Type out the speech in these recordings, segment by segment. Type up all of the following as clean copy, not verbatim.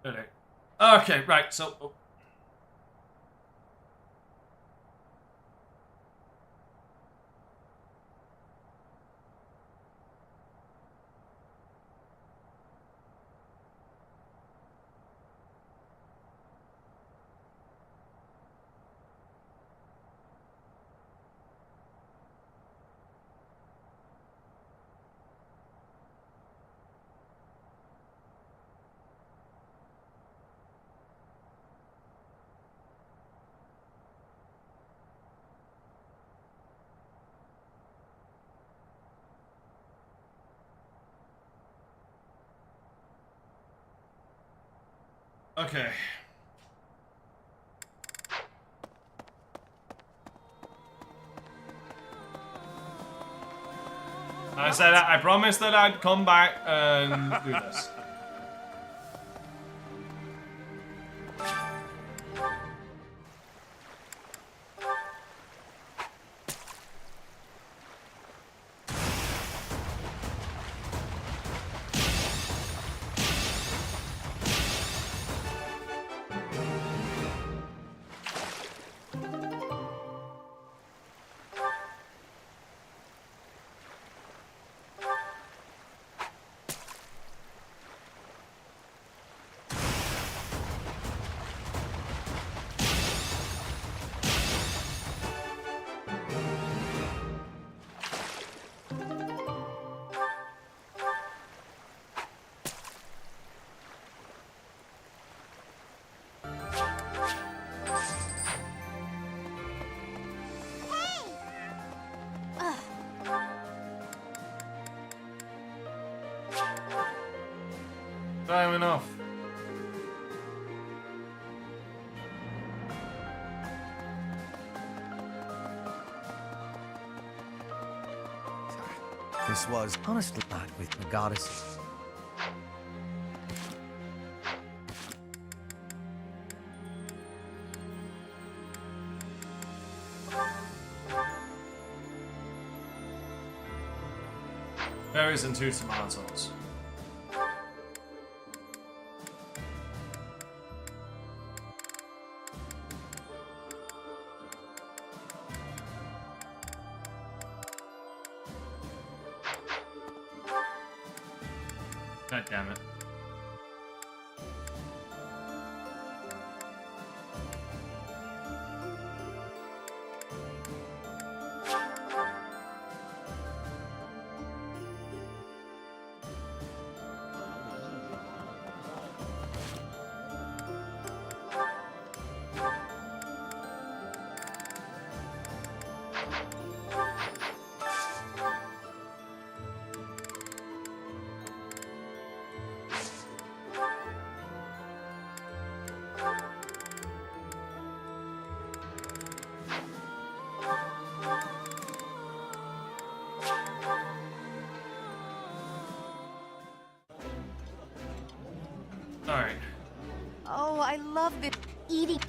Really? Okay, right, so... Oh. Okay. I said I promised that I'd come back and do this. Time enough. This was honestly bad with the goddess. Berries and 2 tomatoes. God damn it. Alright. Oh, I love this eating.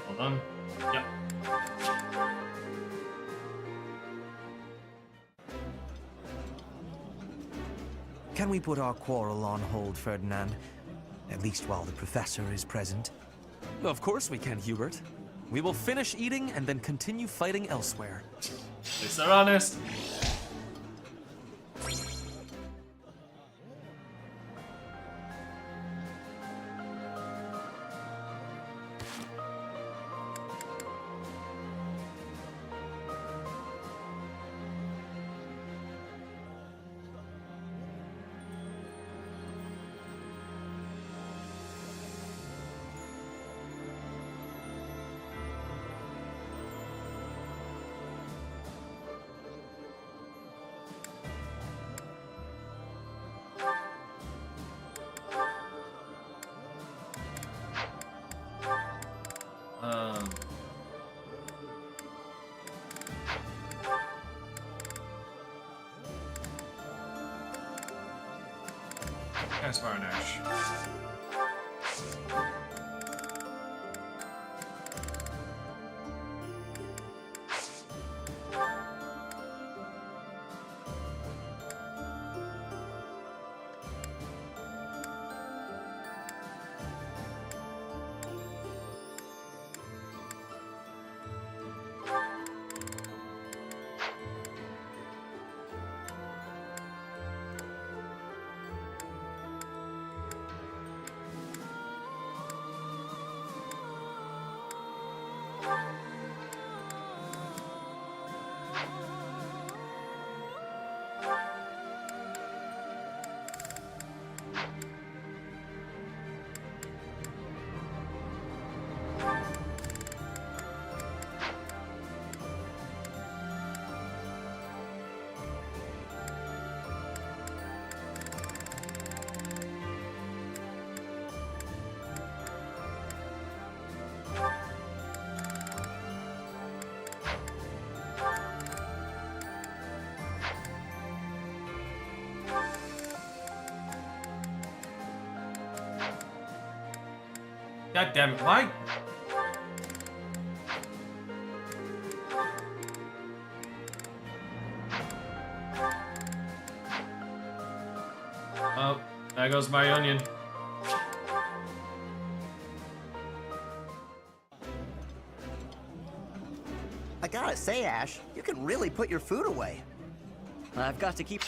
Hold on. Yep. Can we put our quarrel on hold, Ferdinand? At least while the professor is present. Of course we can, Hubert. We will finish eating and then continue fighting elsewhere. At least they're honest. Yes, Varnash. God damn it, why? Oh, there goes my onion. I gotta say, Ash, you can really put your food away. I've got to keep...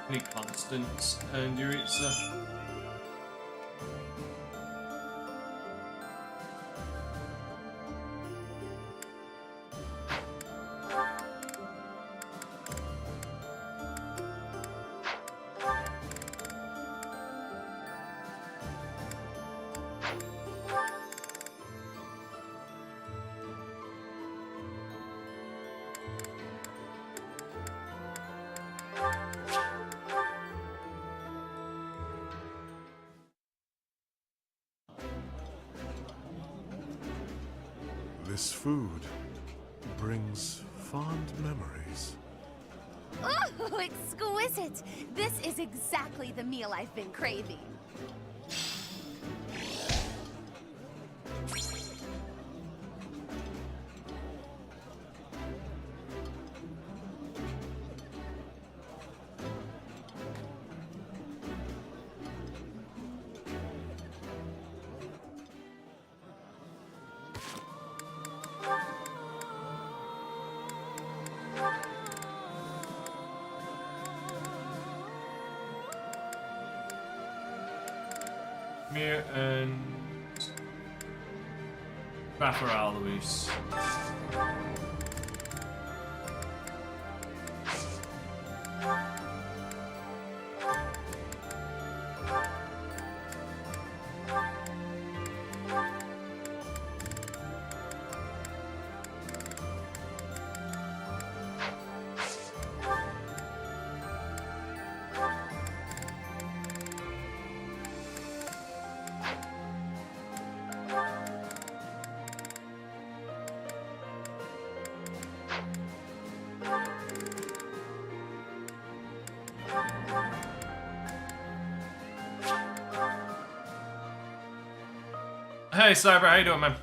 Any constants and Yuritsa. This food brings fond memories. Ooh, exquisite! This is exactly the meal I've been craving. Mir and Raphael Luis. Hey Cyber, how you doing, man?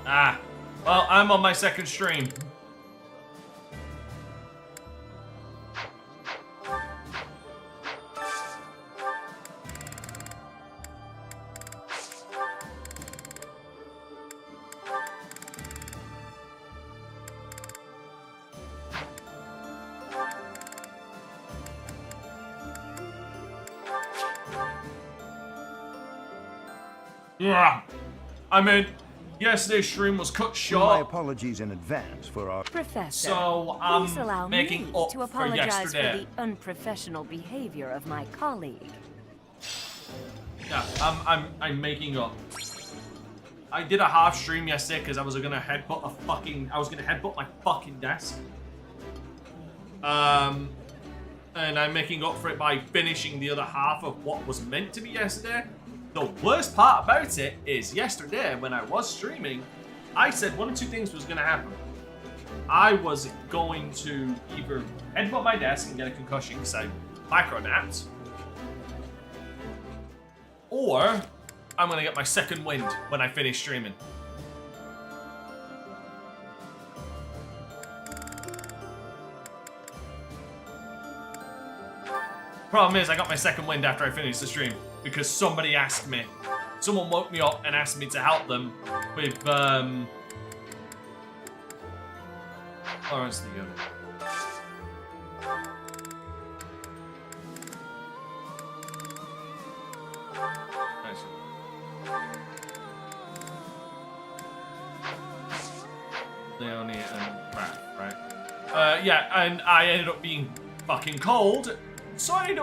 Ah, well, I'm on my second stream. Yeah. I mean, yesterday's stream was cut My short, apologies in advance for our... Professor, so please allow I'm making me up to for apologize for yesterday. the unprofessional behavior of my colleague. Yeah, I'm making up. I did a half stream yesterday because I was gonna headbutt my fucking desk. And I'm making up for it by finishing the other half of what was meant to be yesterday. The worst part about it is yesterday when I was streaming, I said one of two things was gonna happen. I was going to either headbutt my desk and get a concussion because I micro-napped, or I'm gonna get my second wind when I finish streaming. Problem is, I got my second wind after I finished the stream because somebody asked me. Someone woke me up and asked me to help them with, Where's the gun? Leonie and Raph, right? Yeah, and I ended up being fucking cold, so I ended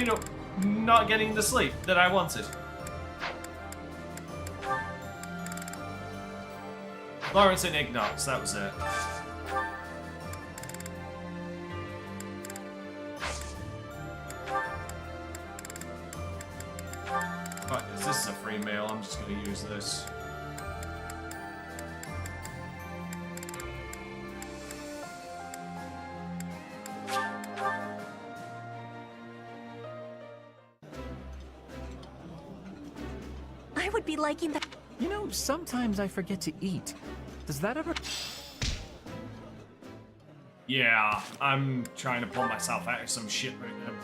up not getting the sleep that I wanted. Lawrence and Ignatz, that was it. Right, this is a free mail, I'm just gonna use this. I would be liking that. You know, sometimes I forget to eat. Does that ever... Yeah, I'm trying to pull myself out of some shit right now.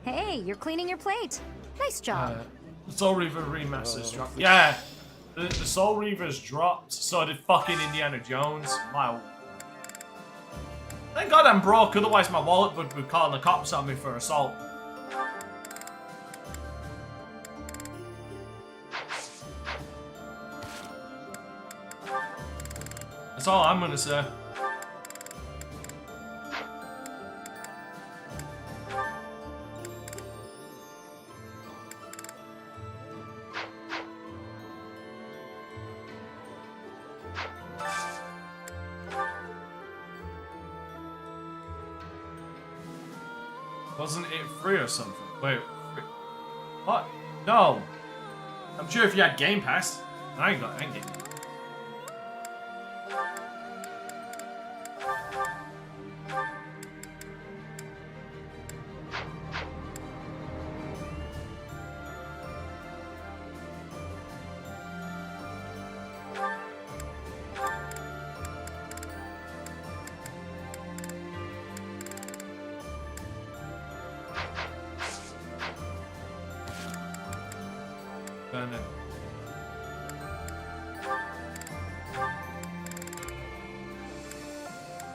Hey, you're cleaning your plate. Nice job. The Soul Reaver remasters dropped. Yeah, the Soul Reavers dropped, so did fucking Indiana Jones. Wow. Thank God I'm broke, otherwise my wallet would be calling the cops on me for assault. That's all I'm gonna say. Wasn't it free or something? Wait, free. What? No. I'm sure if you had Game Pass. I ain't getting it.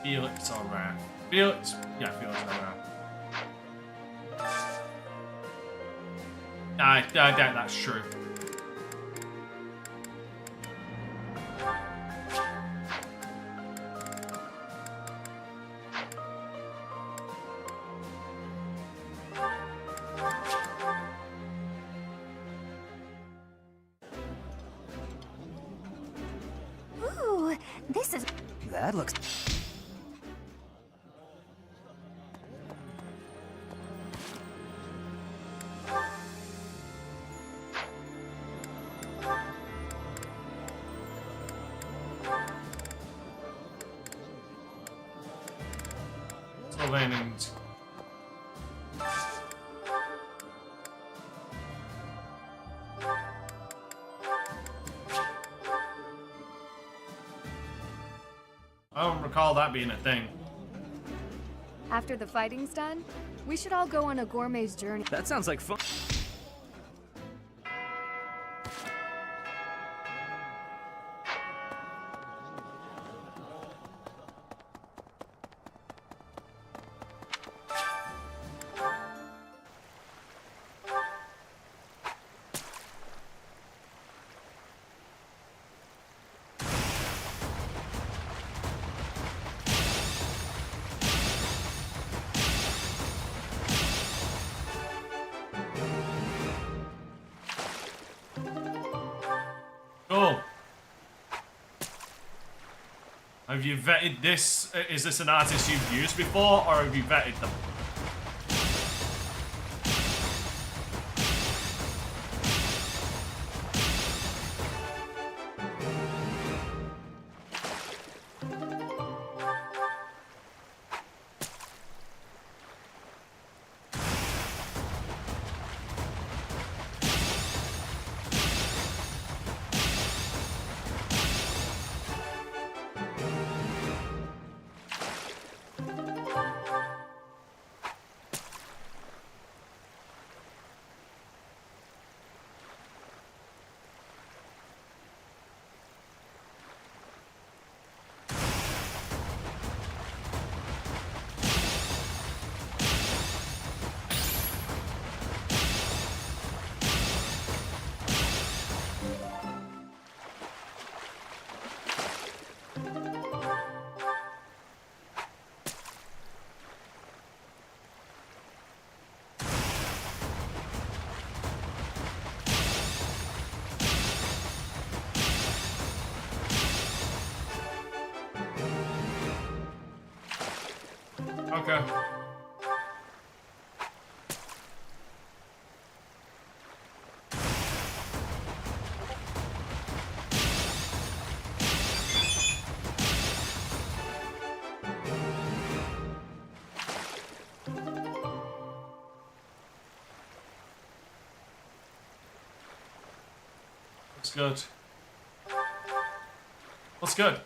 Felix or Raph? Felix? Yeah, Felix or Raph. I doubt that's true. Ooh, this is... That looks... Sylvain. I don't recall that being a thing. After the fighting's done, we should all go on a gourmet's journey. That sounds like fun. Cool. Have you vetted this? Is this an artist you've used before, or have you vetted them? Okay. Looks good. Looks good.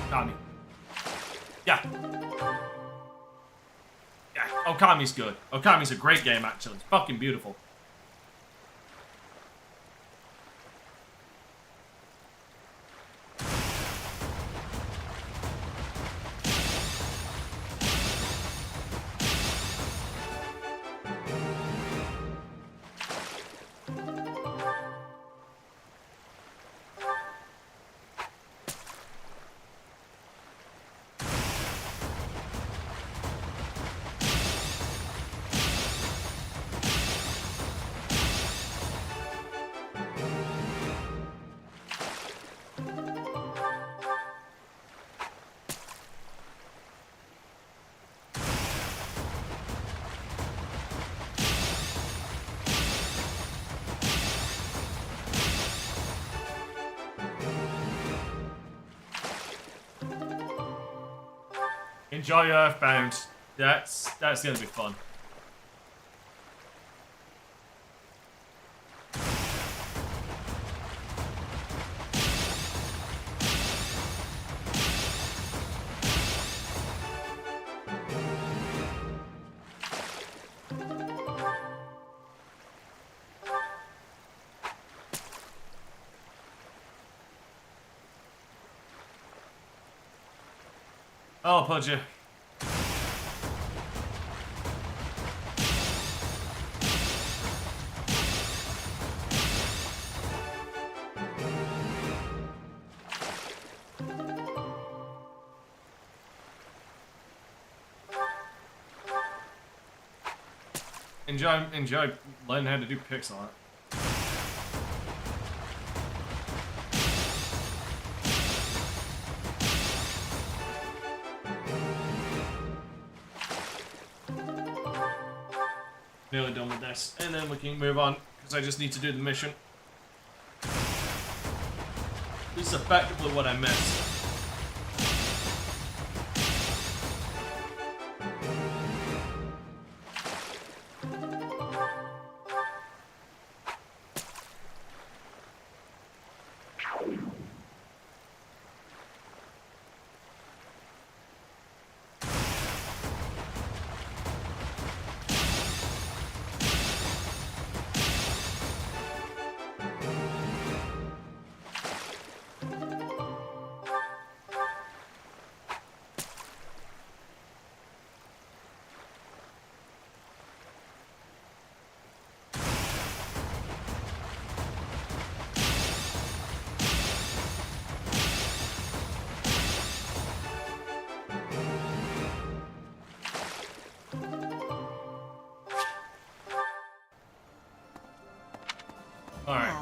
Okami. Yeah. Yeah, Okami's good. Okami's a great game, actually. It's fucking beautiful. Enjoy Earthbound. That's gonna be fun. Oh, Pudgy. Enjoy learning how to do pixel art. this, and then we can move on, because I just need to do the mission. This is effectively what I missed. Alright.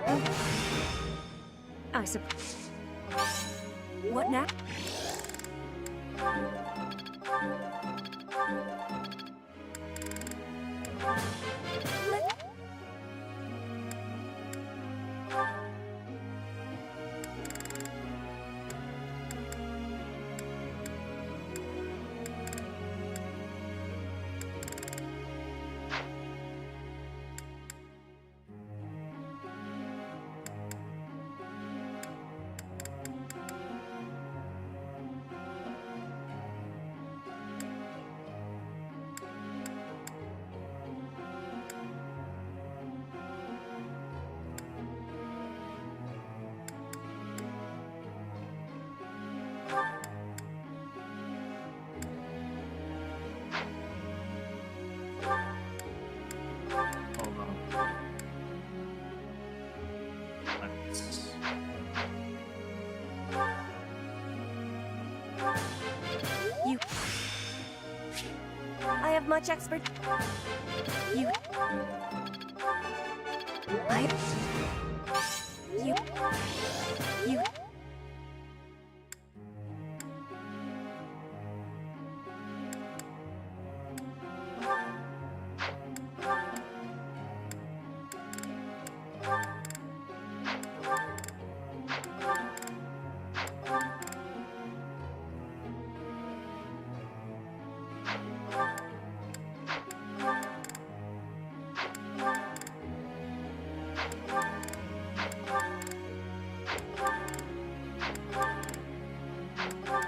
Well, I suppose. What now? Hold on. You. I have much expert. You. I. You. You.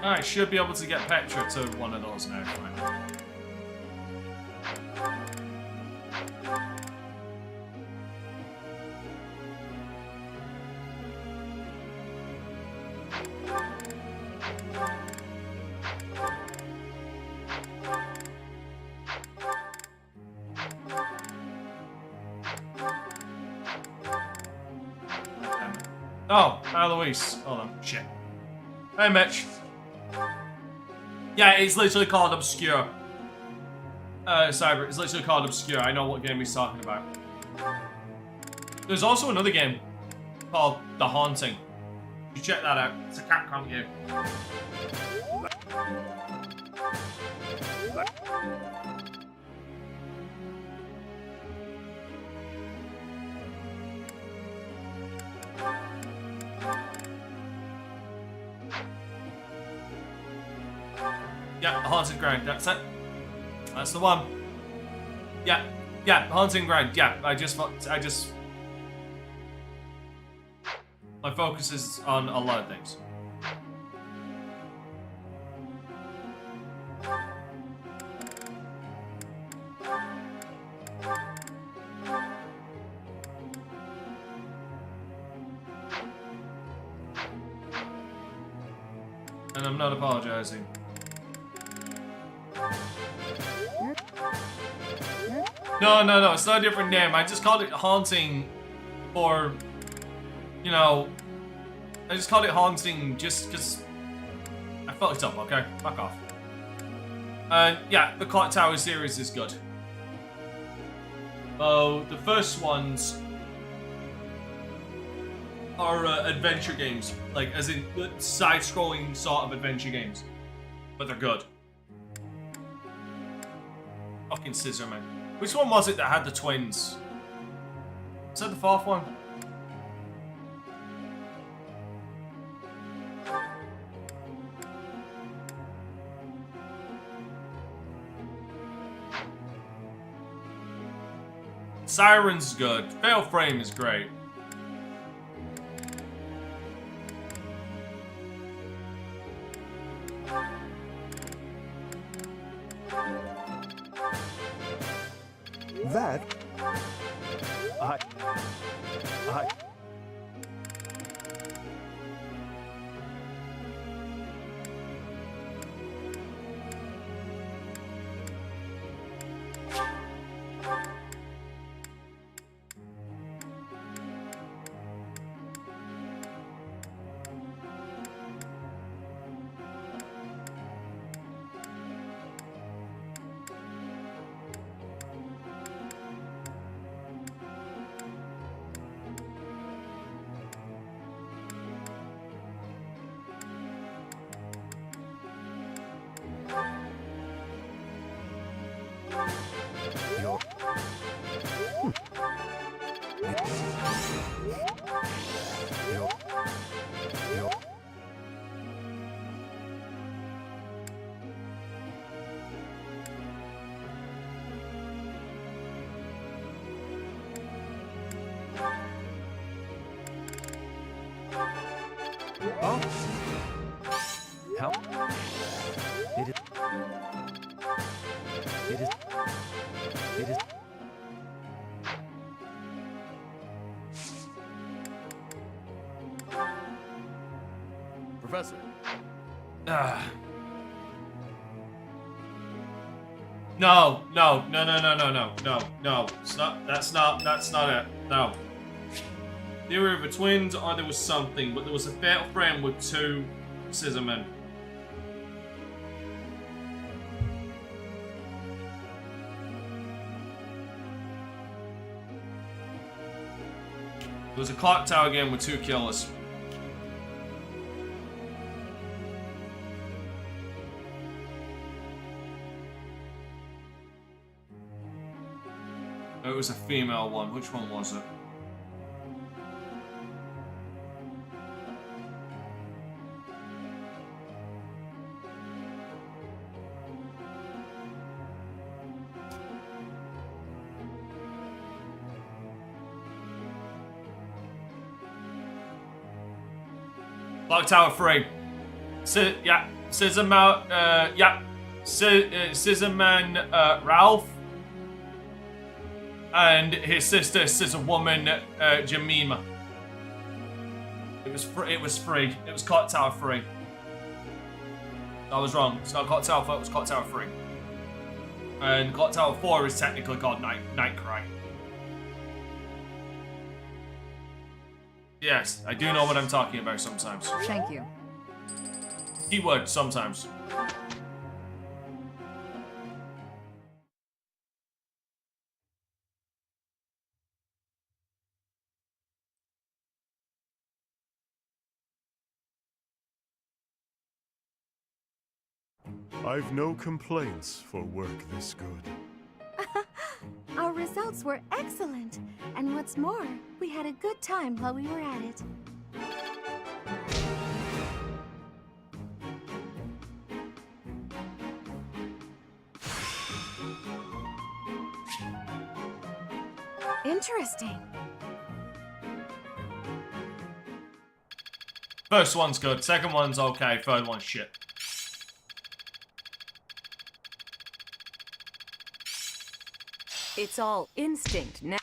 I should be able to get Petra to one of those now. Finally. Oh, Eloise. Hold on. Shit. Hey, Mitch. Yeah, it's literally called Obscure. Cyber, it's literally called Obscure. I know what game he's talking about. There's also another game called The Haunting. You check that out. It's a Capcom game. Yeah, the Haunted Ground, that's it. That's the one. Yeah, Haunting Ground, yeah, my focus is on a lot of things. And I'm not apologizing. No, it's not a different name. I just called it Haunting, or, you know, I just called it Haunting just because I fucked up, okay? Fuck off. And yeah, the Clock Tower series is good. Oh, the first ones are adventure games, like as in side-scrolling sort of adventure games, but they're good. Fucking Scissorman. Which one was it that had the twins? Is that the fourth one? Siren's good. Fatal Frame is great. That... I... You're... You're... Oh? Help? It is... It is... It is... Professor. No. It's not. That's not it. No. They were either twins or there was something, but there was a fatal frame with two Scissormen. There was a clock tower game with two killers. It was a female one. Which one was it? Clock Tower 3. Yeah. Scissorman, yeah. Scissorman, Ralph. And his sister, Scissorwoman, Jemima. It was free. It was Clock Tower 3. I was wrong. It's not Clock Tower 4, it was Clock Tower 3. And Clock Tower 4 is technically called Night Cry. Yes, I do know what I'm talking about sometimes. Thank you. Keyword, sometimes. I've no complaints for work this good. Our results were excellent. And what's more, we had a good time while we were at it. Interesting. First one's good, second one's okay, third one's shit. It's all instinct now.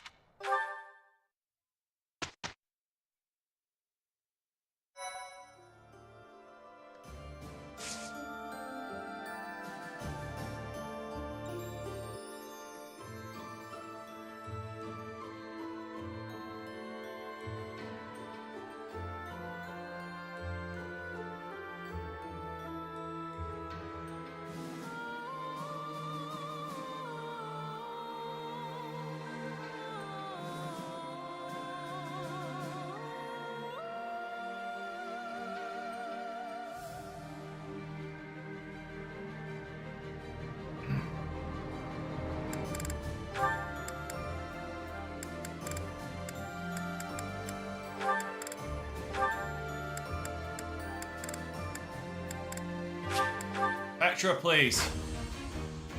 Metro, please.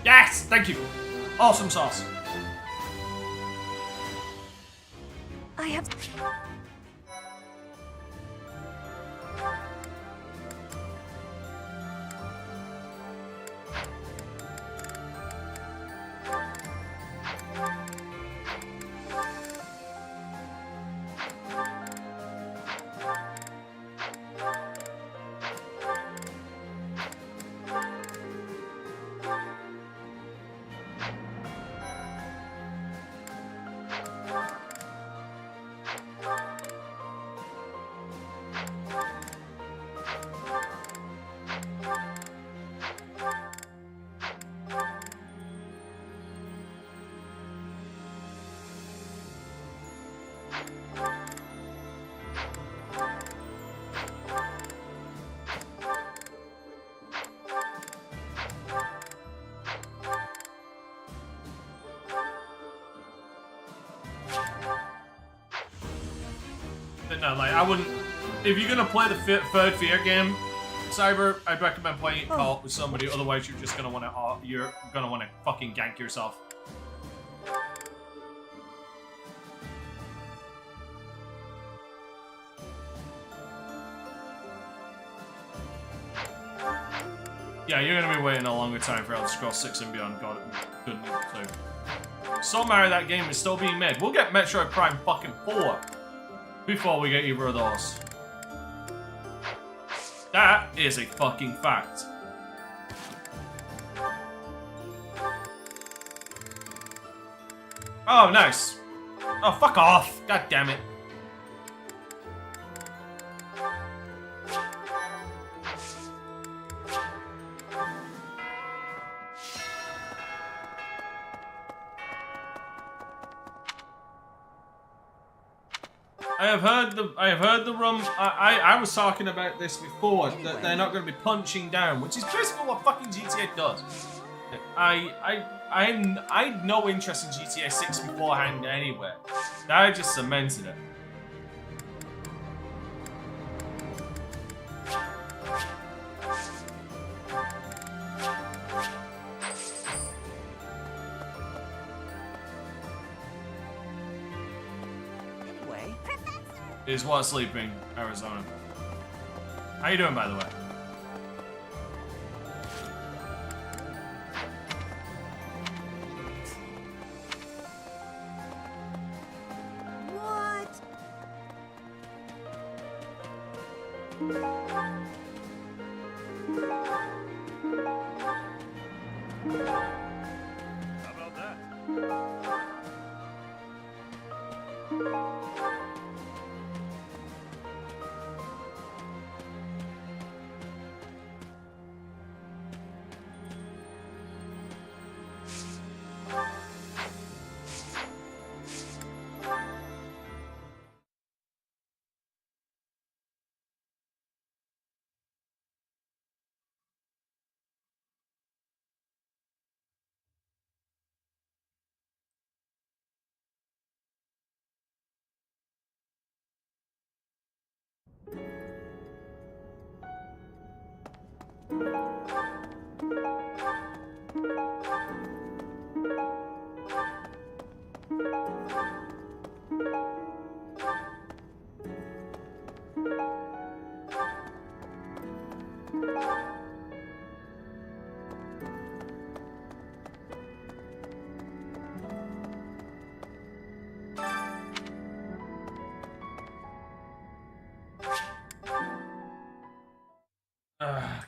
Yes, thank you. Awesome sauce. I have. But no, like, I wouldn't... If you're gonna play the third Fear game, Cyber, I'd recommend playing it co-op with somebody, otherwise you're just gonna wanna... you're gonna wanna fucking gank yourself. Yeah, you're gonna be waiting a longer time for Elder Scrolls 6 and beyond. God, good news too. So Mario, that game is still being made. We'll get Metroid Prime fucking 4 before we get either of those. That is a fucking fact. Oh, nice. Oh, fuck off. God damn it. I have heard the rum. I was talking about this before, that they're not going to be punching down, which is basically what fucking GTA does. I had no interest in GTA 6 beforehand anyway. I just cemented it. Is what sleeping, Arizona. How you doing, by the way? How about that?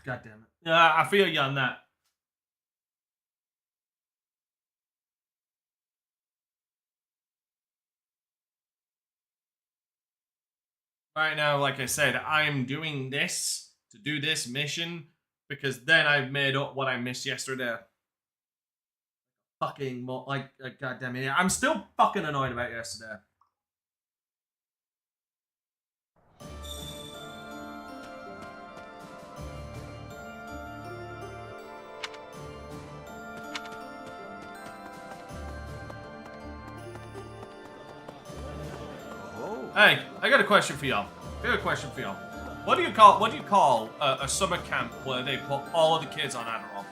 God damn it. Yeah, I feel you on that. Right now, like I said, I'm doing this to do this mission because then I've made up what I missed yesterday. Fucking, like, God damn it. I'm still fucking annoyed about yesterday. Hey, I got a question for y'all. What do you call a summer camp where they put all of the kids on Adderall?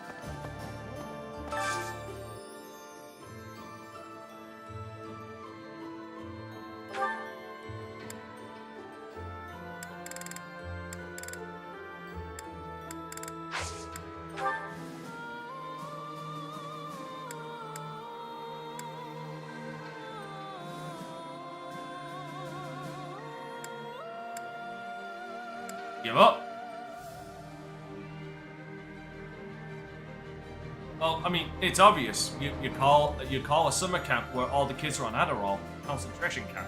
Give up. Well, I mean, it's obvious. You call a summer camp where all the kids are on Adderall concentration camp.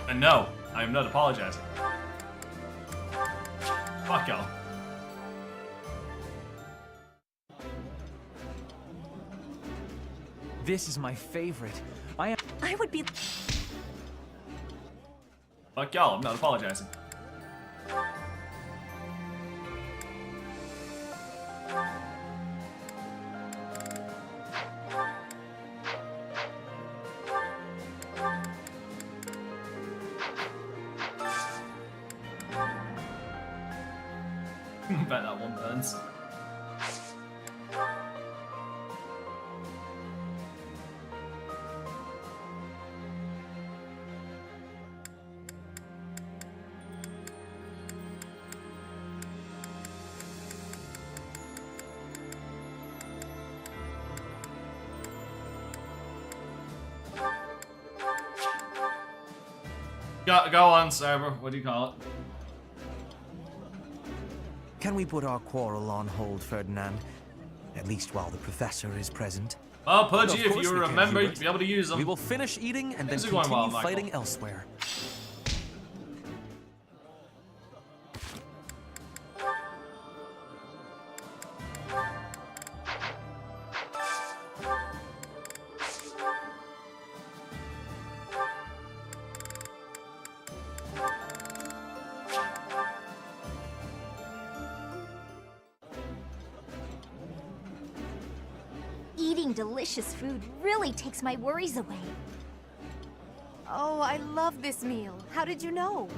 And no, I am not apologizing. Fuck y'all. This is my favorite. I would be. Fuck y'all, I'm not apologizing. Bet that one burns. Go on, Cyber. What do you call it? Can we put our quarrel on hold, Ferdinand? At least while the professor is present. Well, Pudgy, Of if course you we can, remember, Hubert. you'd be able to use them. We will finish eating and then Things are going well, continue Michael. fighting elsewhere. Eating delicious food really takes my worries away. Oh, I love this meal. How did you know?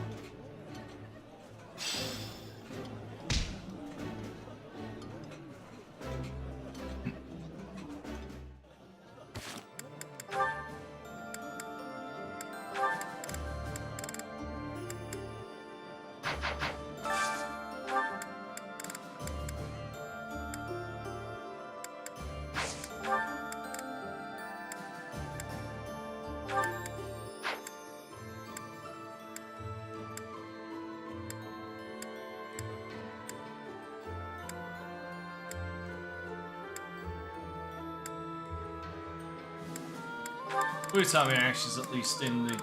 Please tell me Ash is at least in the...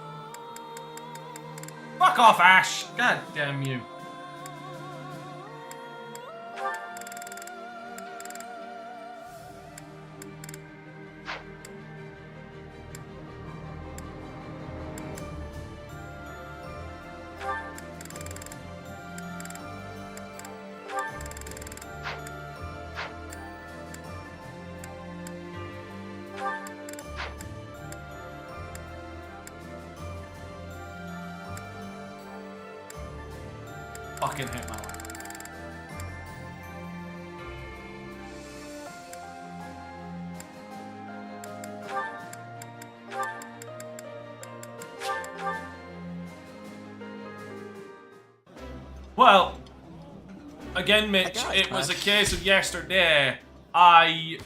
Fuck off, Ash! God damn you. Fucking hate my life. Well, again, Mitch, it was a case of yesterday. I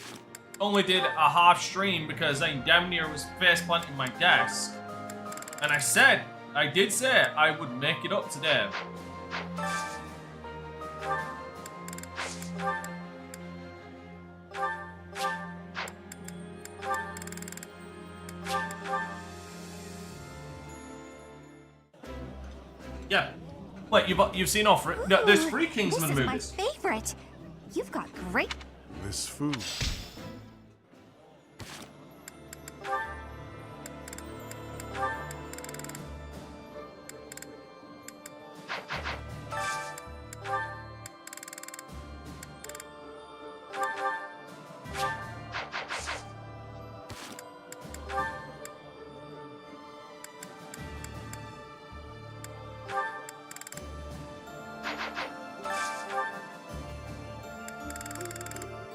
only did a half stream because I damn near was face planting my desk. And I did say I would make it up today. Yeah. Wait, you've seen all free... No, there's free Kingsman this is movies. my favorite. You've got great... This food.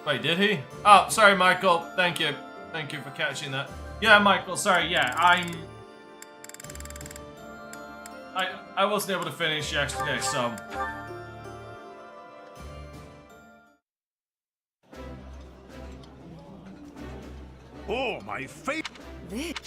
Wait, did he? Oh, sorry, Michael. Thank you. Thank you for catching that. Yeah, Michael, sorry, yeah, I wasn't able to finish yesterday, so... Oh, my favorite.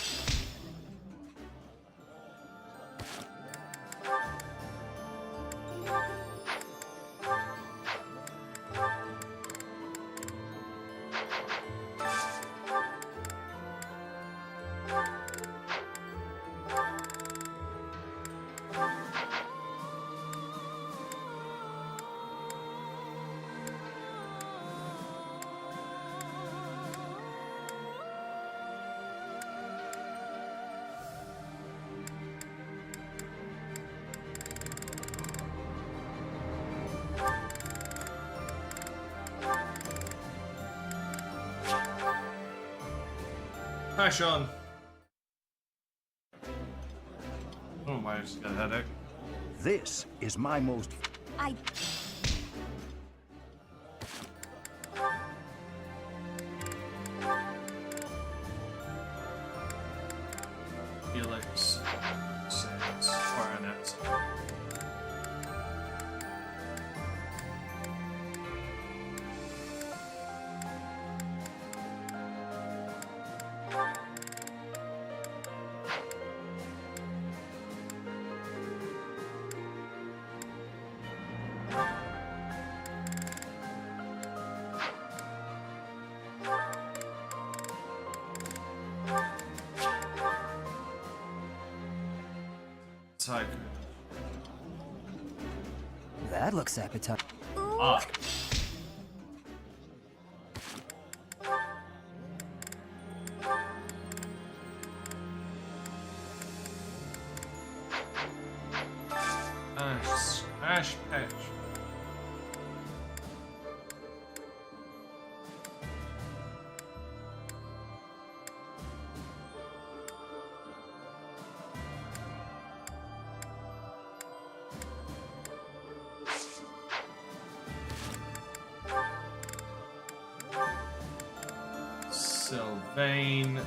Hi, Sean. Oh my, I just got a headache. This is my most. I... Felix says Coronet. Tiger. That looks appetizing. Ah. Ash Patch. Sylvain.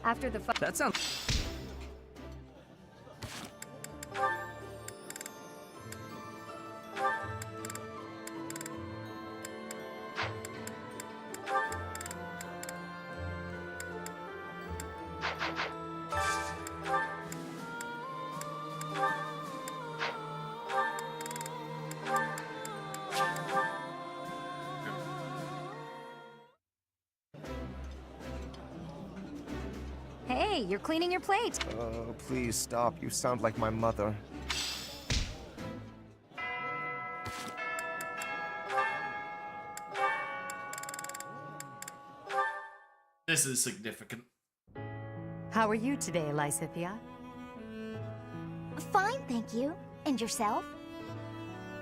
After the fight. That sounds. Hey, you're cleaning your plate. Please stop. You sound like my mother. This is significant. How are you today, Lysithia? Fine, thank you. And yourself?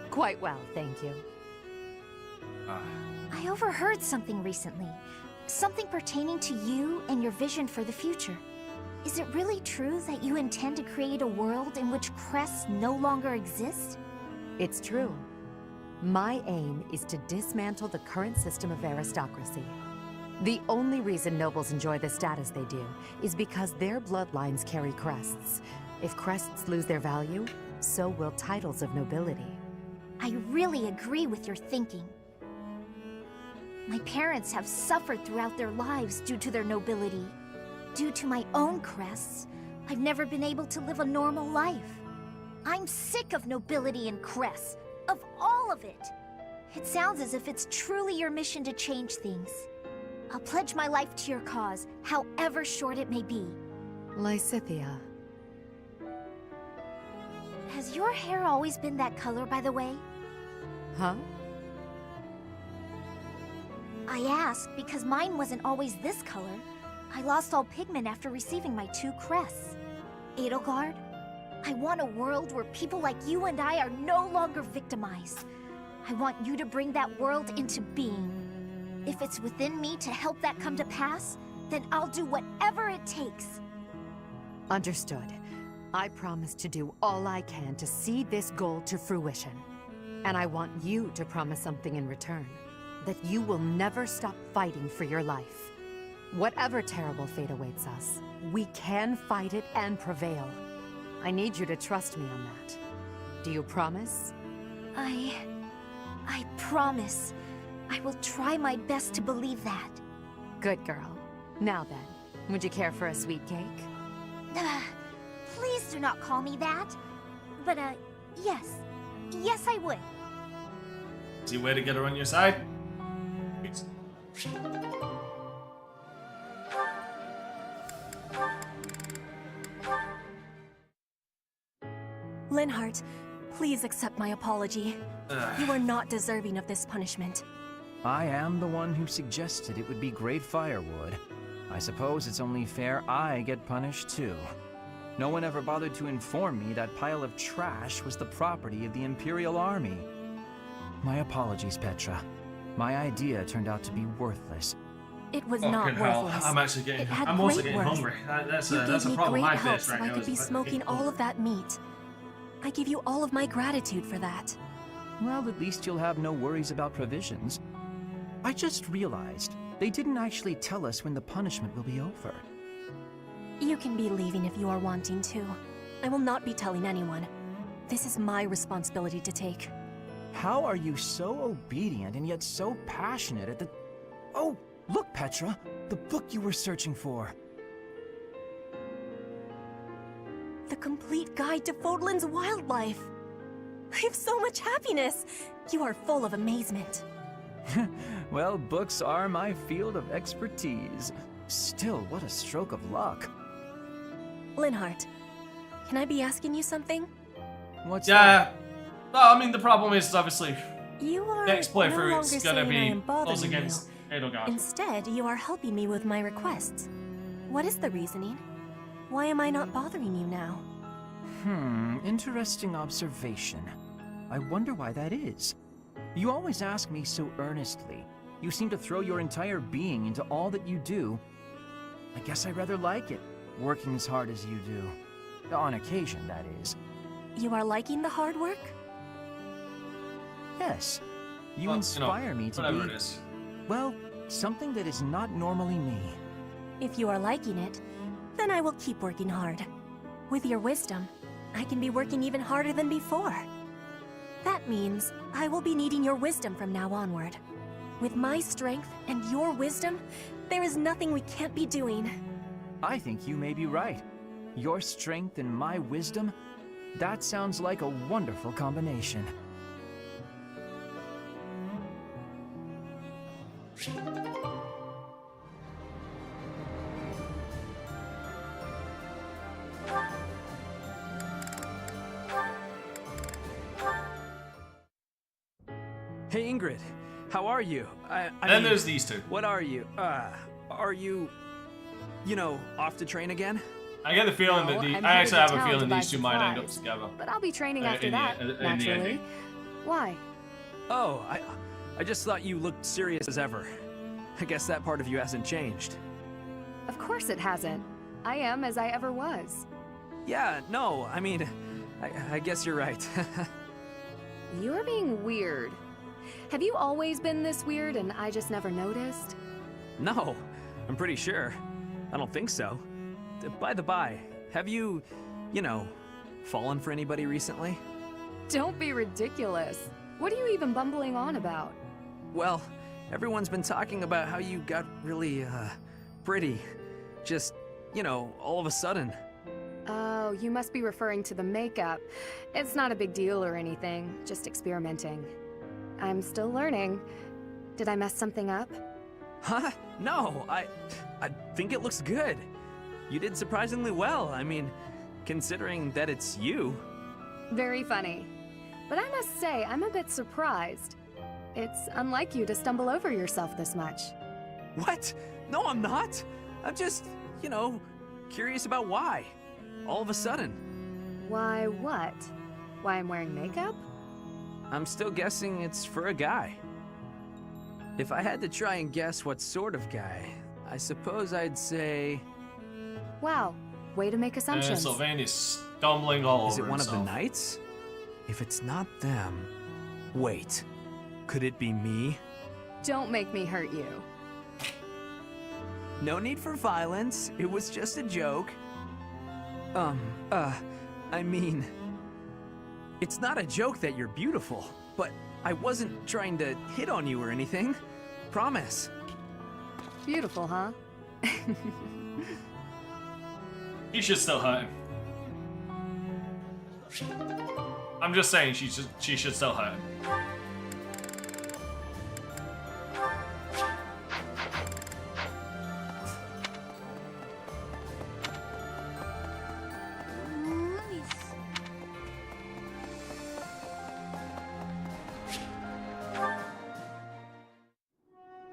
Quite well, thank you. I overheard something recently. Something pertaining to you and your vision for the future. Is it really true that you intend to create a world in which crests no longer exist? It's true. My aim is to dismantle the current system of aristocracy. The only reason nobles enjoy the status they do is because their bloodlines carry crests. If crests lose their value, so will titles of nobility. I really agree with your thinking. My parents have suffered throughout their lives due to their nobility. Due to my own crests, I've never been able to live a normal life. I'm sick of nobility and crests, of all of it. It sounds as if it's truly your mission to change things. I'll pledge my life to your cause, however short it may be. Lysithia. Has your hair always been that color, by the way? Huh? I ask because mine wasn't always this color. I lost all pigment after receiving my 2 crests. Edelgard, I want a world where people like you and I are no longer victimized. I want you to bring that world into being. If it's within me to help that come to pass, then I'll do whatever it takes. Understood. I promise to do all I can to see this goal to fruition. And I want you to promise something in return. That you will never stop fighting for your life. Whatever terrible fate awaits us, we can fight it and prevail. I need you to trust me on that. Do you promise? I promise. I will try my best to believe that. Good girl. Now then, would you care for a sweet cake? Please do not call me that. But, yes. Yes, I would. See a way to get her on your side? Linhardt, please accept my apology. You are not deserving of this punishment. I am the one who suggested it would be great firewood. I suppose it's only fair I get punished too. No one ever bothered to inform me that pile of trash was the property of the Imperial Army. My apologies, Petra. My idea turned out to be worthless. It was Oh, not good hell. worthless. I'm actually getting. It had I'm also great getting worth. hungry. That's You a gave me problem great I help face so right I now. could be is smoking all of that meat. I give you all of my gratitude for that. Well, at least you'll have no worries about provisions. I just realized they didn't actually tell us when the punishment will be over. You can be leaving if you are wanting to. I will not be telling anyone. This is my responsibility to take. How are you so obedient and yet so passionate at the... Oh, look, Petra! The book you were searching for. The complete guide to Fodlan's wildlife. I have so much happiness. You are full of amazement. Well, books are my field of expertise. Still, what a stroke of luck. Linhardt, can I be asking you something? What's Yeah. No, I mean the problem is obviously You are next no playthrough longer it's gonna saying I be am bothering us against you. Edelgard. Instead, you are helping me with my requests. What is the reasoning? Why am I not bothering you now? Interesting observation. I wonder why that is. You always ask me so earnestly. You seem to throw your entire being into all that you do. I guess I rather like it, working as hard as you do. On occasion, that is. You are liking the hard work? Yes. You Well, inspire me to whatever be... it is. Well, something that is not normally me. If you are liking it, then I will keep working hard. With your wisdom, I can be working even harder than before. That means I will be needing your wisdom from now onward. With my strength and your wisdom, there is nothing we can't be doing. I think you may be right. Your strength and my wisdom? That sounds like a wonderful combination. Hey Ingrid, how are you? I Then mean, there's these two. What are you? Are you, off to train again? I get the feeling No, that I'm I actually headed have to a town feeling to buy these two might end up supplies. together. But I'll be training after in the- that, in the naturally. ending. Why? Oh, I just thought you looked serious as ever. I guess that part of you hasn't changed. Of course it hasn't. I am as I ever was. Yeah, no, I mean, I guess you're right. You're being weird. Have you always been this weird and I just never noticed? No, I'm pretty sure. I don't think so. By the by, have you, fallen for anybody recently? Don't be ridiculous. What are you even bumbling on about? Well, everyone's been talking about how you got really, pretty. Just, all of a sudden. Oh, you must be referring to the makeup. It's not a big deal or anything, just experimenting. I'm still learning. Did I mess something up? Huh? No, I think it looks good. You did surprisingly well. I mean, considering that it's you. Very funny. But I must say, I'm a bit surprised. It's unlike you to stumble over yourself this much. What? No, I'm not. I'm just, curious about why. All of a sudden. Why what? Why I'm wearing makeup? I'm still guessing it's for a guy. If I had to try and guess what sort of guy, I suppose I'd say... Wow, way to make assumptions. Sylvain is stumbling all Is over it one of the himself. knights? If it's not them, Wait, could it be me? Don't make me hurt you. No need for violence. It was just a joke. I mean... It's not a joke that you're beautiful, but I wasn't trying to hit on you or anything. Promise. Beautiful, huh? She should still hurt him. I'm just saying she should still hurt him.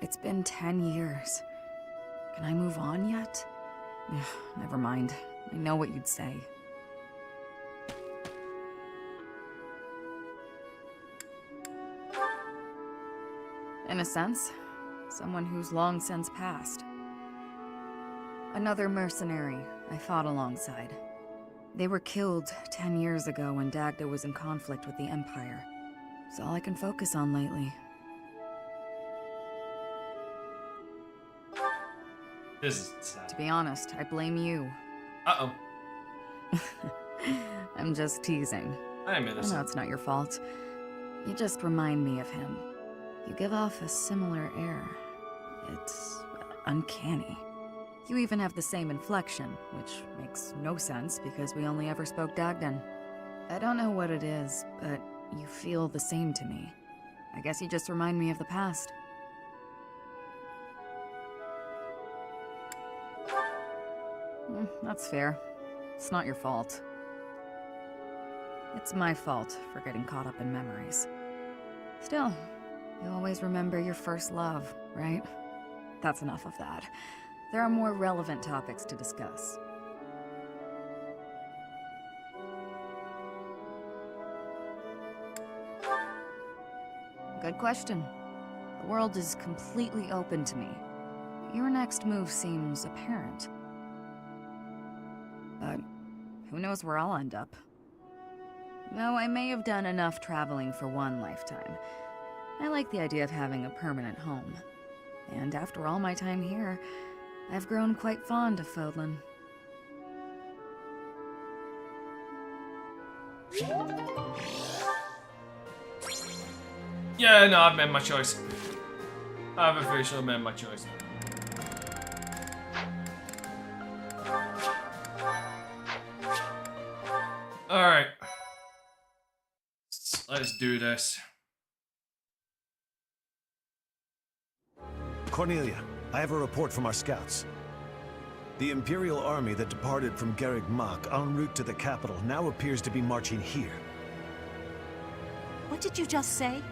It's been 10 years. Can I move on yet? Ugh, never mind. I know what you'd say. In a sense, someone who's long since passed. Another mercenary I fought alongside. They were killed 10 years ago when Dagda was in conflict with the Empire. It's all I can focus on lately. This is sad. To be honest, I blame you. Uh-oh. I'm just teasing. I'm I innocent. know it's not your fault. You just remind me of him. You give off a similar air. It's uncanny. You even have the same inflection, which makes no sense because we only ever spoke Dagdan. I don't know what it is, but you feel the same to me. I guess you just remind me of the past. That's fair. It's not your fault. It's my fault for getting caught up in memories. Still, you always remember your first love, right? That's enough of that. There are more relevant topics to discuss. Good question. The world is completely open to me. Your next move seems apparent. But who knows where I'll end up. Though I may have done enough traveling for one lifetime. I like the idea of having a permanent home. And after all my time here, I've grown quite fond of Fodlan. Yeah, no, I've made my choice. I've officially made my choice. Alright. Let's do this. Cornelia, I have a report from our scouts. The Imperial army that departed from Garreg Mach en route to the capital now appears to be marching here. What did you just say?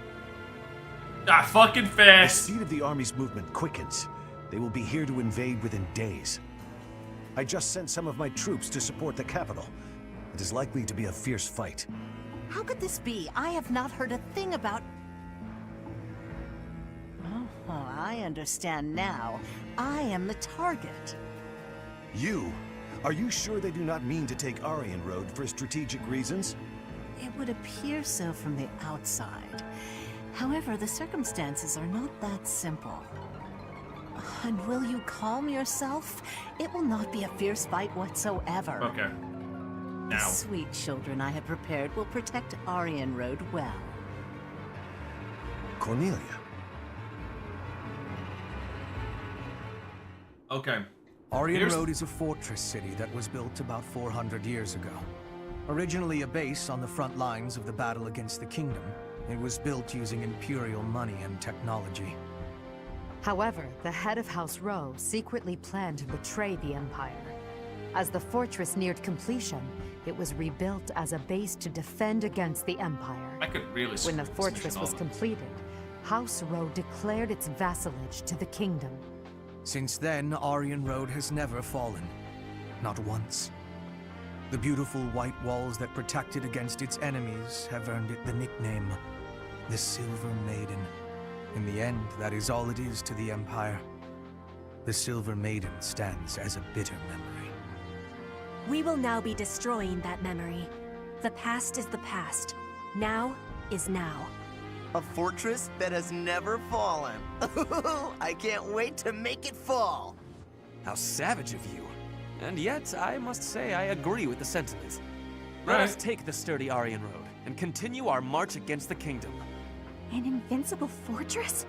Ah, fucking The fast. speed of the army's movement quickens. They will be here to invade within days. I just sent some of my troops to support the capital. It is likely to be a fierce fight. How could this be? I have not heard a thing about... Oh, I understand now. I am the target. You? Are you sure they do not mean to take Aryan Road for strategic reasons? It would appear so from the outside. However, the circumstances are not that simple. And will you calm yourself? It will not be a fierce fight whatsoever. Okay. The Now. sweet children I have prepared will protect Aryan Road well. Cornelia. Okay. Aryan Road is a fortress city that was built about 400 years ago. Originally a base on the front lines of the battle against the kingdom, it was built using Imperial money and technology. However, the head of House Rowe secretly planned to betray the Empire. As the fortress neared completion, it was rebuilt as a base to defend against the Empire. I could really When the screw this fortress mission was up. completed, House Rowe declared its vassalage to the kingdom. Since then, Aryan Road has never fallen. Not once. The beautiful white walls that protected against its enemies have earned it the nickname, the Silver Maiden. In the end, that is all it is to the Empire. The Silver Maiden stands as a bitter memory. We will now be destroying that memory. The past is the past. Now is now. A fortress that has never fallen. I can't wait to make it fall. How savage of you. And yet, I must say I agree with the sentiment. Let us take the sturdy Aryan Road and continue our march against the kingdom. An invincible fortress?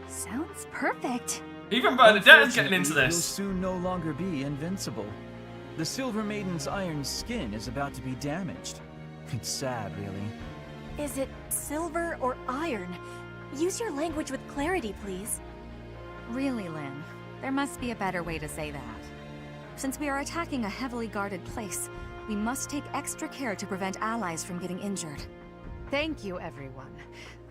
Sounds perfect. Even Bernadette's getting into You'll this. soon no longer be invincible. The Silver Maiden's iron skin is about to be damaged. It's sad, really. Is it silver or iron? Use your language with clarity, please. Really, Lynn, there must be a better way to say that. Since we are attacking a heavily guarded place, we must take extra care to prevent allies from getting injured. Thank you, everyone.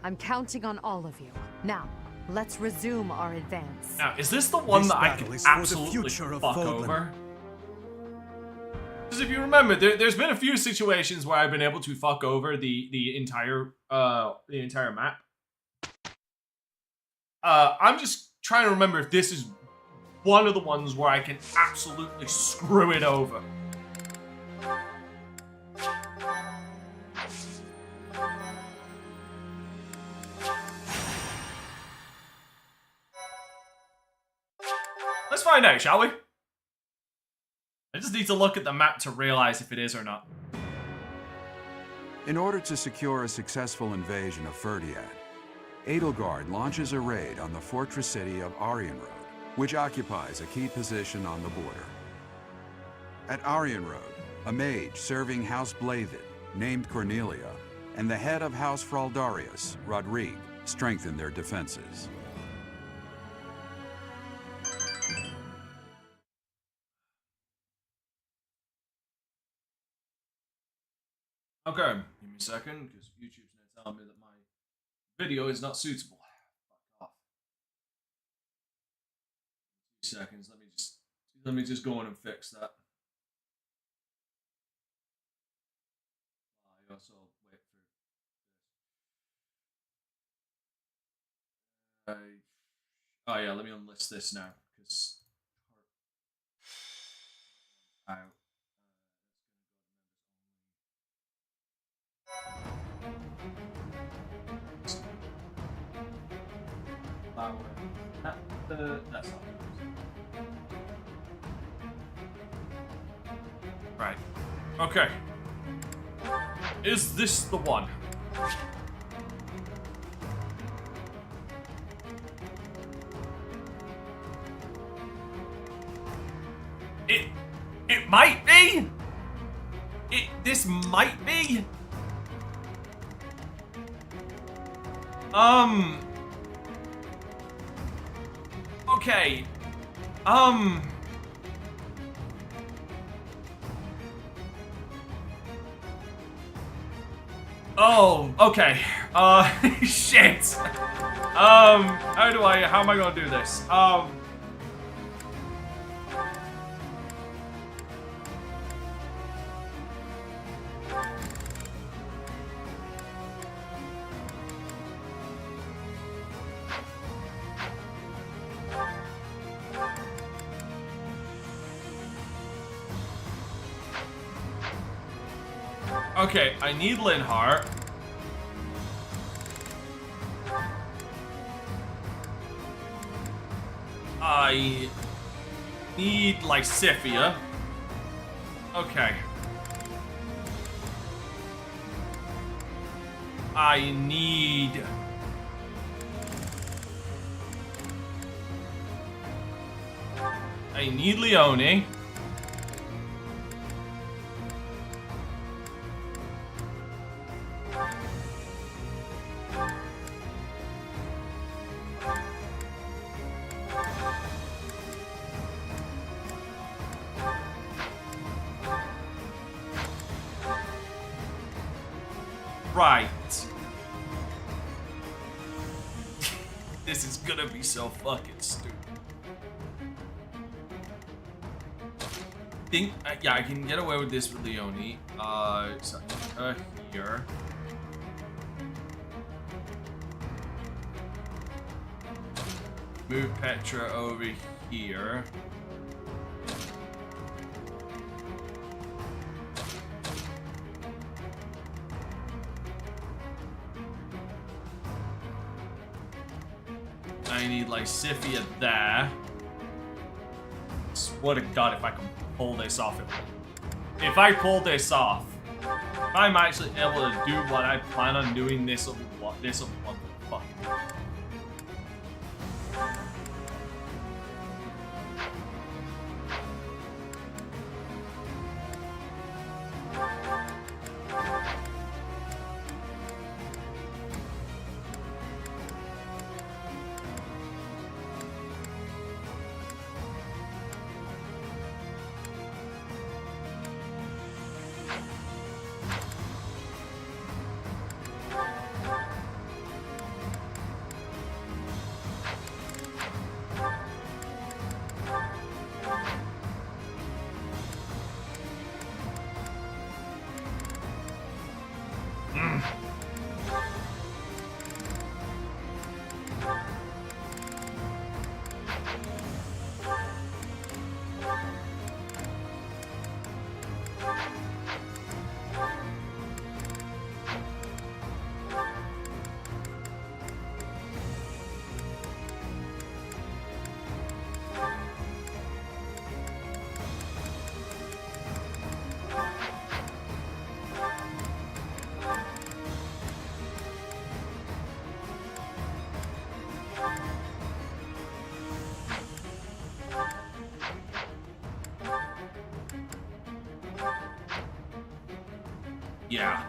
I'm counting on all of you. Now, let's resume our advance. Now, is this the one This that I battle can is for the absolutely future of fuck Fodlan. over? Because if you remember, there's been a few situations where I've been able to fuck over the entire map. I'm just trying to remember if this is one of the ones where I can absolutely screw it over. Let's find out, shall we? I just need to look at the map to realize if it is or not. In order to secure a successful invasion of Ferdiad, Edelgard launches a raid on the fortress city of Aryan Road, which occupies a key position on the border. At Aryan Road, a mage serving House Blavid, named Cornelia, and the head of House Fraldarius, Rodrigue, strengthen their defenses. Okay, give me a second, because YouTube's going to tell me that my video is not suitable. Fuck off. 2 seconds, let me just go in and fix that. I also wait for oh yeah, let me unlist this now, because that's not right. Okay. Is this the one? It might be. This might be. Okay. Oh, okay. Shit. How am I gonna do this? Okay, I need Linhart. I need Lysithia. Okay. I need... Leone. Right. This is gonna be so fucking stupid. Yeah, I can get away with this with Leone. So, here. Move Petra over here. I need Lysithia there. Swear to God, if I can pull this off. If I pull this off, if I'm actually able to do what I plan on doing, this will be fucking. Yeah.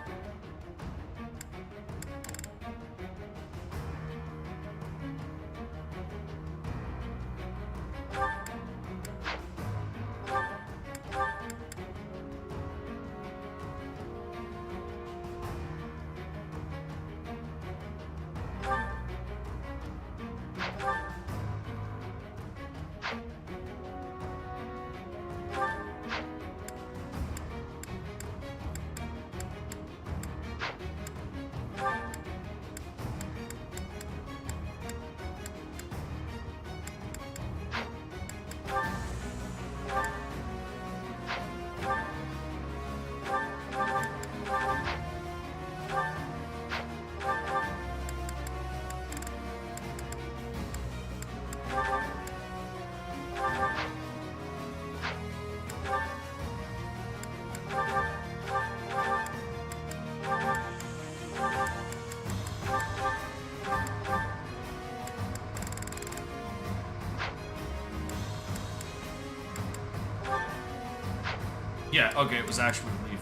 Yeah, okay, it was actually lethal.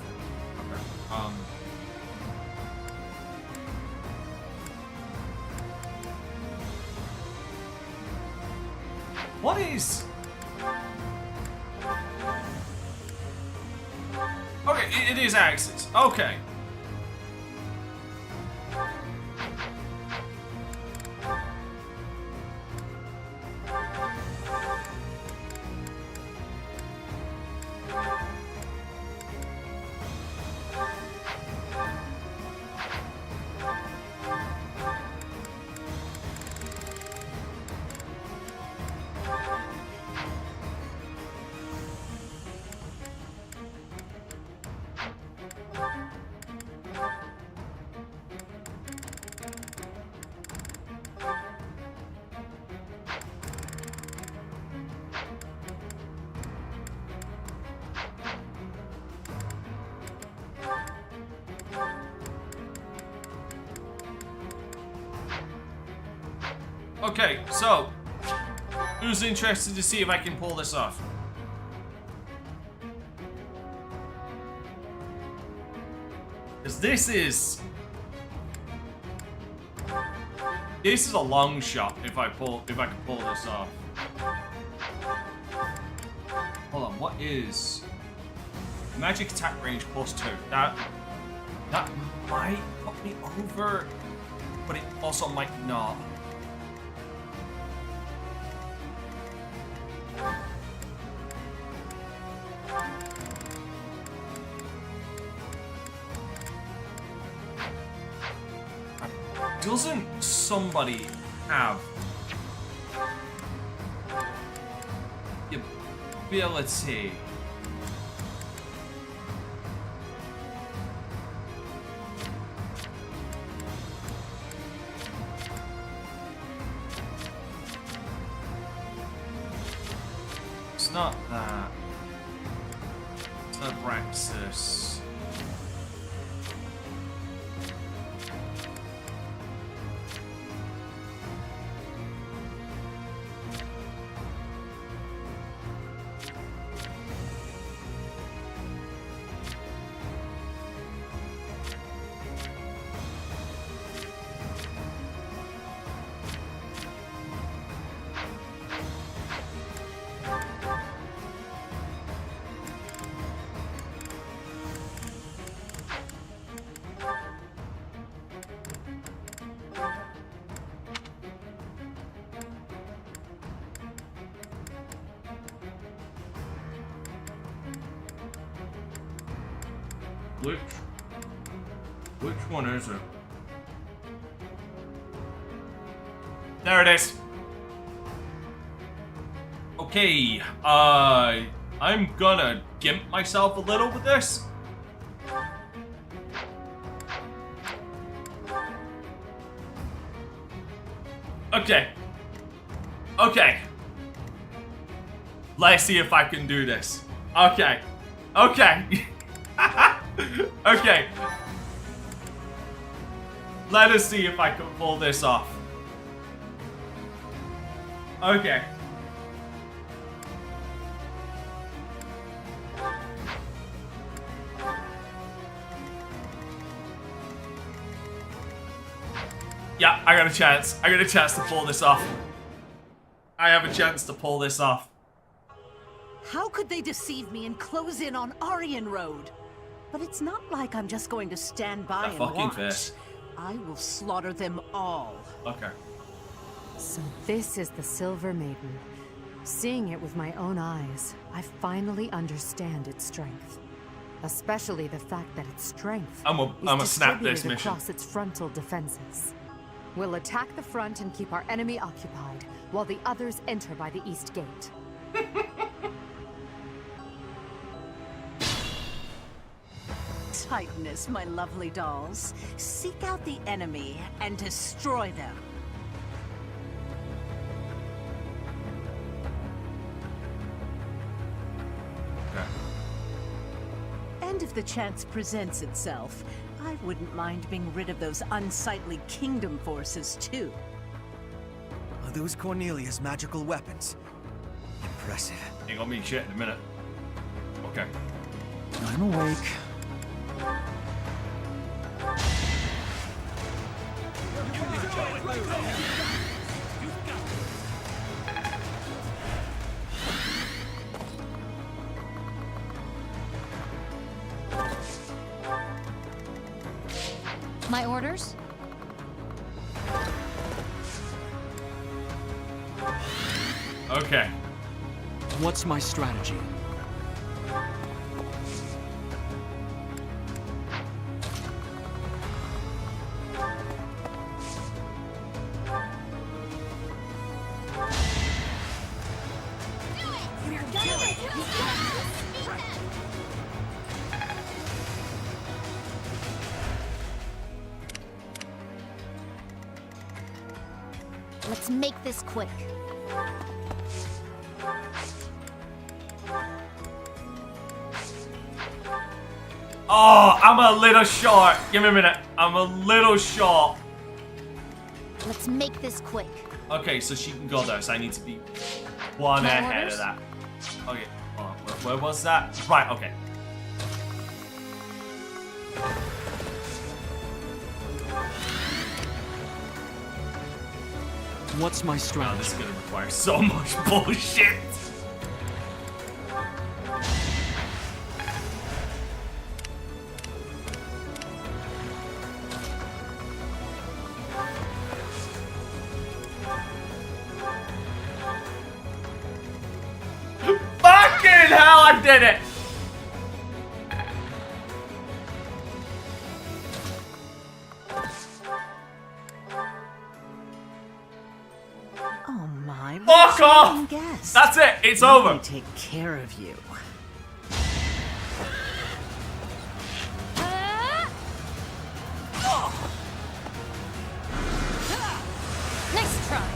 Okay. What is... Okay, it is axes. Okay. Okay, so who's interested to see if I can pull this off? Because this is a long shot if I can pull this off. Hold on, what is magic attack range +2? That might put me over, but it also might not. Doesn't somebody have the ability not that. It's not Braxis. Which one is it? There it is. Okay, I'm gonna gimp myself a little with this. Okay. Okay. Let's see if I can do this. Okay. Okay. Okay. Let us see if I can pull this off. Okay. Yeah, I got a chance. I got a chance to pull this off. I have a chance to pull this off. How could they deceive me and close in on Aryan Road? But it's not like I'm just going to stand by and fucking watch. face. I will slaughter them all. Okay. So this is the Silver Maiden. Seeing it with my own eyes, I finally understand its strength. Especially the fact that its strength is snap this distributed mission. across its frontal defenses. We'll attack the front and keep our enemy occupied, while the others enter by the east gate. Titanus, my lovely dolls. Seek out the enemy and destroy them. And if the chance presents itself, I wouldn't mind being rid of those unsightly kingdom forces too. Are those Cornelia's magical weapons? Impressive. Ain't gonna mean shit in a minute. Okay. I'm awake. My orders? Okay. What's my strategy? Let's make this quick. Oh, I'm a little short. Give me a minute. I'm a little short. Let's make this quick. Okay, so she can go there, so I need to be one My ahead orders? of that. Okay, hold on. Where was that? Right, okay. What's my Oh, strategy? this is gonna require so much bullshit. Fucking hell, I did it! Oh my! Fuck off! Guess. That's it. It's Let over. me take care of you. Nice try.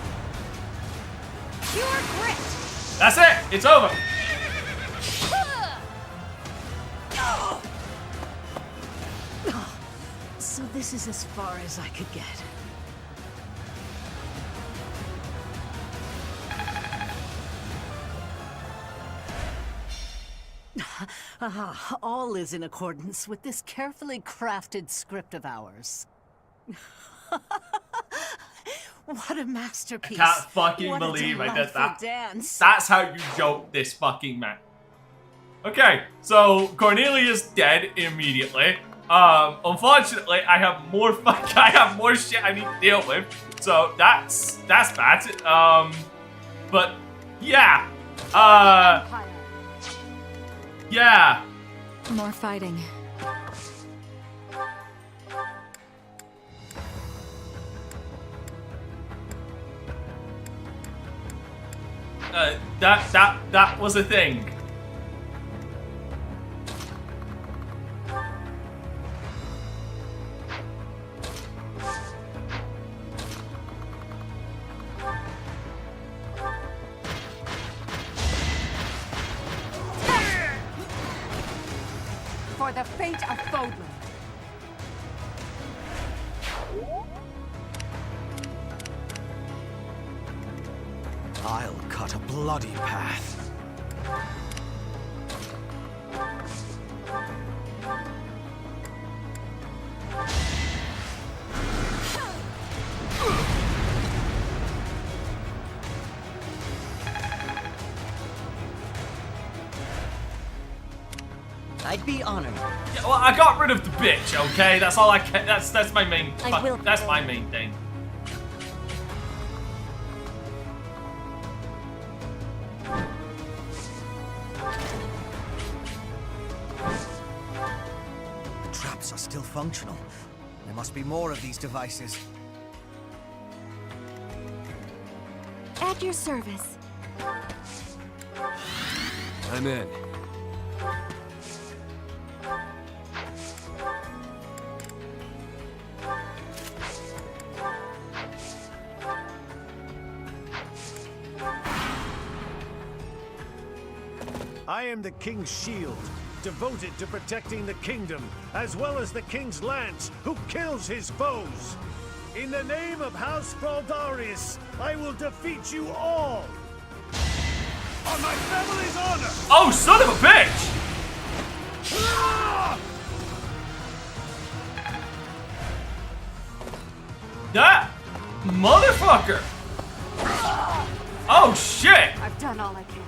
Pure grit. That's it. It's over. this is as far as I could get. All is in accordance with this carefully crafted script of ours. What a masterpiece. I can't fucking What a believe I did delightful that. Dance. That's how you joke this fucking man. Okay, so Cornelia's dead immediately. Unfortunately, I have more shit I need to deal with. So that's bad. But yeah. Yeah. More fighting. That was a thing. For the fate of Fodlan. I'll cut a bloody path. I'd be honored. Yeah, well, I got rid of the bitch. Okay, that's all I can. That's my main. That's my main thing. The traps are still functional. There must be more of these devices. At your service. I'm in. I am the King's shield, devoted to protecting the kingdom, as well as the King's lance, who kills his foes. In the name of House Fraldarius, I will defeat you all! On my family's honor! Oh, son of a bitch! That motherfucker! Oh shit! I've done all I can.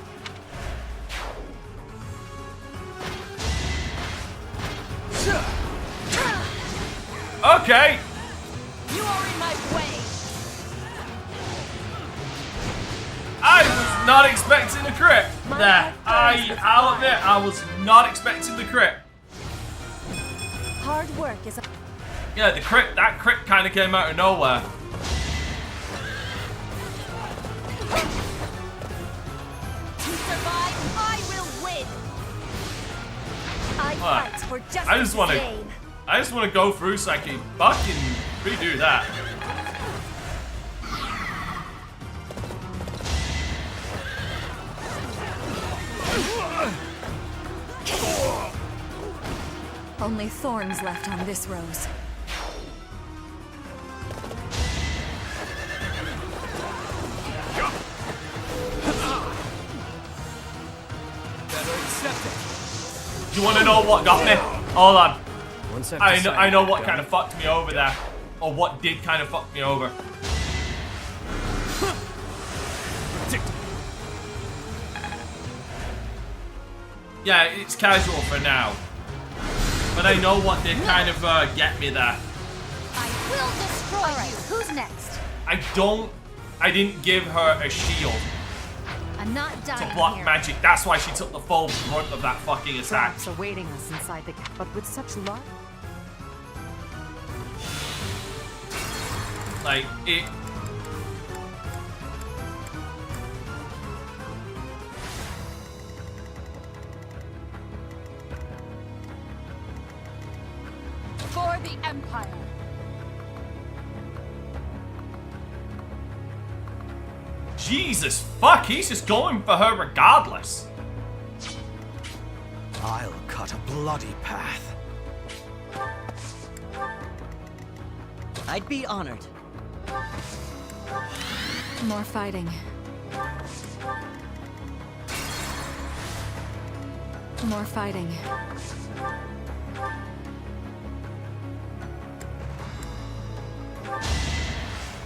Okay. You are in my way. I was not expecting a crit. There. I'll admit, I was not expecting the crit. Hard work is. Yeah, the crit. That crit kind of came out of nowhere. To survive, I will win. I Alright. fight for justice. I just want to go through so I can fucking redo that. Only thorns left on this rose. You want to know what got me? Hold on. I know what kind of fucked me over there. Or what did kind of fuck me over. Yeah, it's casual for now. But I know what did kind of get me there. I will destroy you. Who's next? I didn't give her a shield I'm not dying to block here. magic. That's why she took the full brunt of that fucking attack. Traps awaiting us inside the but with such luck. Like, it... For the Empire. Jesus fuck, he's just going for her regardless. I'll cut a bloody path. I'd be honored. More fighting. More fighting.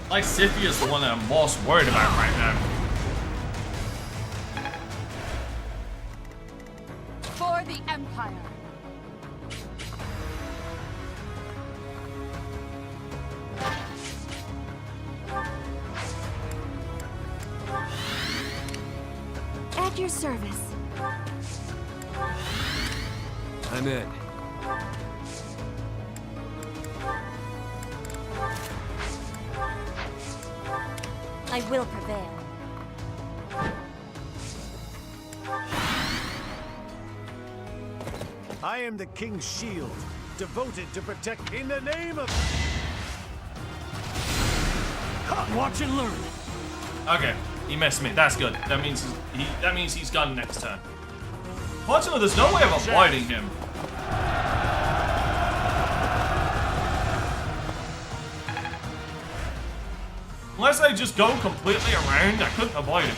Like Scythia's the one that I'm most worried about right now. For the Empire. At your service. I'm in. I will prevail. I am the king's shield, devoted to protect in the name of... Watch and learn. Okay, he missed me. That's good. That means he's gone next turn. Fortunately, there's no way of avoiding him. Unless I just go completely around, I couldn't avoid him.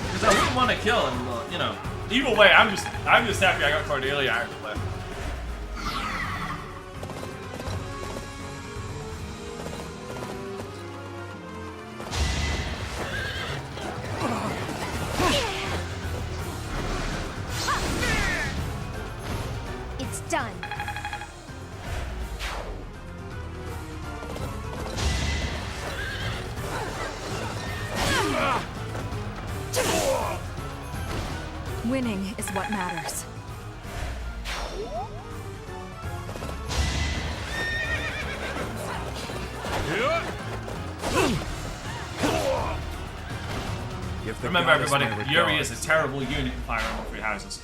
Because I wouldn't want to kill him, but, you know. Either way, I'm just happy I got Cordelia out of play. It's done. Winning is what matters. Remember, everybody, Yuri is a terrible unit in Fire Emblem Three Houses.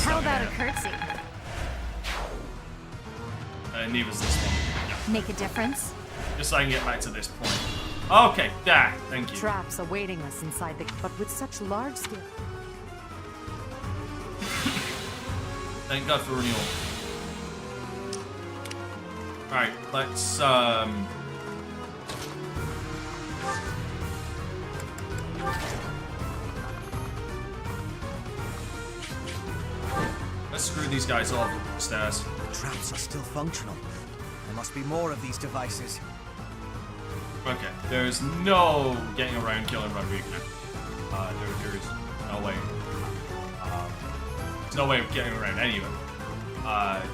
How about a curtsy? Neither's this one. Yeah. Make a difference? Just so I can get back to this point. Okay, there. Thank you. Traps awaiting us inside the... But with such large scale... Thank God for renewal. Alright, let's let's screw these guys off upstairs. The traps are still functional. There must be more of these devices. Okay, there's no getting around killing Rodrigo. There is no way. There's no way of getting around any of them.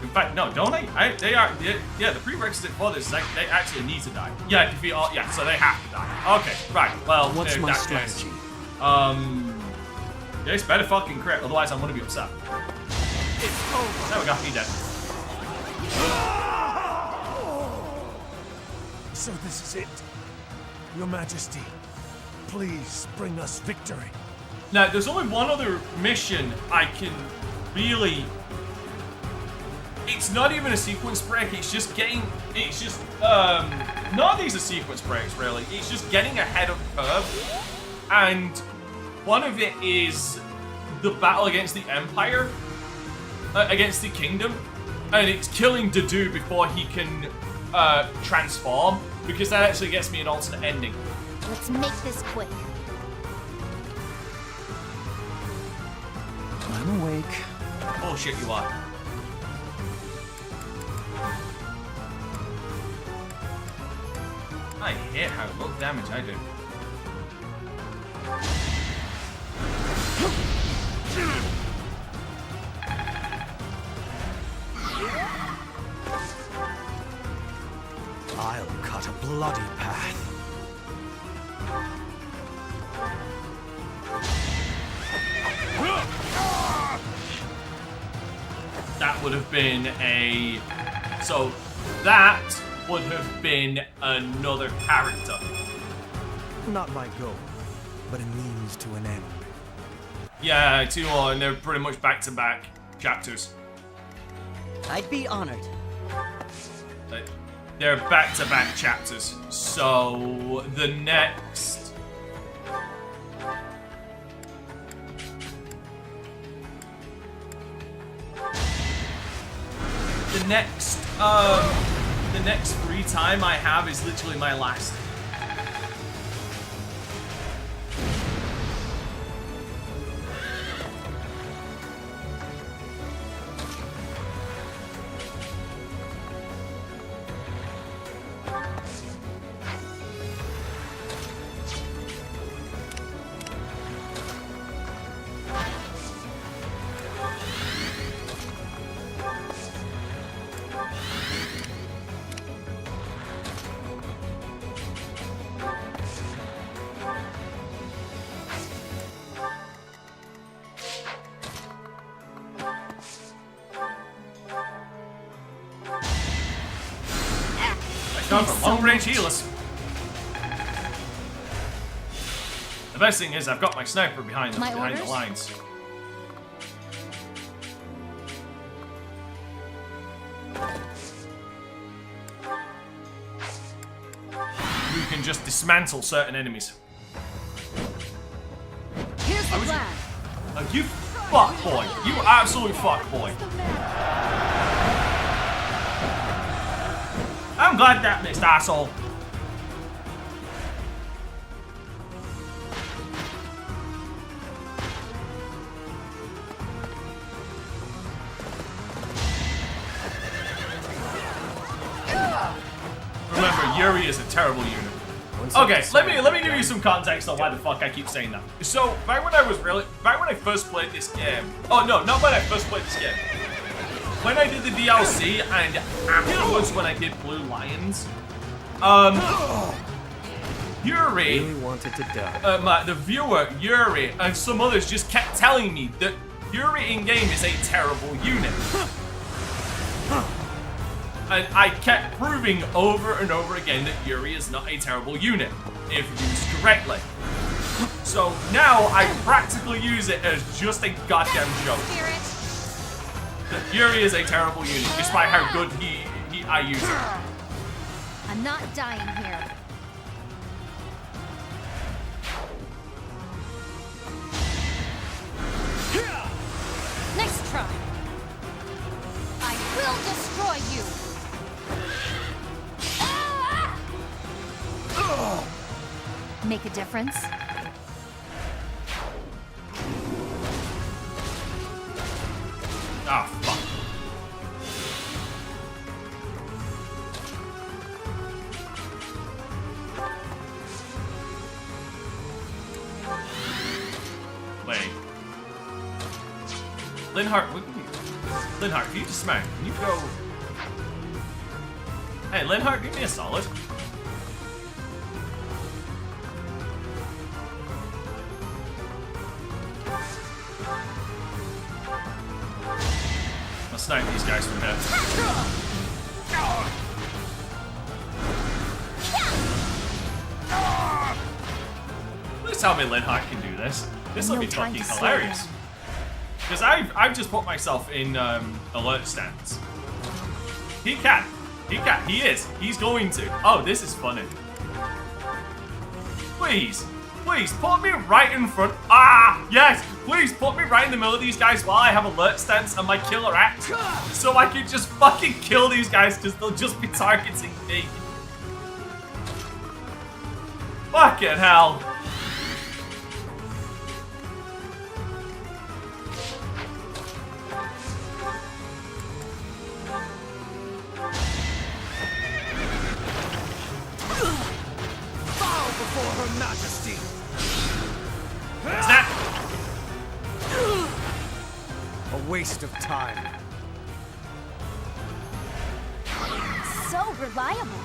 In fact, no, don't they? Yeah, the prerequisite for this is like, they actually need to die. Yeah, defeat all. Yeah, so they have to die. Okay, right. Well, what's my strategy? Yeah, it's better fucking crit, otherwise I'm gonna be upset. There we go, he dead. So this is it. Your Majesty, please bring us victory. Now, there's only one other mission I can really... It's not even a sequence break, it's just getting... It's just... None of these are sequence breaks, really. It's just getting ahead of the curve. And one of it is the battle against the Empire. Against the Kingdom. And it's killing Dedue before he can transform. Because that actually gets me an alternate ending. Let's make this quick. I'm awake. Oh shit, you are. I hate how little damage I do. I'll cut a bloody path. That would have been a... So, that would have been another character. Not my goal, but a means to an end. Yeah, 2 and they're pretty much back-to-back chapters. I'd be honored. they're back-to-back chapters. So the next... The next free time I have is literally my last. Gone for long-range healers. The best thing is I've got my sniper behind them, behind the lines. You can just dismantle certain enemies. Here's the plan. Oh, you fuck boy. You absolute fuck boy. I'm glad that missed, asshole. Remember, Yuri is a terrible unit. Okay, let me give you some context on why the fuck I keep saying that. So, back when I first played this game. Oh no, not when I first played this game. When I did the DLC and afterwards when I did Blue Lions, Yuri really wanted to die. The viewer, Yuri, and some others just kept telling me that Yuri in-game is a terrible unit. And I kept proving over and over again that Yuri is not a terrible unit, if used correctly. So now I practically use it as just a goddamn joke. That Yuri is a terrible unit, despite how good I use it. I'm not dying here. Next try. I will destroy you. Make a difference? Ah, fuck. Wait. Linhardt, Linhardt, if you just smack, can you go... Hey, Linhardt, give me a solid. I'll snipe these guys from here. Please tell me Linhardt can do this. This will be fucking hilarious. Because I've just put myself in alert stance. He can. He can. He is. He's going to. Oh, this is funny. Please. Please, put me right in front. Ah, yes. Please, put me right in the middle of these guys while I have alert stance and my killer act. So I can just fucking kill these guys because they'll just be targeting me. Fucking hell. Bow before Her Majesty. What's that? A waste of time. So reliable.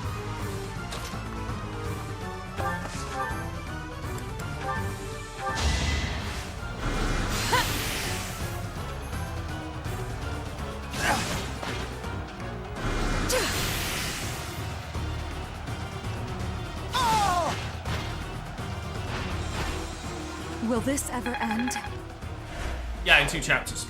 Will this ever end? Yeah, in 2 chapters.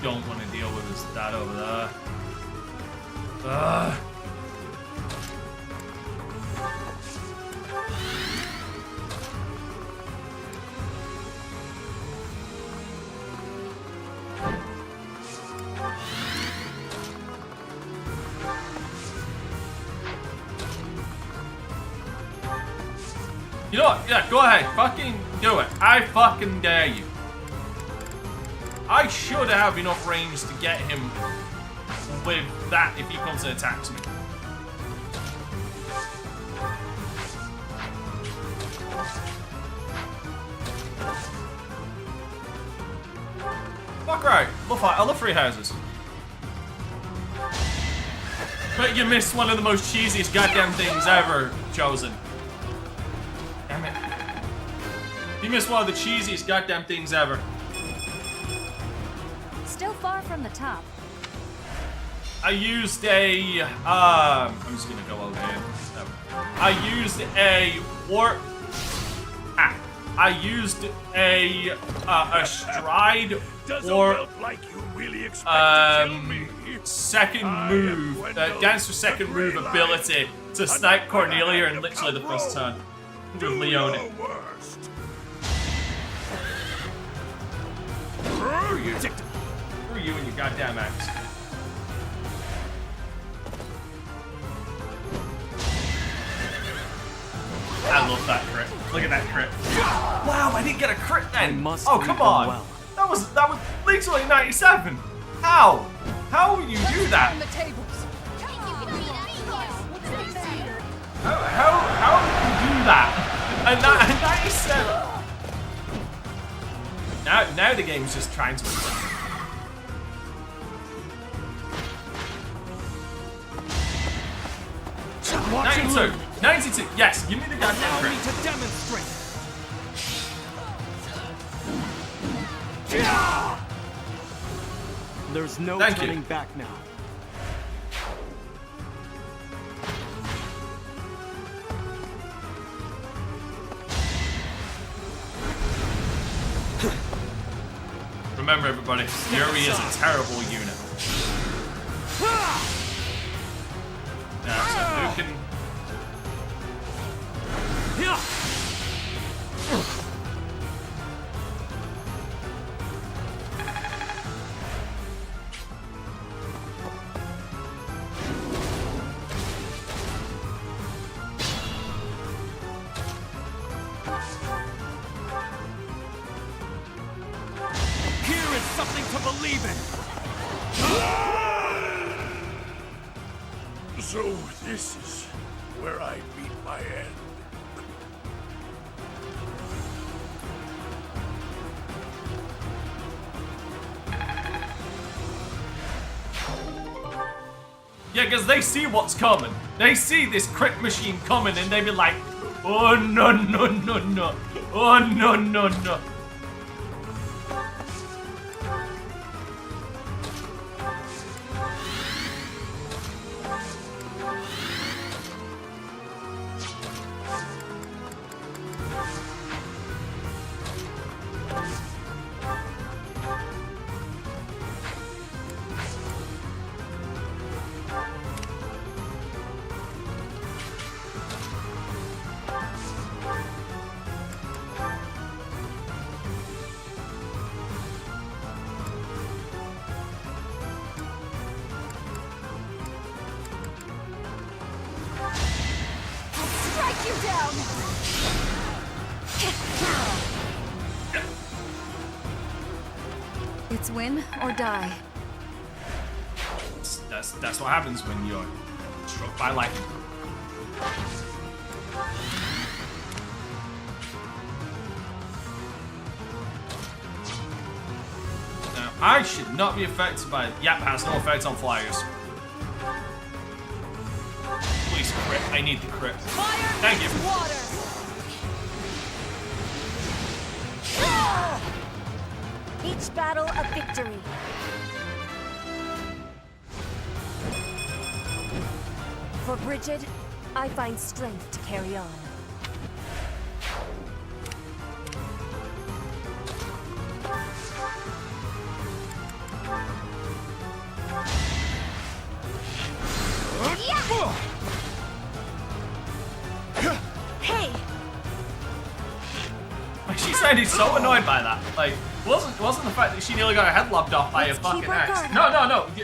don't want to deal with is that over there. You know what? Yeah, go ahead. Fucking do it. I fucking dare you. I should have enough range to get him with that if he comes and attacks me. Fuck right. I love free houses. But you missed one of the most cheesiest goddamn things ever, Chosen. Damn it. You missed one of the cheesiest goddamn things ever. Still far from the top. I used a, I'm just gonna go over here. I used a warp. I used a stride or second move, dance for second move ability to snipe Cornelia in literally the first turn with Leone. Screw you and your goddamn axe. I love that crit. Look at that crit. Wow, I didn't get a crit then. Oh, come on. Well. That was literally 97. How? How will you do that? How did you do that? And 97. Now the game's just trying to. 92. 92. Yes, give me the goddamn crit. to demonstrate. There's no turning back now. Remember, everybody, Fury is a terrible unit. Now, so who can... Here is something to believe in. So this is where I meet my end. Yeah, because they see what's coming. They see this crit machine coming and they be like, oh no, no, no, no. Oh no, no, no. It's win or die. That's what happens when you're struck by lightning. Now, I should not be affected by it. Yep, has no effect on flyers. Please crit. I need the crit. Thank you. Each battle a victory. For Bridget, I find strength to carry on. genuinely so annoyed by that. Like, it wasn't the fact that she nearly got her head lopped off by a fucking axe. No.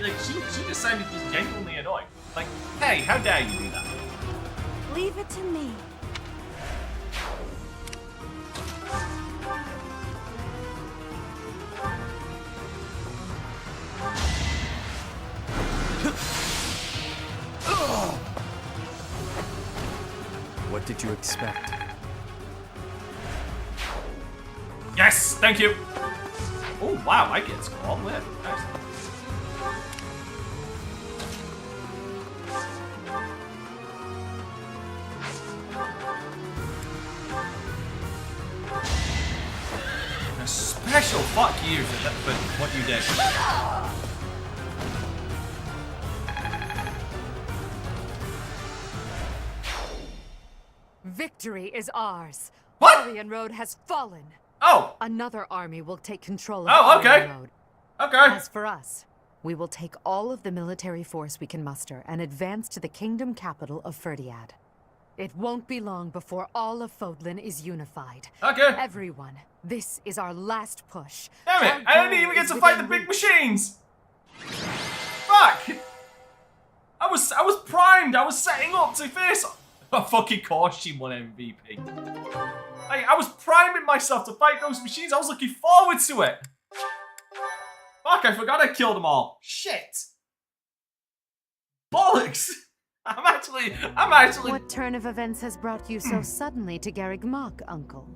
Like, she just sounded just genuinely annoyed. Like, hey, how dare you do that? Leave it to me. What did you expect? Yes, thank you. Oh wow, I get all the way up. Nice. A special fuck you for what you did. Victory is ours. What? Aryan Road has fallen. Oh! Another army will take control of Aryan Road. Okay. As for us, we will take all of the military force we can muster and advance to the kingdom capital of Ferdiad. It won't be long before all of Fodlan is unified. Okay. Everyone, this is our last push. Damn it! I didn't even get to fight the big machines. Fuck! I was primed. I was setting up to face. Oh, fucking course she won MVP. Like, I was priming myself to fight those machines. I was looking forward to it. Fuck! I forgot I killed them all. Shit. Bollocks. I'm actually. What turn of events has brought you so suddenly to Garreg Mach, Uncle?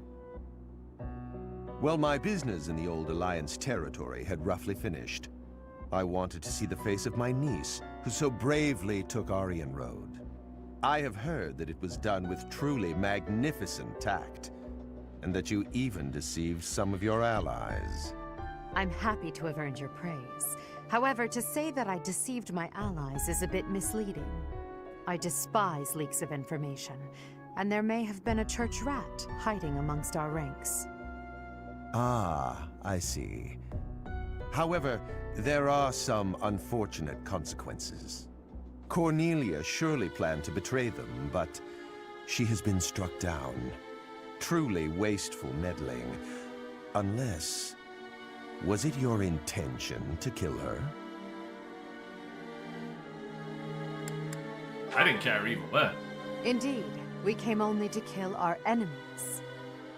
Well, my business in the old Alliance territory had roughly finished. I wanted to see the face of my niece, who so bravely took Aryan Road. I have heard that it was done with truly magnificent tact, and that you even deceived some of your allies. I'm happy to have earned your praise. However, to say that I deceived my allies is a bit misleading. I despise leaks of information, and there may have been a church rat hiding amongst our ranks. Ah, I see. However, there are some unfortunate consequences. Cornelia surely planned to betray them, but she has been struck down. Truly wasteful meddling. Unless... was it your intention to kill her? I didn't care either way. Indeed, we came only to kill our enemies.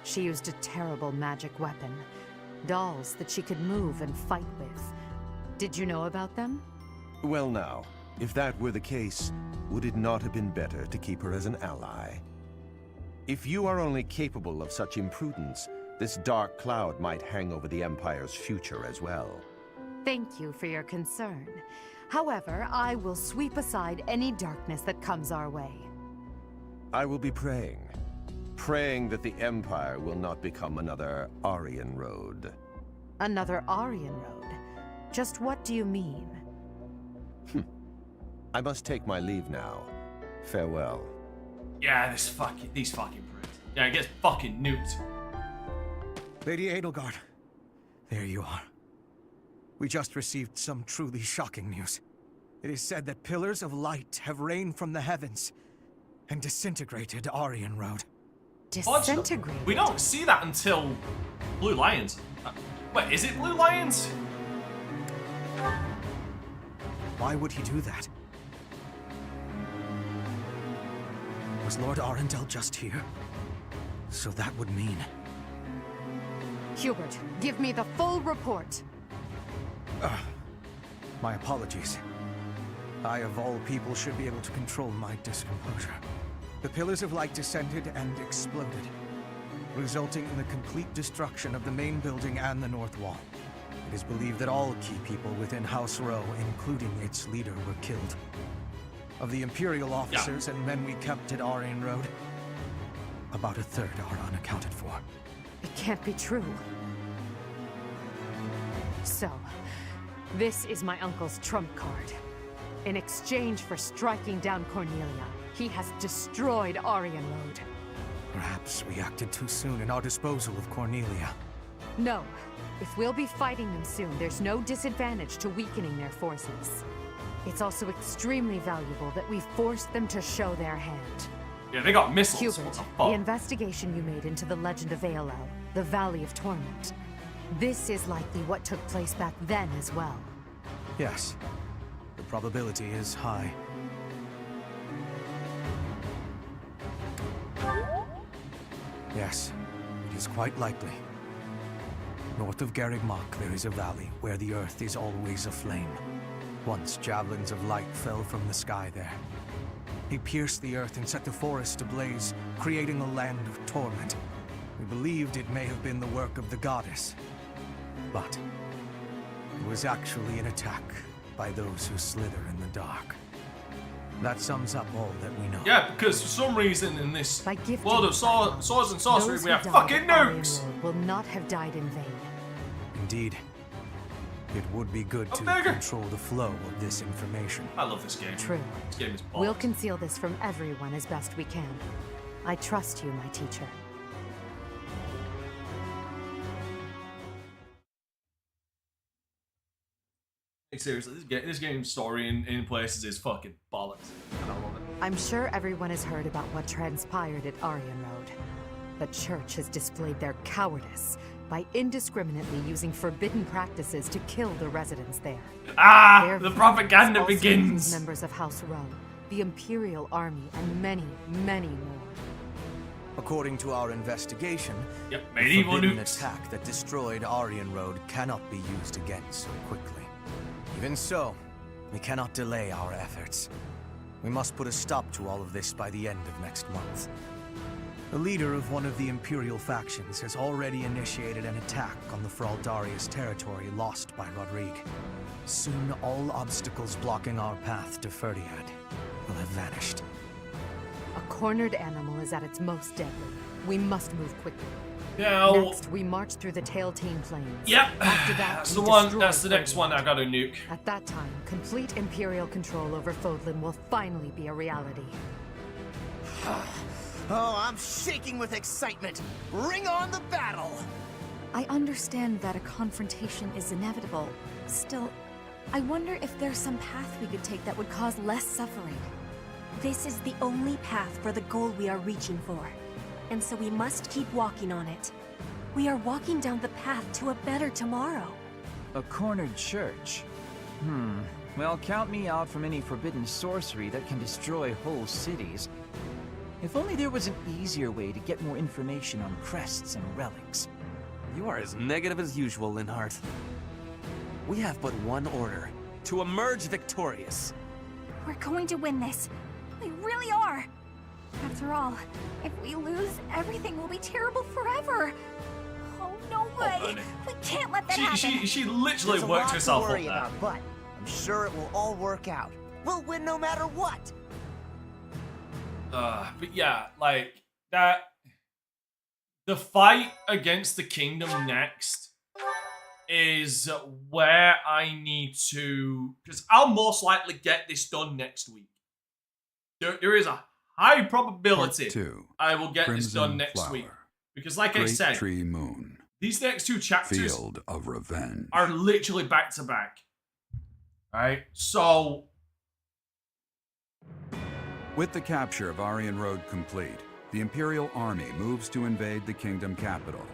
She used a terrible magic weapon. Dolls that she could move and fight with. Did you know about them? Well now, if that were the case, would it not have been better to keep her as an ally? If you are only capable of such imprudence, this dark cloud might hang over the Empire's future as well. Thank you for your concern. However, I will sweep aside any darkness that comes our way. I will be praying. Praying that the Empire will not become another Aryan Road. Another Aryan Road? Just what do you mean? I must take my leave now. Farewell. Yeah, these fucking brutes. Yeah, it gets fucking nuked. Lady Edelgard, there you are. We just received some truly shocking news. It is said that pillars of light have rained from the heavens and disintegrated Aryan Road. Disintegrated? We don't see that until Blue Lions. Wait, is it Blue Lions? Why would he do that? Was Lord Arundel just here? So that would mean... Hubert, give me the full report. My apologies. I, of all people, should be able to control my discomposure. The Pillars of Light descended and exploded, resulting in the complete destruction of the main building and the North Wall. It is believed that all key people within House Row, including its leader, were killed. Of the Imperial officers and men we kept at Aryan Road, about a third are unaccounted for. It can't be true. So, this is my uncle's trump card. In exchange for striking down Cornelia, he has destroyed Aryan Road. Perhaps we acted too soon in our disposal of Cornelia. No. If we'll be fighting them soon, there's no disadvantage to weakening their forces. It's also extremely valuable that we forced them to show their hand. Yeah, they got missiles. Hubert, the investigation you made into the legend of ALL, the Valley of Torment. This is likely what took place back then as well. Yes. The probability is high. Yes, it is quite likely. North of Garrigmach, there is a valley where the earth is always aflame. Once javelins of light fell from the sky there. They pierced the earth and set the forest ablaze, creating a land of torment. We believed it may have been the work of the goddess. But it was actually an attack by those who slither in the dark. That sums up all that we know. Yeah, because for some reason in this world of swords and sorcery, we have fucking nukes! Will not have died in vain. Indeed. It would be good to control the flow of this information. I love this game. True. This game is boss. We'll conceal this from everyone as best we can. I trust you, my teacher. Seriously, this game's story in places is fucking bollocks. And I love it. I'm sure everyone has heard about what transpired at Aryan Road. The Church has displayed their cowardice by indiscriminately using forbidden practices to kill the residents there. Ah! The propaganda also begins! Members of House Row, the Imperial Army, and many, many more. According to our investigation, the medieval nukes attack that destroyed Aryan Road cannot be used again so quickly. Even so, we cannot delay our efforts. We must put a stop to all of this by the end of next month. The leader of one of the Imperial factions has already initiated an attack on the Fraldarius territory lost by Rodrigue. Soon all obstacles blocking our path to Ferdiad will have vanished. A cornered animal is at its most deadly. We must move quickly. Yeah, next, we march through the Tailtean Plains. Yep, After that, that's the one. That's the next one I gotta nuke. At that time, complete Imperial control over Fodlan will finally be a reality. Oh, I'm shaking with excitement. Bring on the battle! I understand that a confrontation is inevitable. Still, I wonder if there's some path we could take that would cause less suffering. This is the only path for the goal we are reaching for. And so we must keep walking on it. We are walking down the path to a better tomorrow. A cornered church? Well, count me out from any forbidden sorcery that can destroy whole cities. If only there was an easier way to get more information on crests and relics. You are as negative as usual, Linhardt. We have but one order: to emerge victorious. We're going to win this. We really are. After all, if we lose, everything will be terrible forever. Oh, no way. We can't let that happen. She literally There's worked herself a lot up to worry there. about, but I'm sure it will all work out. We'll win no matter what. But yeah, like that. The fight against the kingdom next is where I need to, because I'll most likely get this done next week. There is a high probability I will get this done next week. Because like I said, Tree Moon. These next two chapters Field of Revenge. are literally back to back. Right? So with the capture of Aryan Road complete, the Imperial Army moves to invade the kingdom capital.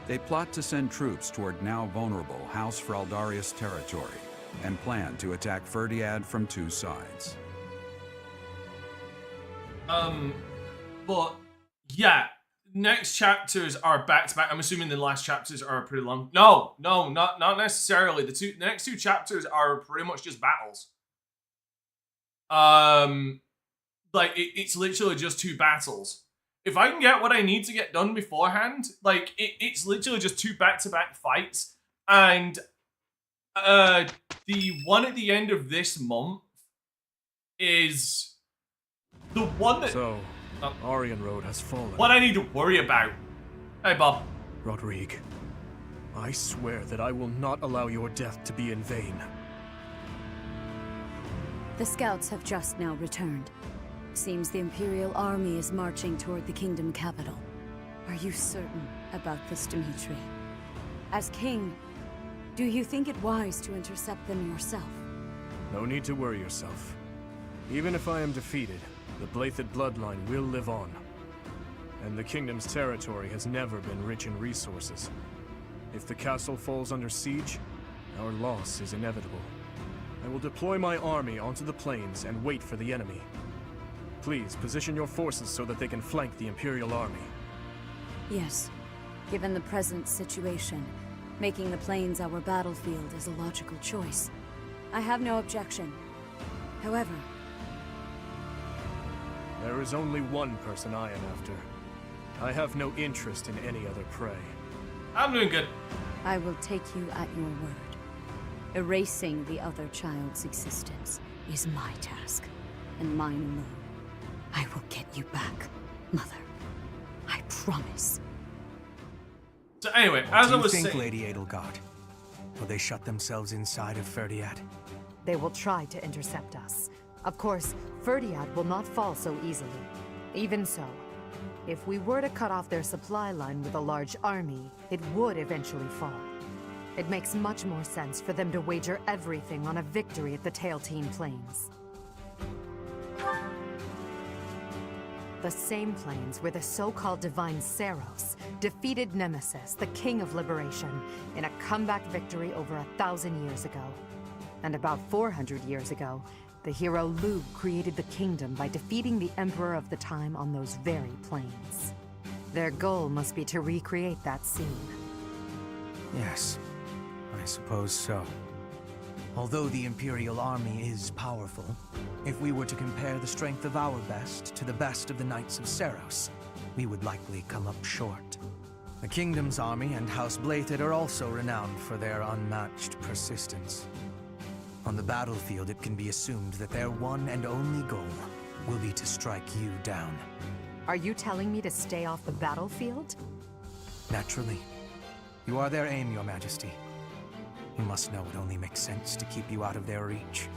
They plot to send troops toward now vulnerable House Fraldarius territory and plan to attack Ferdiad from two sides. But yeah, next chapters are back to back. I'm assuming the last chapters are pretty long. No, not necessarily. The next two chapters are pretty much just battles. Like it's literally just two battles. If I can get what I need to get done beforehand, like it's literally just two back-to-back fights, and the one at the end of this month is the one that. So, Aryan Road has fallen. What I need to worry about. Hey, Bob. Rodrigue, I swear that I will not allow your death to be in vain. The scouts have just now returned. Seems the Imperial Army is marching toward the kingdom capital. Are you certain about this, Dimitri? As king, do you think it wise to intercept them yourself? No need to worry yourself. Even if I am defeated, the Blathed bloodline will live on. and the kingdom's territory has never been rich in resources. If the castle falls under siege, our loss is inevitable. I will deploy my army onto the plains and wait for the enemy. Please position your forces so that they can flank the Imperial army. Yes. Given the present situation, making the plains our battlefield is a logical choice. I have no objection. However, there is only one person I am after. I have no interest in any other prey. I'm doing good. I will take you at your word. Erasing the other child's existence is my task, and mine alone. I will get you back, Mother. I promise. So anyway, as I was saying, saying, Lady Edelgard, will they shut themselves inside of Ferdiad? They will try to intercept us. Of course, Ferdiad will not fall so easily. Even so, if we were to cut off their supply line with a large army, it would eventually fall. It makes much more sense for them to wager everything on a victory at the Tailtean Plains. The same plains where the so-called divine Seros defeated Nemesis, the King of Liberation, in a comeback victory over 1,000 years ago. And about 400 years ago, the hero Lugh created the kingdom by defeating the Emperor of the time on those very plains. Their goal must be to recreate that scene. Yes, I suppose so. Although the Imperial army is powerful, if we were to compare the strength of our best to the best of the Knights of Seros, we would likely come up short. The Kingdom's army and House Blaethid are also renowned for their unmatched persistence. On the battlefield, it can be assumed that their one and only goal will be to strike you down. Are you telling me to stay off the battlefield? Naturally. You are their aim, Your Majesty. You must know it only makes sense to keep you out of their reach.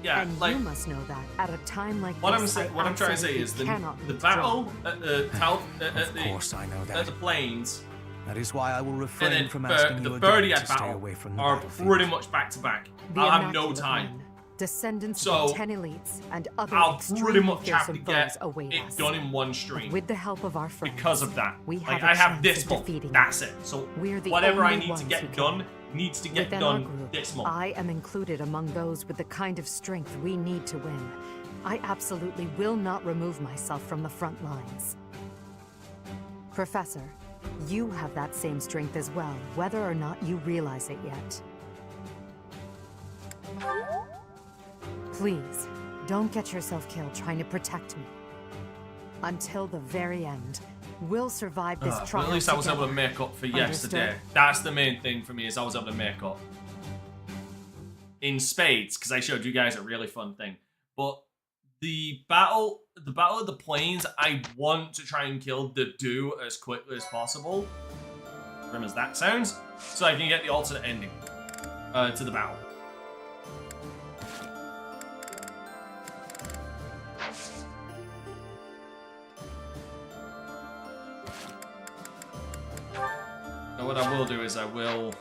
Yeah, and like, you must know that at a time like what this, what I'm trying to say is the battle at the at the plains. That is why I will refrain and then from asking the you again Ferdiad to stay battle away from the are battlefield. pretty much back to back. The I'll have no Immaculate time. One, descendants So, of 10 elites and other I'll extremely pretty much have to fearsome get foes await it us. done in one stream. With the help of our friends, Because of that. we Like, have a I have chance this of month. defeating That's them. it. So We're the whatever I only need to ones get who done can. needs to get Within our done group, this month. I am included among those with the kind of strength we need to win. I absolutely will not remove myself from the front lines. Professor, you have that same strength as well, whether or not you realize it yet. Please, don't get yourself killed trying to protect me. Until the very end, we'll survive this trial. But at least I was able to together. make up for Understood? yesterday. That's the main thing for me, is I was able to make up. In spades, because I showed you guys a really fun thing. But the battle of the plains, I want to try and kill the Do as quickly as possible. Grim as that sounds. So I can get the alternate ending to the battle. Now what I will do is I will...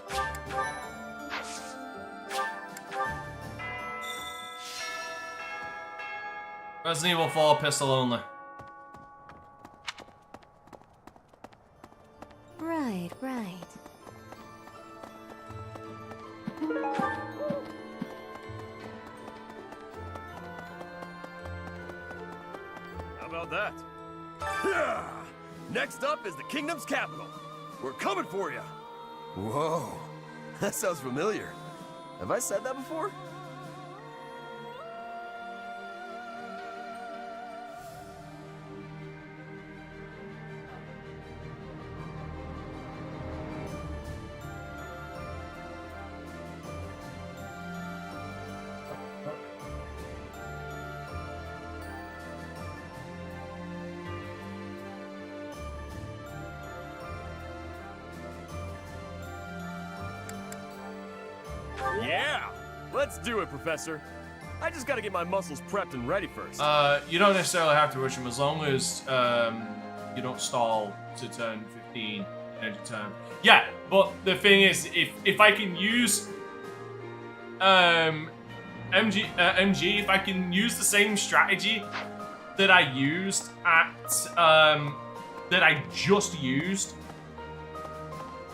Resident Evil 4 pistol only. Right, right. How about that? Yeah! Next up is the kingdom's capital. We're coming for you. Whoa, that sounds familiar. Have I said that before? Yeah! Let's do it, Professor. I just gotta get my muscles prepped and ready first. You don't necessarily have to rush him as long as you don't stall to turn 15 energy turn. Yeah, but the thing is, if I can use MG, if I can use the same strategy that I used at that I just used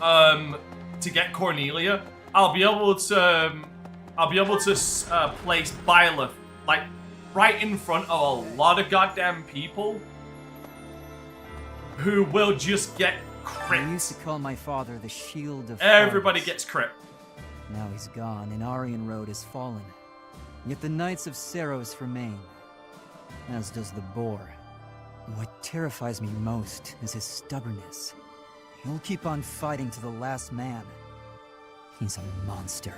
to get Cornelia, I'll be able to place Byleth like right in front of a lot of goddamn people who will just get crit. I used to call my father the Shield of Everybody Fires. gets crit. Now he's gone, and Aryan Road has fallen. Yet the Knights of Seros remain, as does the Boar. What terrifies me most is his stubbornness. He'll keep on fighting to the last man. He's a monster.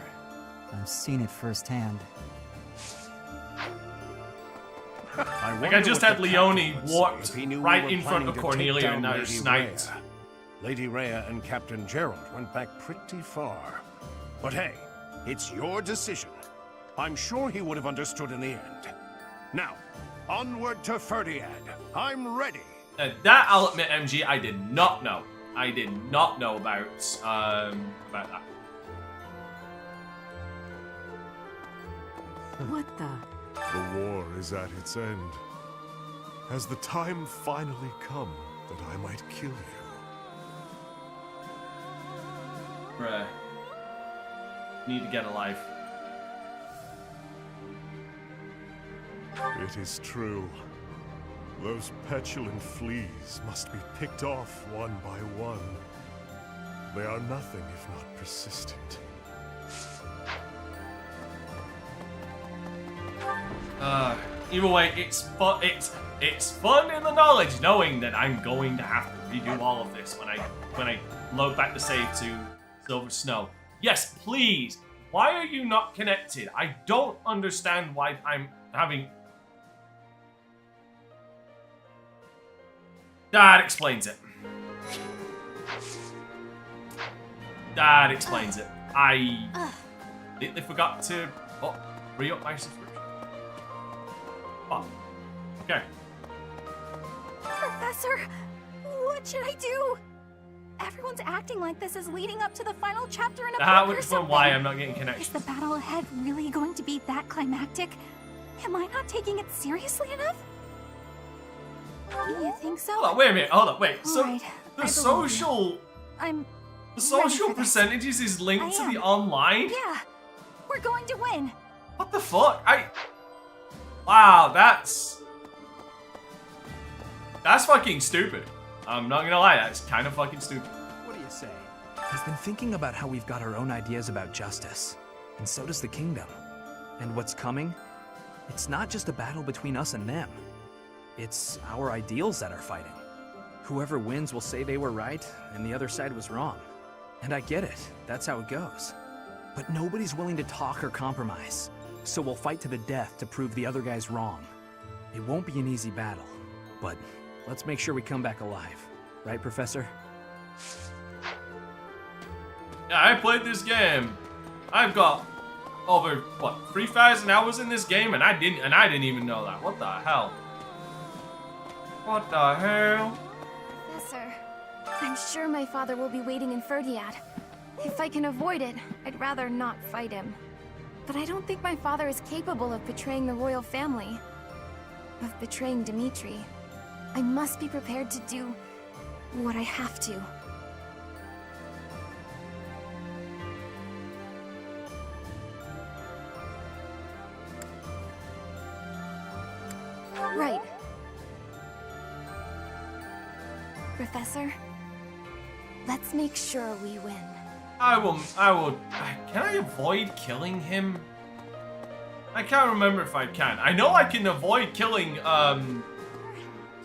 I've seen it firsthand. I just had Leone walked right in front of Cornelia and now Lady sniped. Rhea. Lady Rhea and Captain Gerald went back pretty far. But hey, it's your decision. I'm sure he would have understood in the end. Now, onward to Ferdiad. I'm ready. That, I'll admit, MG, I did not know. I did not know about that. What the? The war is at its end. Has the time finally come that I might kill you? Bruh. Need to get a life. It is true. Those petulant fleas must be picked off one by one. They are nothing if not persistent. Either way, it's fun in the knowledge knowing that I'm going to have to redo all of this when I load back the save to Silver Snow. Yes, please. Why are you not connected? I don't understand why I'm having. That explains it. That explains it. I completely forgot to re-up my subscription. Oh, okay. Professor, what should I do? Everyone's acting like this is leading up to the final chapter in a That book or was something. why I'm not getting Is connected. the battle ahead really going to be that climactic? Am I not taking it seriously enough? You think so? Hold on, wait a minute. Hold on, wait. So Alright, the social percentages is linked to the online? Yeah, we're going to win. What the fuck? Wow, that's fucking stupid. I'm not gonna lie, that's kind of fucking stupid. What do you say? I've been thinking about how we've got our own ideas about justice, and so does the kingdom. And what's coming? It's not just a battle between us and them. It's our ideals that are fighting. Whoever wins will say they were right, and the other side was wrong. And I get it, that's how it goes. But nobody's willing to talk or compromise, so we'll fight to the death to prove the other guy's wrong. It won't be an easy battle, but let's make sure we come back alive. Right, Professor? Yeah, I played this game. I've got over, 3,000 hours in this game, and I didn't even know that. What the hell? What the hell? Professor, I'm sure my father will be waiting in Ferdiad. If I can avoid it, I'd rather not fight him. But I don't think my father is capable of betraying the royal family. Of betraying Dimitri. I must be prepared to do what I have to. Right. Professor, let's make sure we win. I will, can I avoid killing him? I can't remember if I can. I know I can avoid killing,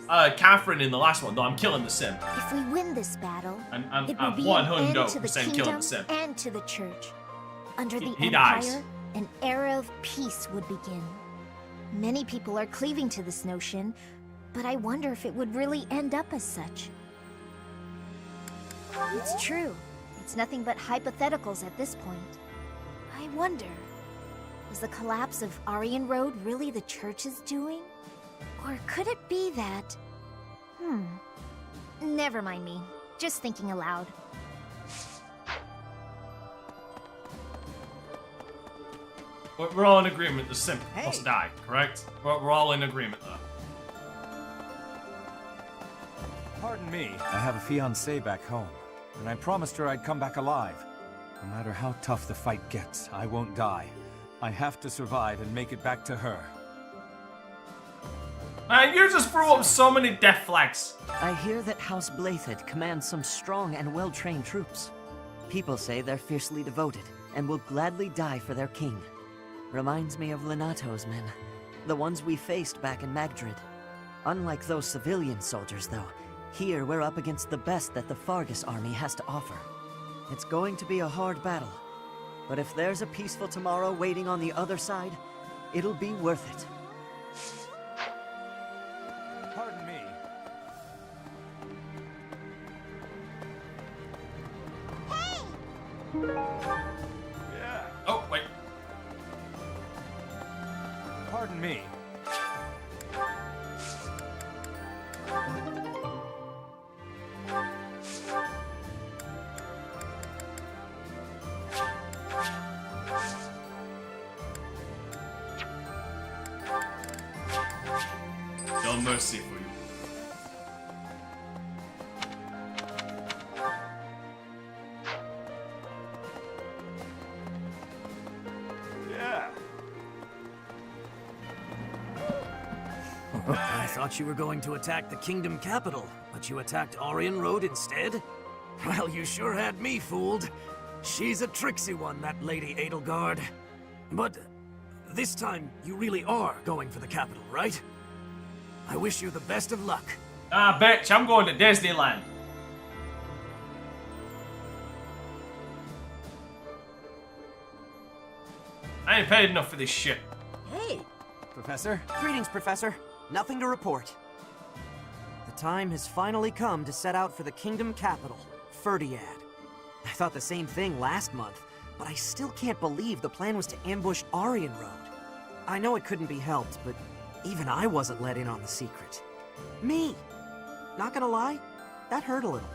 Catherine in the last one, though I'm killing the Sim. If we win this battle, I'm it will be an end to the 100% killing kingdom the Sim. and to the church. Under the He Empire, dies. an era of peace would begin. Many people are cleaving to this notion, but I wonder if it would really end up as such. It's true. It's nothing but hypotheticals at this point. I wonder, was the collapse of Aryan Road really the church's doing? Or could it be that... Never mind me. Just thinking aloud. We're all in agreement the Sim must die, correct? We're all in agreement, though. Pardon me. I have a fiancée back home, and I promised her I'd come back alive. No matter how tough the fight gets, I won't die. I have to survive and make it back to her. Man, you just threw up so many death flags. I hear that House Blathed commands some strong and well-trained troops. People say they're fiercely devoted and will gladly die for their king. Reminds me of Lenato's men, the ones we faced back in Magdrid. Unlike those civilian soldiers, though, here we're up against the best that the Fargus army has to offer. It's going to be a hard battle, but if there's a peaceful tomorrow waiting on the other side, it'll be worth it. Pardon me. Yeah. Oh, wait. Pardon me. No mercy for you. Yeah. I thought you were going to attack the kingdom capital, but you attacked Aryan Road instead? Well, you sure had me fooled. She's a tricksy one, that Lady Edelgard. But this time, you really are going for the capital, right? I wish you the best of luck. Ah, bitch, I'm going to Disneyland. I ain't paid enough for this shit. Hey! Professor? Greetings, Professor. Nothing to report. The time has finally come to set out for the kingdom capital, Ferdiad. I thought the same thing last month, but I still can't believe the plan was to ambush Aryan Road. I know it couldn't be helped, but even I wasn't let in on the secret. Me! Not gonna lie, that hurt a little.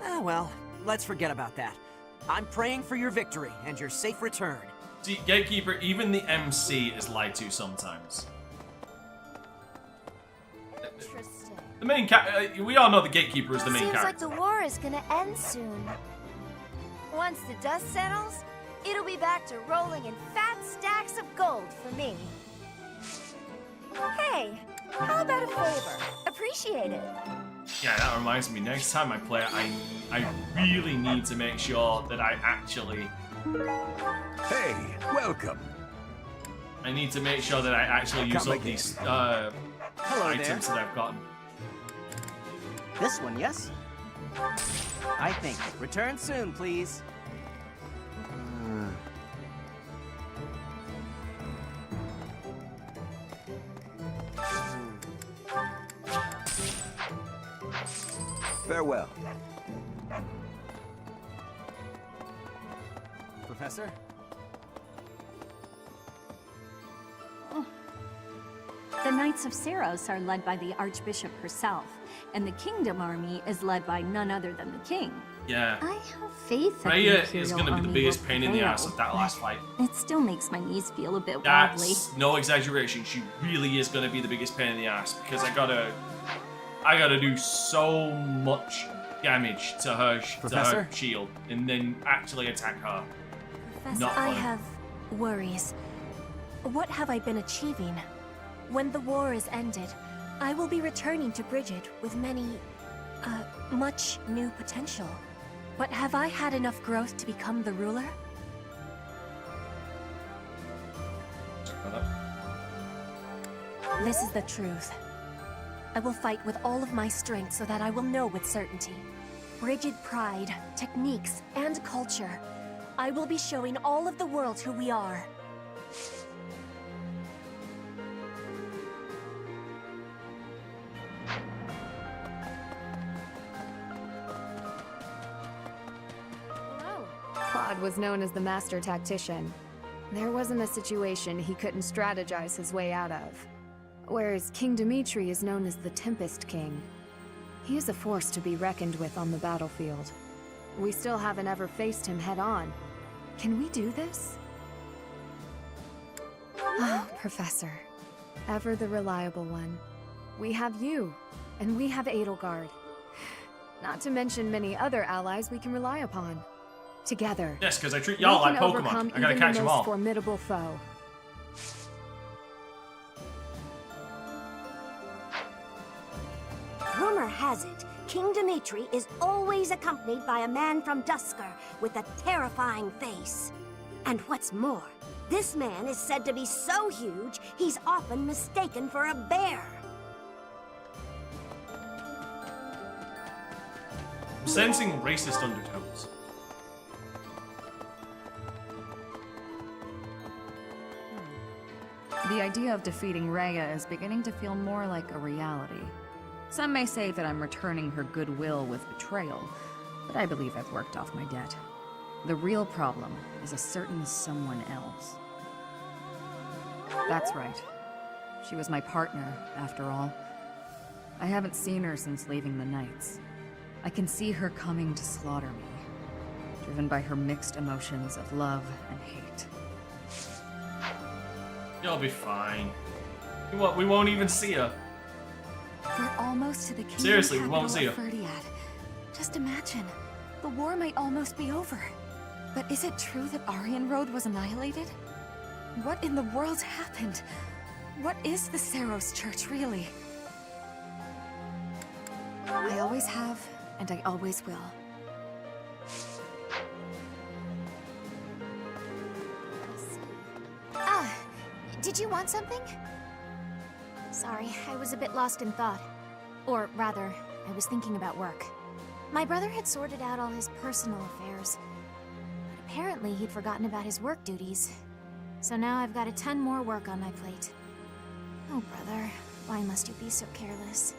Ah, well, let's forget about that. I'm praying for your victory and your safe return. See, Gatekeeper, even the MC is lied to sometimes. Interesting. The main we all know the Gatekeeper is the main Seems character. like the war is gonna end soon. Once the dust settles, it'll be back to rolling in fat stacks of gold for me. Hey, how about a favor? Appreciate it. Yeah, that reminds me, next time I play, I really need to make sure that I actually... Hey, welcome. I need to make sure that I actually use up these Hello items there. that I've gotten. This one, yes? I think. Return soon, please. Farewell. Professor? The Knights of Seros are led by the Archbishop herself, and the Kingdom Army is led by none other than the King. Yeah. I have faith that Freya the is Imperial going to be the Army biggest will pain in the prevail, ass of that last fight. It still makes my knees feel a bit wobbly. That's no exaggeration. She really is going to be the biggest pain in the ass because I gotta do so much damage to her, shield and then actually attack her. Professor, Not I fun. have worries. What have I been achieving? When the war is ended, I will be returning to Brigid with much new potential. But have I had enough growth to become the ruler? This is the truth. I will fight with all of my strength so that I will know with certainty. Brigid pride, techniques, and culture. I will be showing all of the world who we are. Claude was known as the master tactician. There wasn't a situation he couldn't strategize his way out of. Whereas King Dimitri is known as the Tempest King. He is a force to be reckoned with on the battlefield. We still haven't ever faced him head-on. Can we do this? Oh, Professor. Ever the reliable one. We have you, and we have Edelgard. Not to mention many other allies we can rely upon. Together, Yes, because I treat y'all like we can Pokemon. overcome I gotta even catch the them most all. formidable foe. Rumor has it, King Dimitri is always accompanied by a man from Dusker with a terrifying face. And what's more, this man is said to be so huge, he's often mistaken for a bear. I'm sensing racist undertones. The idea of defeating Rhea is beginning to feel more like a reality. Some may say that I'm returning her goodwill with betrayal, but I believe I've worked off my debt. The real problem is a certain someone else. That's right. She was my partner, after all. I haven't seen her since leaving the Knights. I can see her coming to slaughter me, driven by her mixed emotions of love and hate. You'll be fine. We won't even see her. We're almost to the kingdom Seriously, we won't see her. Ferdiad. Just imagine, the war might almost be over. But is it true that Aryan Road was annihilated? What in the world happened? What is the Seros Church, really? I always have, and I always will. Ah, did you want something? Sorry, I was a bit lost in thought. Or rather, I was thinking about work. My brother had sorted out all his personal affairs. But apparently he'd forgotten about his work duties. So now I've got a ton more work on my plate. Oh, brother, why must you be so careless?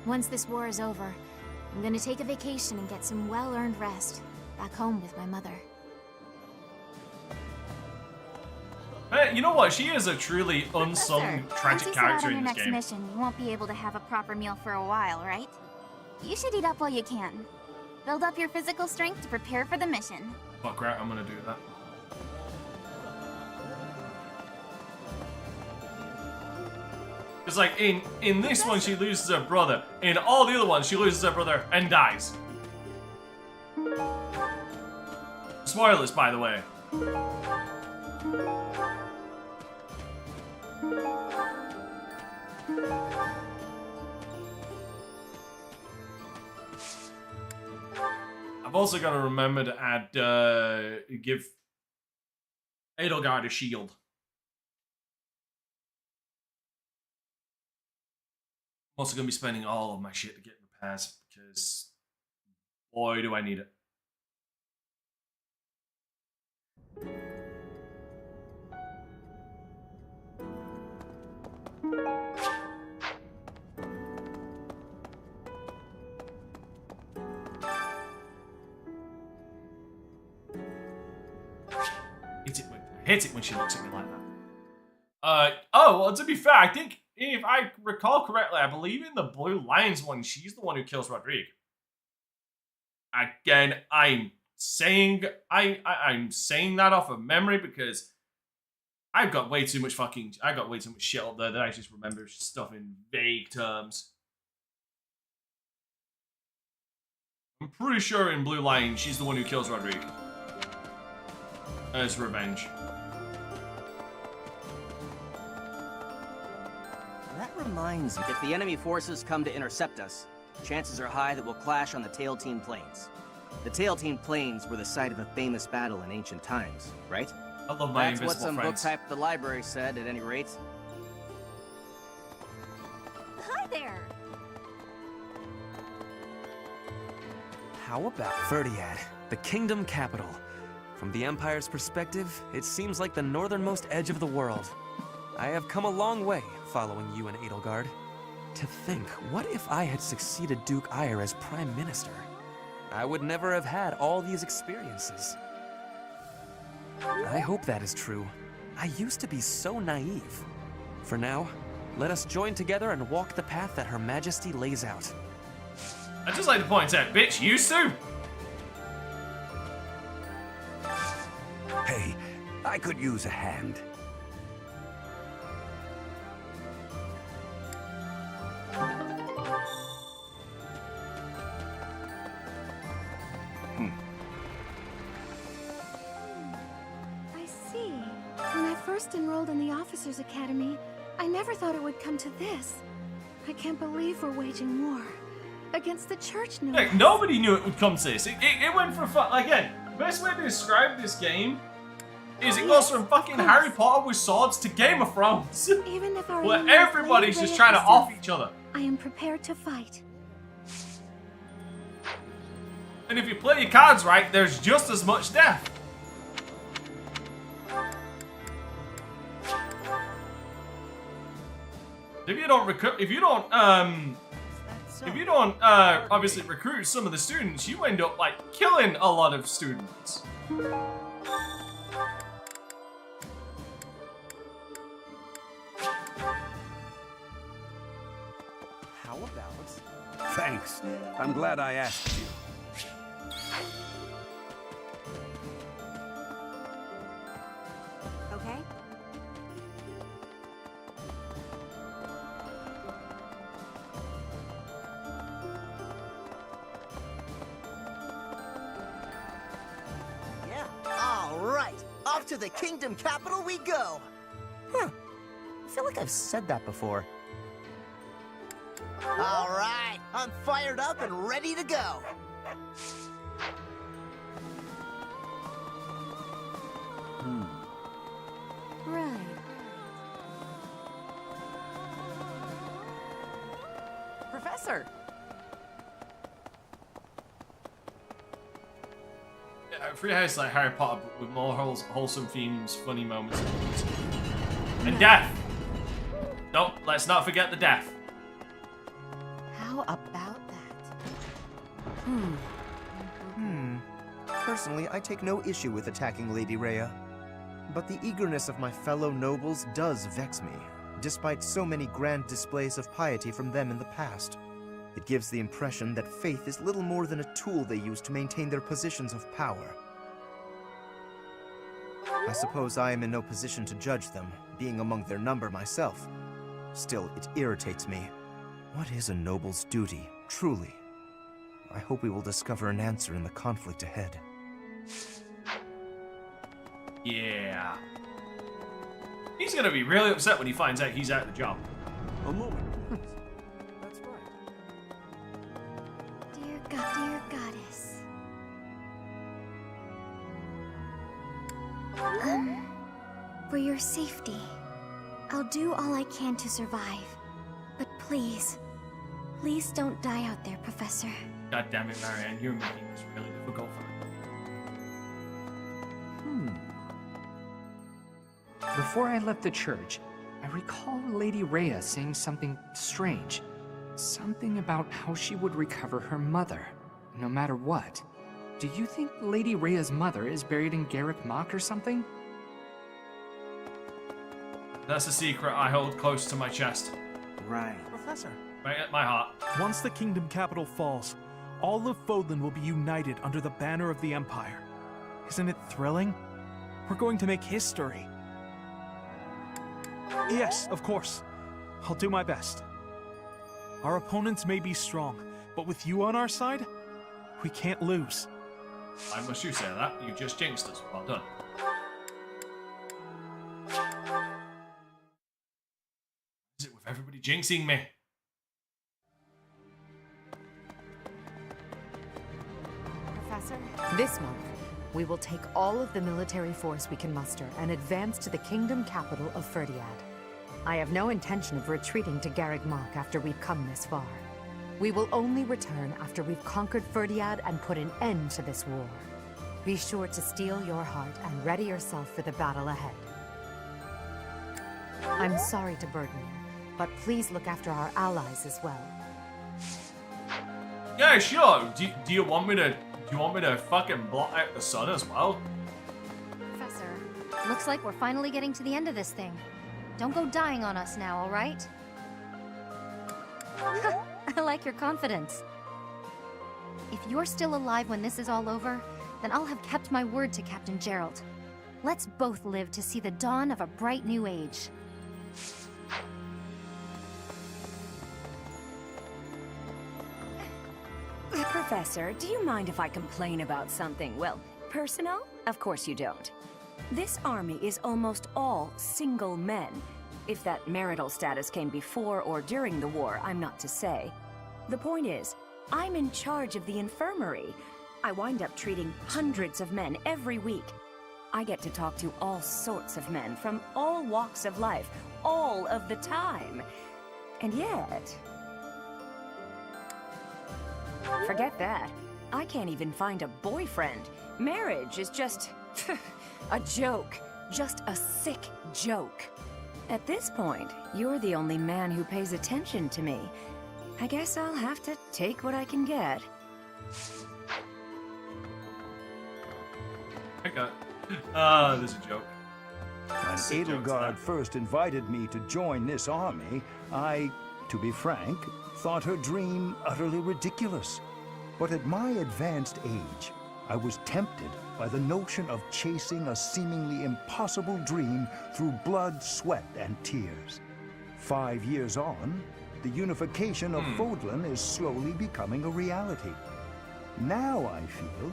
Once this war is over, I'm gonna take a vacation and get some well-earned rest. Back home with my mother. Hey, you know what? She is a truly unsung, tragic character in this game. Mission, you won't be able to have a proper meal for a while, right? You should eat up while you can. Build up your physical strength to prepare for the mission. Fuck right, I'm gonna do that. It's like in this one she loses her brother. In all the other ones she loses her brother and dies. Spoilers, by the way. I've also got to remember to add, give Edelgard a shield. I'm also going to be spending all of my shit to get repairs, because boy do I need it. Hit it when she looks at me like that. Oh, well, to be fair, I think, if I recall correctly, I believe in the Blue Lions one, she's the one who kills Rodrigue. Again, I'm saying that off of memory because I got way too much shit up there that I just remember stuff in vague terms. I'm pretty sure in Blue Lion, she's the one who kills Rodrigue. As revenge. That reminds me. If the enemy forces come to intercept us, chances are high that we'll clash on the Tailtean Plains. The Tailtean Plains were the site of a famous battle in ancient times, right? I love my That's what some friends. book type at the library said, at any rate. Hi there! How about Ferdiad, the kingdom capital? From the Empire's perspective, it seems like the northernmost edge of the world. I have come a long way following you and Edelgard. To think, what if I had succeeded Duke Aegir as Prime Minister? I would never have had all these experiences. I hope that is true. I used to be so naive. For now, let us join together and walk the path that Her Majesty lays out. I'd just like to point out, bitch, used to? Hey, I could use a hand. first enrolled in the Officers' Academy, I never thought it would come to this. I can't believe we're waging war. Against the church, no. Like, nobody knew it would come to this. It went from again, the best way to describe this game is it goes from fucking Harry Potter with swords to Game of Thrones. Even if our where enemy is everybody's Lady just Rhea trying to herself, off each other. I am prepared to fight. And if you play your cards right, there's just as much death. If you don't obviously recruit some of the students, you end up like killing a lot of students. How about? Thanks. I'm glad I asked you. Okay? Yeah. All right. Off to the kingdom capital we go. Huh. I feel like I've said that before. All right. I'm fired up and ready to go. Right. Professor! Free House like Harry Potter, but with more wholesome themes, funny moments, and death. No, let's not forget the death. How about that? Personally, I take no issue with attacking Lady Rhea. But the eagerness of my fellow nobles does vex me, despite so many grand displays of piety from them in the past. It gives the impression that faith is little more than a tool they use to maintain their positions of power. I suppose I am in no position to judge them, being among their number myself. Still, it irritates me. What is a noble's duty, truly? I hope we will discover an answer in the conflict ahead. Yeah. He's gonna be really upset when he finds out he's out of the job. A moment. That's right. Dear goddess. For your safety, I'll do all I can to survive. But please don't die out there, Professor. God damn it, Marianne, you're making this really difficult for me. Before I left the church, I recall Lady Rhea saying something strange. Something about how she would recover her mother, no matter what. Do you think Lady Rhea's mother is buried in Garrick Mach or something? That's a secret I hold close to my chest. Right. Professor. Right at my heart. Once the kingdom capital falls, all of Fodlan will be united under the banner of the Empire. Isn't it thrilling? We're going to make history. Yes, of course. I'll do my best. Our opponents may be strong, but with you on our side, we can't lose. Why must you say that? You just jinxed us. Well done. What is it with everybody jinxing me? Professor, this month, we will take all of the military force we can muster and advance to the kingdom capital of Ferdiad. I have no intention of retreating to Garrick Mach after we've come this far. We will only return after we've conquered Ferdiad and put an end to this war. Be sure to steel your heart and ready yourself for the battle ahead. I'm sorry to burden you, but please look after our allies as well. Yeah, sure. Do you want me to fucking blot out the sun as well? Professor, looks like we're finally getting to the end of this thing. Don't go dying on us now, all right? I like your confidence. If you're still alive when this is all over, then I'll have kept my word to Captain Gerald. Let's both live to see the dawn of a bright new age. Professor, do you mind if I complain about something, well, personal? Of course you don't. This army is almost all single men. If that marital status came before or during the war, I'm not to say. The point is, I'm in charge of the infirmary. I wind up treating hundreds of men every week. I get to talk to all sorts of men from all walks of life, all of the time. And yet... forget that. I can't even find a boyfriend. Marriage is just... a joke. Just a sick joke. At this point, you're the only man who pays attention to me. I guess I'll have to take what I can get. Okay. There's a joke. When Edelgard first invited me to join this army, I, to be frank, thought her dream utterly ridiculous. But at my advanced age, I was tempted by the notion of chasing a seemingly impossible dream through blood, sweat, and tears. 5 years on, the unification of Fodlan is slowly becoming a reality. Now I feel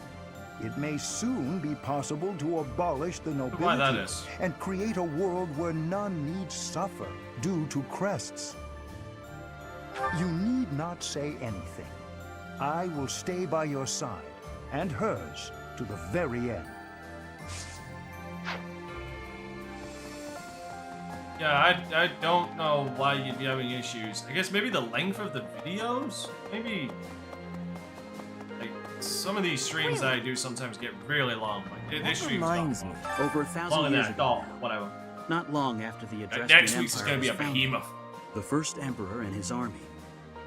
it may soon be possible to abolish the nobility and create a world where none need suffer due to crests. You need not say anything. I will stay by your side, and hers, to the very end. Yeah, I don't know why you'd be having issues. I guess maybe the length of the videos? Maybe... like, some of these streams that I do sometimes get really long. Like, this stream's reminds me, over 1,000 years ago, whatever. Not long after the Adrestian Next week's is Empire going to be a was founded, behemoth. the first emperor and his army,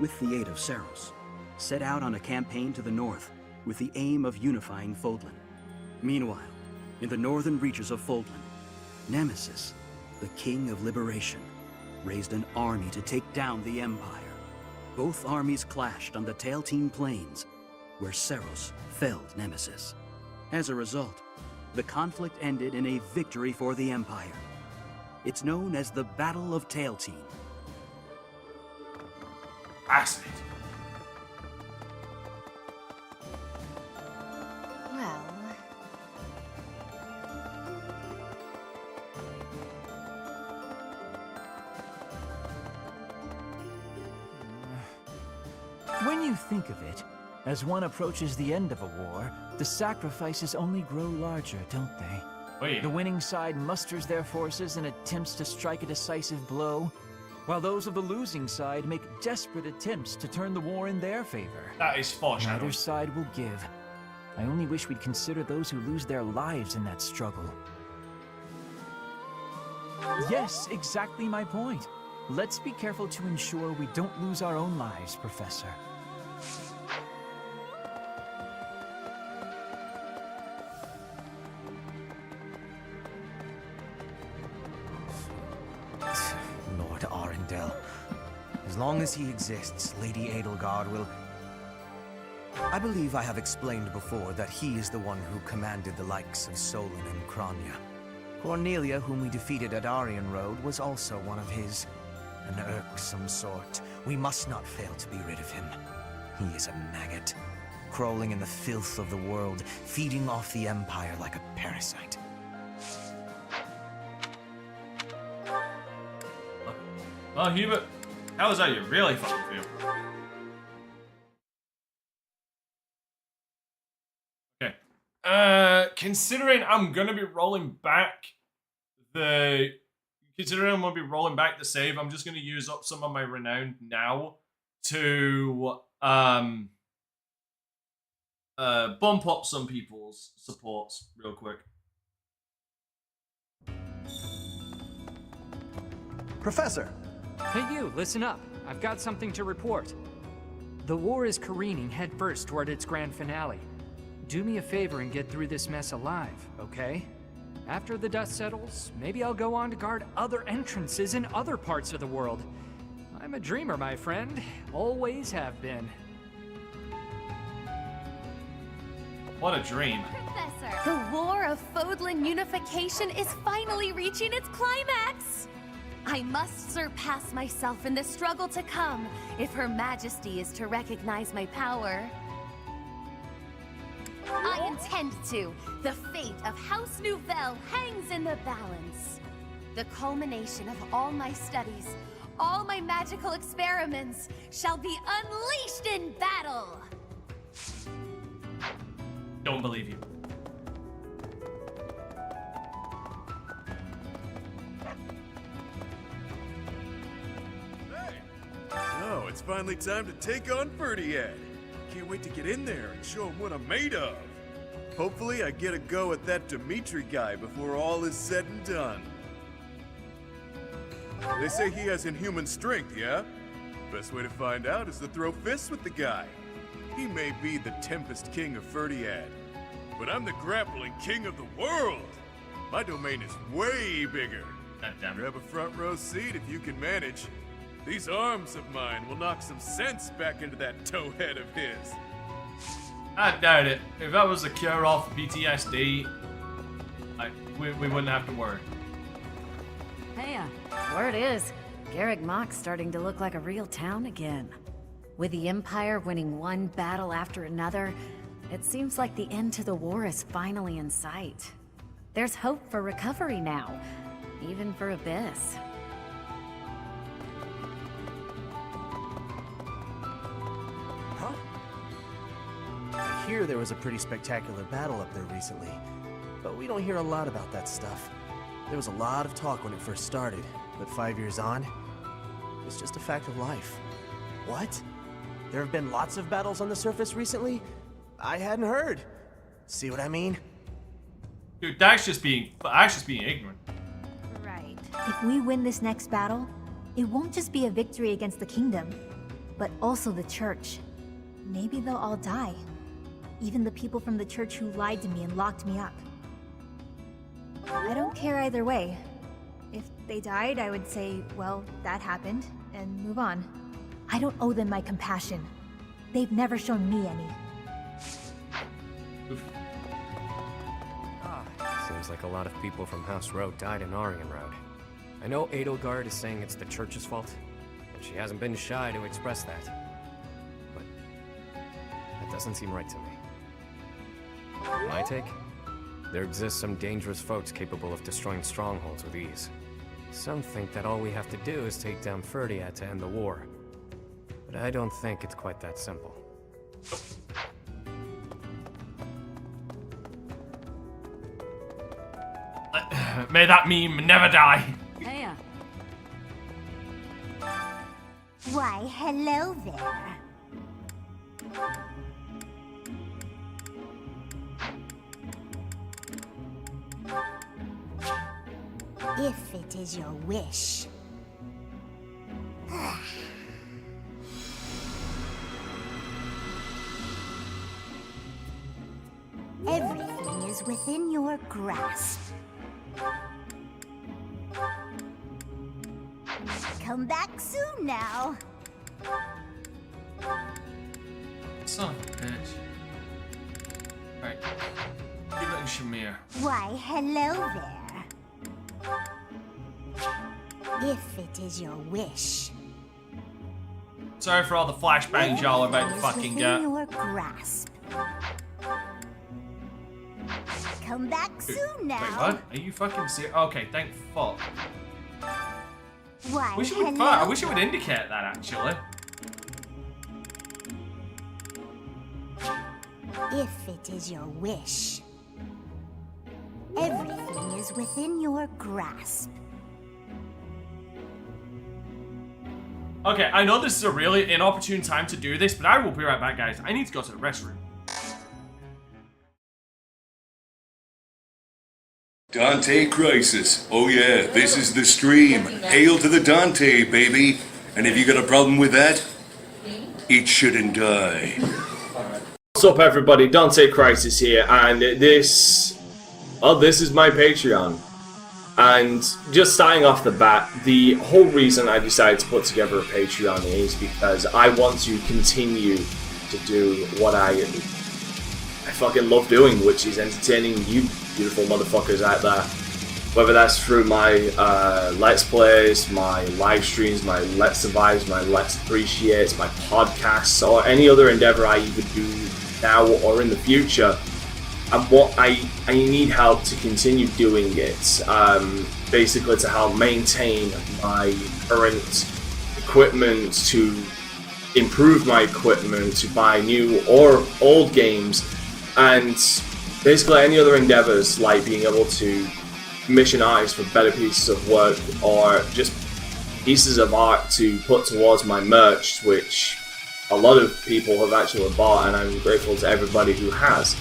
with the aid of Saros, set out on a campaign to the north with the aim of unifying Fodlan. Meanwhile, in the northern reaches of Fodlan, Nemesis, the King of Liberation, raised an army to take down the Empire. Both armies clashed on the Tailtean Plains, where Saros felled Nemesis. As a result, the conflict ended in a victory for the Empire. It's known as the Battle of Tailtean. Fascinating. Well... When you think of it, as one approaches the end of a war, the sacrifices only grow larger, don't they? Wait. The winning side musters their forces and attempts to strike a decisive blow, while those of the losing side make desperate attempts to turn the war in their favor. That is foreshadowing. Neither side will give. I only wish we'd consider those who lose their lives in that struggle. Yes, exactly my point. Let's be careful to ensure we don't lose our own lives, Professor. Lord Arundel. As long as he exists, Lady Edelgard will... I believe I have explained before that he is the one who commanded the likes of Solon and Kronya. Cornelia, whom we defeated at Aryan Road, was also one of his. An irksome sort. We must not fail to be rid of him. He is a maggot, crawling in the filth of the world, feeding off the Empire like a parasite. Well, Hubert, how is that you really fucking feel? Okay. Considering I'm gonna be rolling back the save, I'm just gonna use up some of my renown now to bump up some people's supports real quick. Professor! Hey you, listen up. I've got something to report. The war is careening headfirst toward its grand finale. Do me a favor and get through this mess alive, okay? After the dust settles, maybe I'll go on to guard other entrances in other parts of the world. I'm a dreamer, my friend. Always have been. What a dream. Professor! The War of Fodlan unification is finally reaching its climax! I must surpass myself in the struggle to come, if Her Majesty is to recognize my power. I I intend to. The fate of House Nouvelle hangs in the balance. The culmination of all my studies, all my magical experiments, shall be unleashed in battle! Don't believe you. So, it's finally time to take on Ferdiad. Can't wait to get in there and show him what I'm made of. Hopefully I get a go at that Dimitri guy before all is said and done. They say he has inhuman strength, yeah? Best way to find out is to throw fists with the guy. He may be the Tempest King of Ferdiad, but I'm the grappling king of the world. My domain is way bigger. Grab a front row seat if you can manage. These arms of mine will knock some sense back into that towhead of his. I doubt it. If that was a cure-all for PTSD, we wouldn't have to worry. Hey, word is, Garreg Mach's starting to look like a real town again. With the Empire winning one battle after another, it seems like the end to the war is finally in sight. There's hope for recovery now, even for Abyss. I hear there was a pretty spectacular battle up there recently, but we don't hear a lot about that stuff. There was a lot of talk when it first started, but 5 years on, it's just a fact of life. What? There have been lots of battles on the surface recently? I hadn't heard. See what I mean? Dude, that's just being ignorant. Right. If we win this next battle, it won't just be a victory against the kingdom, but also the church. Maybe they'll all die. Even the people from the church who lied to me and locked me up. I don't care either way. If they died, I would say, well, that happened, and move on. I don't owe them my compassion. They've never shown me any. Seems like a lot of people from House Row died in Arianrod. I know Edelgard is saying it's the church's fault, and she hasn't been shy to express that. But that doesn't seem right to me. My take? There exists some dangerous folks capable of destroying strongholds with ease. Some think that all we have to do is take down Ferdiad to end the war. But I don't think it's quite that simple. May that meme never die. Hey, Why, hello there. If it is your wish. Everything is within your grasp. Come back soon now. Son of a bitch. Right. Give it to Shamir. Why, hello there. If it is your wish. Sorry for all the flashbangs y'all are about to fucking get. Your grasp. Come back soon now. Wait, what? Are you fucking serious? Okay, thank fuck. Why, I wish it would indicate that actually. If it is your wish. Everything is within your grasp. Okay, I know this is a really inopportune time to do this, but I will be right back, guys. I need to go to the restroom. DanteCrysis. Oh yeah, this is the stream. Hail to the Dante, baby. And if you got a problem with that, it shouldn't die. What's up, everybody? DanteCrysis here, and this is my Patreon. And just starting off the bat, the whole reason I decided to put together a Patreon is because I want to continue to do what I fucking love doing, which is entertaining you beautiful motherfuckers out there. Whether that's through my Let's Plays, my live streams, my Let's Survives, my Let's Appreciates, my podcasts, or any other endeavor I either do now or in the future. and what I need help to continue doing it, basically to help maintain my current equipment, to improve my equipment, to buy new or old games, and basically any other endeavors like being able to commission artists for better pieces of work or just pieces of art to put towards my merch, which a lot of people have actually bought, and I'm grateful to everybody who has.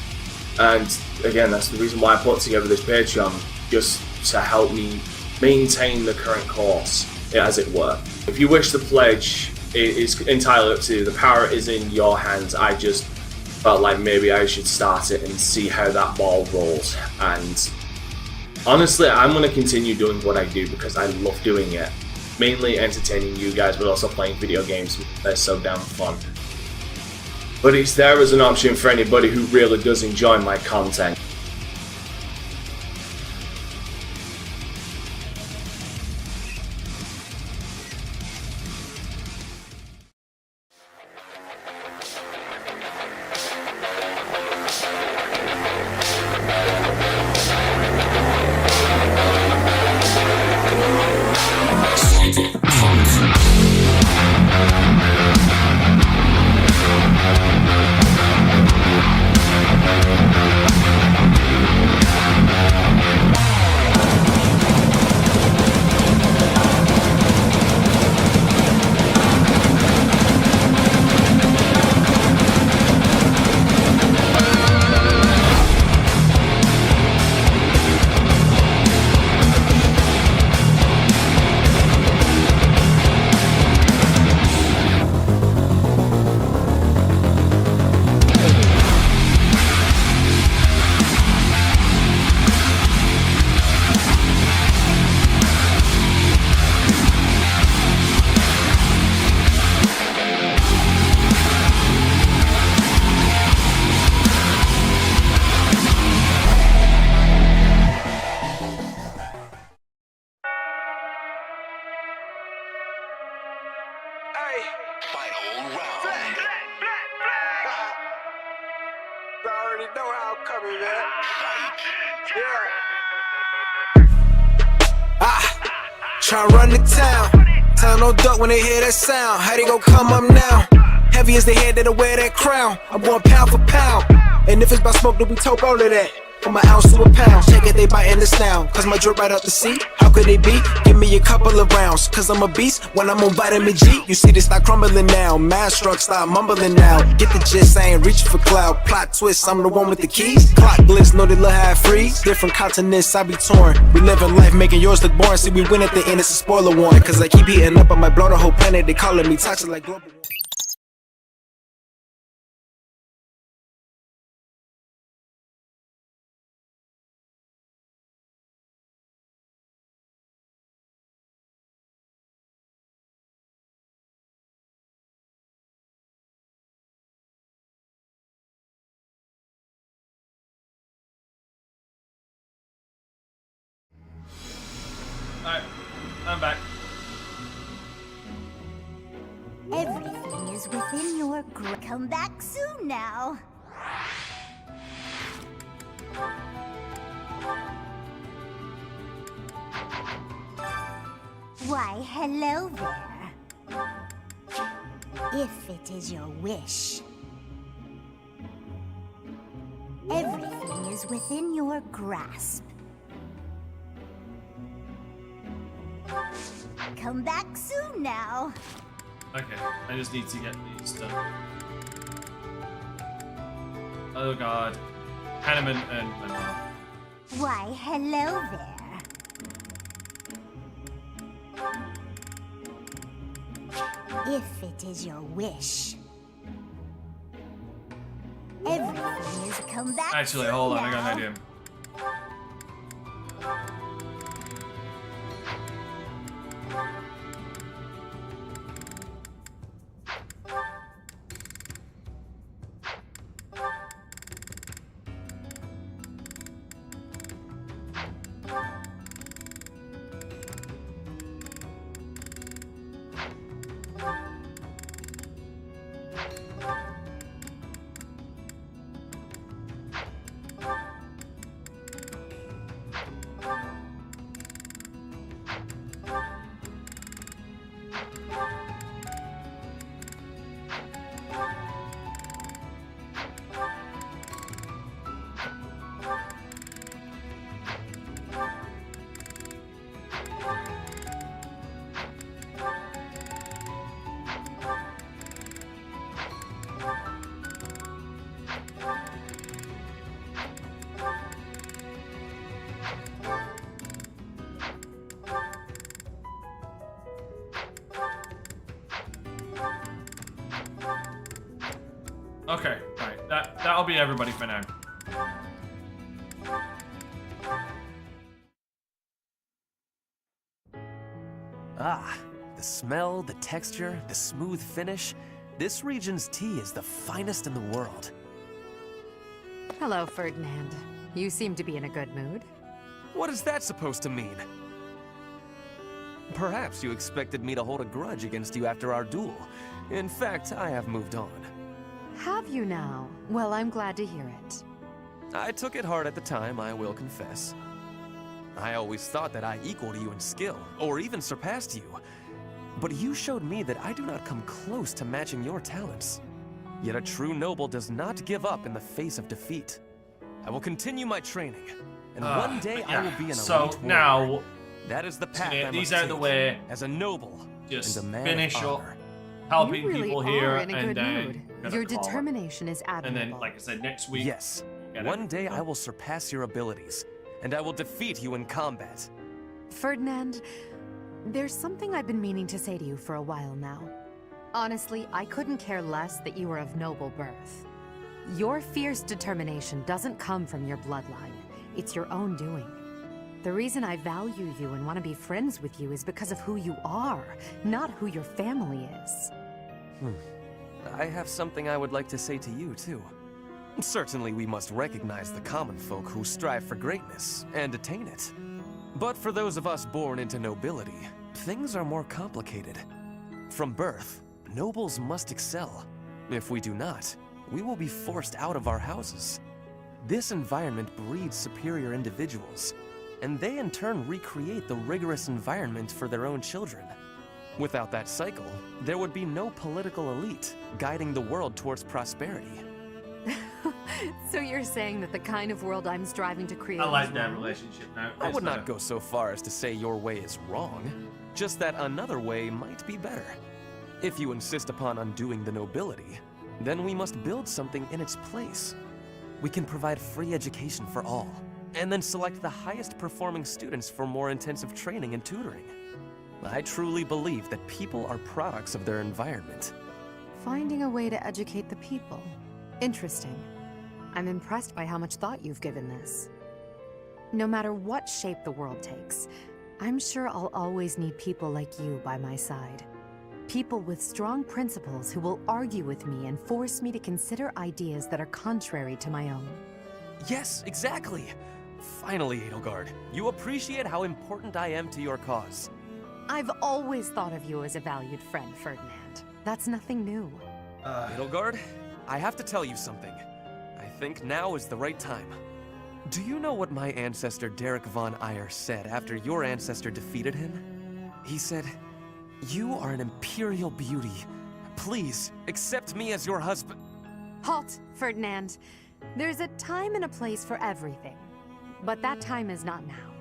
And again, that's the reason why I put together this Patreon, just to help me maintain the current course, as it were. If you wish to pledge, it is entirely up to you. The power is in your hands. I just felt like maybe I should start it and see how that ball rolls. And honestly, I'm going to continue doing what I do because I love doing it. Mainly entertaining you guys, but also playing video games. They're so damn fun. But it's there as an option for anybody who really does enjoy my content. Tryna run the town. Tell no duck when they hear that sound. How they gon' come up now? Heavy as the head that'll wear that crown. I'm going pound for pound. And if it's by smoke, then we talk all of that. From an ounce to a pound. Check it, they biting this now. Cause my drip right out the sea. How could they be? Give me a couple of rounds. Cause I'm a beast when I'm on vitamin G. You see this start crumbling now. Mad struck, start mumbling now. Get the gist, I ain't reaching for cloud. Plot twist, I'm the one with the keys. Clock blitz, know they love how I freeze. Different continents, I be torn. We living life, making yours look boring. See, we win at the end, it's a spoiler warning. Cause I keep heating up, I might blow the whole planet. They calling me toxic like global. Alright, I'm back. Everything is within your grip. Come back soon now. Why, hello there. If it is your wish. Everything is within your grasp. Come back soon now. Okay, I just need to get these done. Oh god. Hanneman and Manuel. Why, hello there. If it is your wish. Everything is come back. Actually, hold on, I got an idea. Okay, right. That'll be everybody for now. Ah, the smell, the texture, the smooth finish. This region's tea is the finest in the world. Hello, Ferdinand. You seem to be in a good mood. What is that supposed to mean? Perhaps you expected me to hold a grudge against you after our duel. In fact, I have moved on. Have you now? Well, I'm glad to hear it. I took it hard at the time, I will confess. I always thought that I equaled you in skill, or even surpassed you. But you showed me that I do not come close to matching your talents. Yet a true noble does not give up in the face of defeat. I will continue my training, and one day I will be an elite warrior. Now, that is the path I these must out of the take way. As a noble, Just and a man finish of up honor. helping You really people are here, in a and good then mood. gonna Your call it. determination is admirable. And then, like I said, next week. Yes. get One day everything I will surpass your abilities, and I will defeat you in combat. Ferdinand, there's something I've been meaning to say to you for a while now. Honestly, I couldn't care less that you were of noble birth. Your fierce determination doesn't come from your bloodline. It's your own doing. The reason I value you and want to be friends with you is because of who you are, not who your family is. I have something I would like to say to you, too. Certainly we must recognize the common folk who strive for greatness and attain it. But for those of us born into nobility, things are more complicated. From birth, nobles must excel. If we do not, we will be forced out of our houses. This environment breeds superior individuals, and they in turn recreate the rigorous environment for their own children. Without that cycle, there would be no political elite guiding the world towards prosperity. So you're saying that the kind of world I'm striving to create I like is that wrong? relationship now. I would It's not go so far as to say your way is wrong, just that another way might be better. If you insist upon undoing the nobility, then we must build something in its place. We can provide free education for all, and then select the highest performing students for more intensive training and tutoring. I truly believe that people are products of their environment. Finding a way to educate the people. Interesting. I'm impressed by how much thought you've given this. No matter what shape the world takes, I'm sure I'll always need people like you by my side. People with strong principles who will argue with me and force me to consider ideas that are contrary to my own. Yes, exactly! Finally, Edelgard, you appreciate how important I am to your cause. I've always thought of you as a valued friend, Ferdinand. That's nothing new. Edelgard, I have to tell you something. I think now is the right time. Do you know what my ancestor Derek von Eyre said after your ancestor defeated him? He said, "You are an imperial beauty. Please, accept me as your husband." Halt, Ferdinand. There's a time and a place for everything. But that time is not now.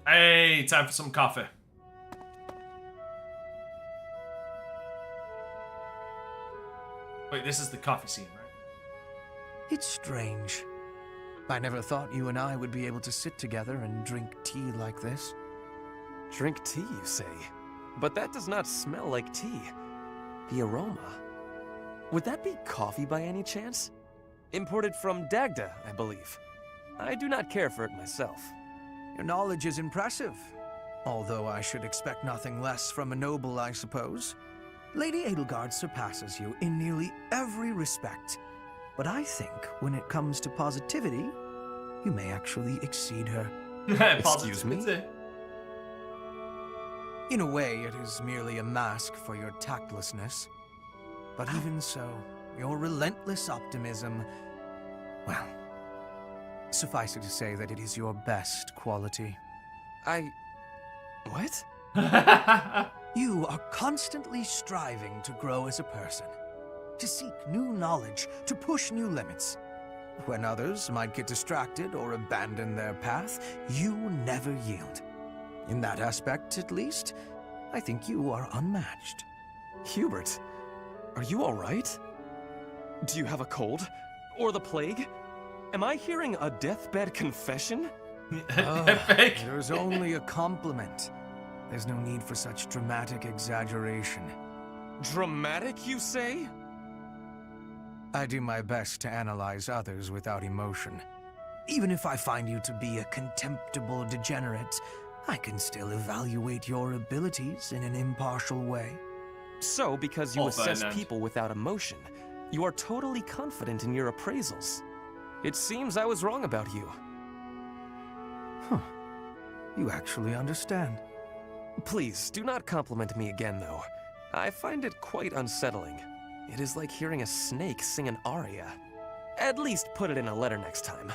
Hey, time for some coffee. Wait, this is the coffee scene, right? It's strange. I never thought you and I would be able to sit together and drink tea like this. Drink tea, you say? But that does not smell like tea. The aroma. Would that be coffee by any chance? Imported from Dagda, I believe. I do not care for it myself. Your knowledge is impressive. Although I should expect nothing less from a noble, I suppose. Lady Edelgard surpasses you in nearly every respect. But I think when it comes to positivity, you may actually exceed her. Excuse me? In a way, it is merely a mask for your tactlessness. But even so, your relentless optimism, well, suffice it to say that it is your best quality. What? You are constantly striving to grow as a person, to seek new knowledge, to push new limits. When others might get distracted or abandon their path, you never yield. In that aspect, at least, I think you are unmatched. Hubert, are you all right? Do you have a cold? Or the plague? Am I hearing a deathbed confession? It was only a compliment. There's no need for such dramatic exaggeration. Dramatic, you say? I do my best to analyze others without emotion. Even if I find you to be a contemptible degenerate, I can still evaluate your abilities in an impartial way. So, because you assess people without emotion, you are totally confident in your appraisals. It seems I was wrong about you. Huh. You actually understand. Please, do not compliment me again, though. I find it quite unsettling. It is like hearing a snake sing an aria. At least put it in a letter next time.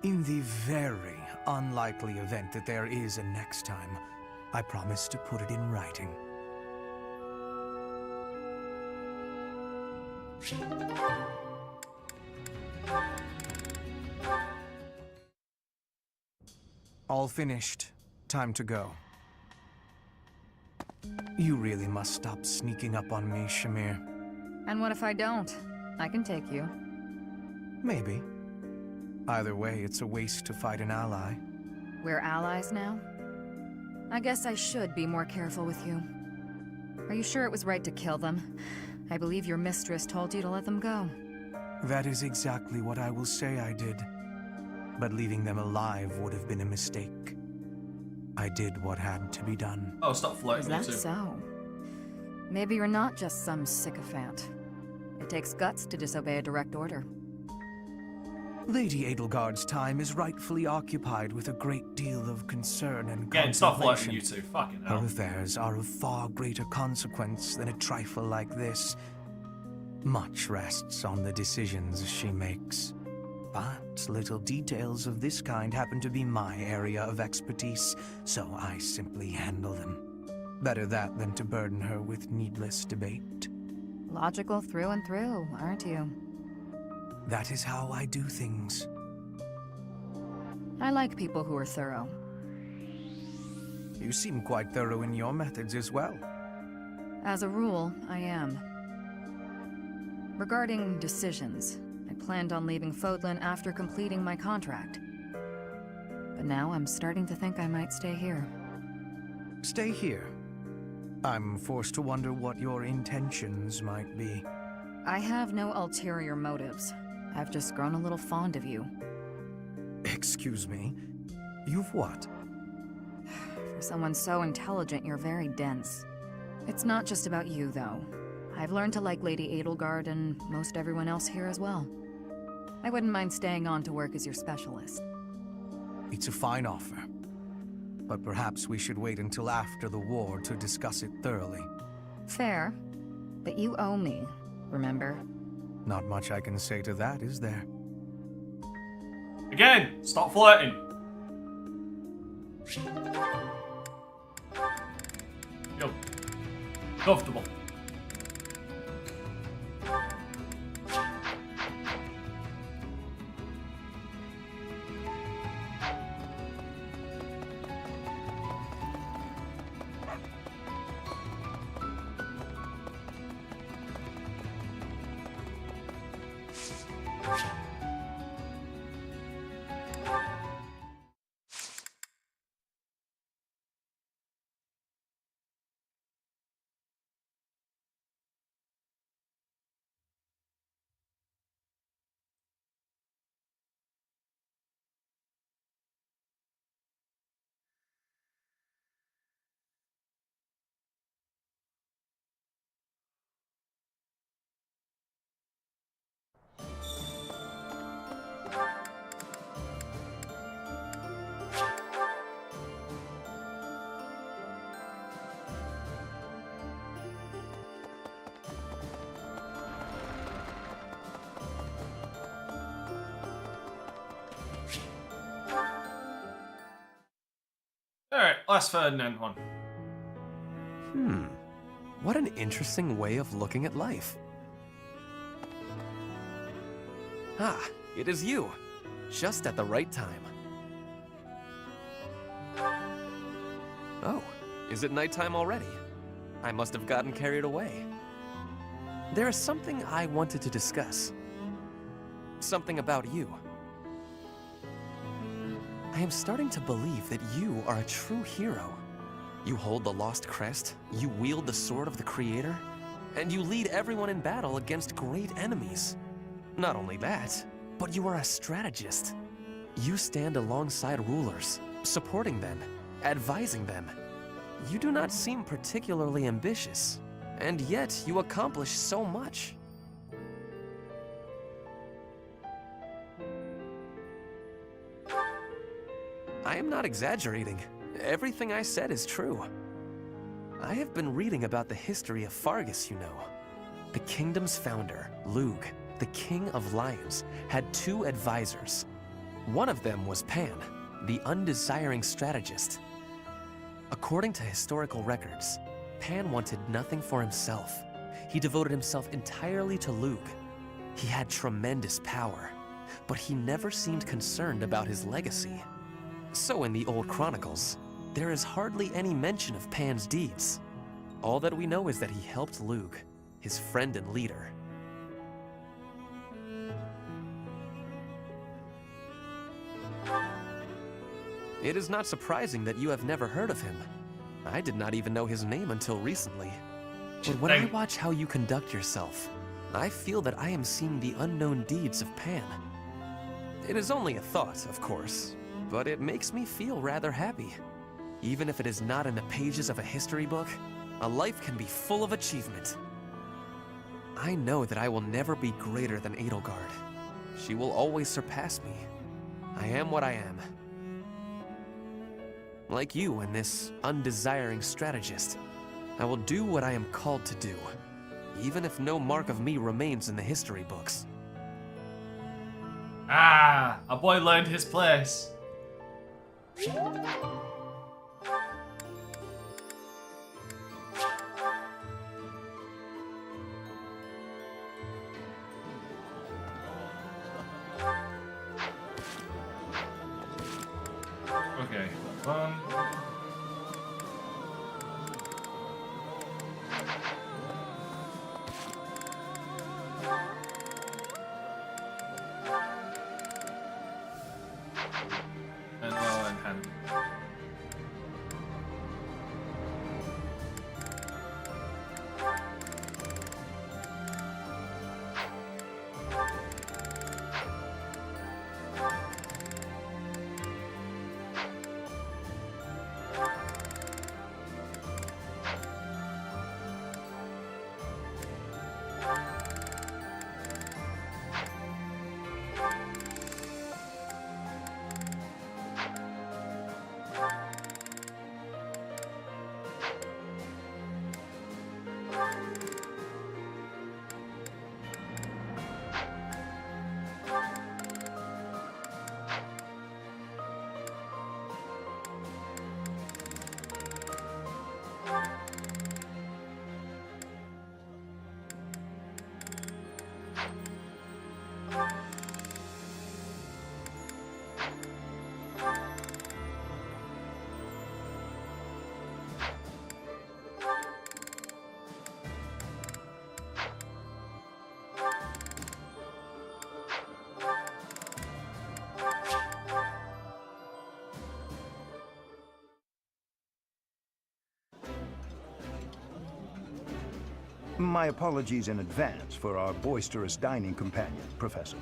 In the very unlikely event that there is a next time, I promise to put it in writing. All finished. Time to go. You really must stop sneaking up on me, Shamir. And what if I don't? I can take you. Maybe. Either way, it's a waste to fight an ally. We're allies now? I guess I should be more careful with you. Are you sure it was right to kill them? I believe your mistress told you to let them go. That is exactly what I will say I did. But leaving them alive would have been a mistake. I did what had to be done. Oh, stop flirting. Is that so? Maybe you're not just some sycophant. It takes guts to disobey a direct order. Lady Edelgard's time is rightfully occupied with a great deal of concern and Again, stop flirting, contemplation. you two. Fucking Her hell. affairs are of far greater consequence than a trifle like this. Much rests on the decisions she makes. But little details of this kind happen to be my area of expertise, so I simply handle them. Better that than to burden her with needless debate. Logical through and through, aren't you? That is how I do things. I like people who are thorough. You seem quite thorough in your methods as well. As a rule, I am. Regarding decisions, I planned on leaving Fodlan after completing my contract. But now I'm starting to think I might stay here. Stay here. I'm forced to wonder what your intentions might be. I have no ulterior motives. I've just grown a little fond of you. Excuse me? You've what? For someone so intelligent, you're very dense. It's not just about you, though. I've learned to like Lady Edelgard and most everyone else here as well. I wouldn't mind staying on to work as your specialist. It's a fine offer. But perhaps we should wait until after the war to discuss it thoroughly. Fair. But you owe me, remember? Not much I can say to that, is there? Again, stop flirting. Yo, comfortable. Alright, last Ferdinand one. What an interesting way of looking at life. Ah, it is you. Just at the right time. Oh, is it nighttime already? I must have gotten carried away. There is something I wanted to discuss. Something about you. I am starting to believe that you are a true hero. You hold the Lost Crest, you wield the Sword of the Creator, and you lead everyone in battle against great enemies. Not only that, but you are a strategist. You stand alongside rulers, supporting them, advising them. You do not seem particularly ambitious, and yet you accomplish so much. I am not exaggerating. Everything I said is true. I have been reading about the history of Fargus, you know. The kingdom's founder, Lug, the king of lions, had 2 advisors. One of them was Pan, the undesiring strategist. According to historical records, Pan wanted nothing for himself. He devoted himself entirely to Lug. He had tremendous power, but he never seemed concerned about his legacy. So in the old chronicles, there is hardly any mention of Pan's deeds. All that we know is that he helped Lug, his friend and leader. It is not surprising that you have never heard of him. I did not even know his name until recently. But when I watch how you conduct yourself, I feel that I am seeing the unknown deeds of Pan. It is only a thought, of course, but it makes me feel rather happy. Even if it is not in the pages of a history book, a life can be full of achievement. I know that I will never be greater than Edelgard. She will always surpass me. I am what I am. Like you and this undesiring strategist, I will do what I am called to do, even if no mark of me remains in the history books. Ah, a boy learned his place. Okay, and bow and hand. My apologies in advance for our boisterous dining companion, Professor.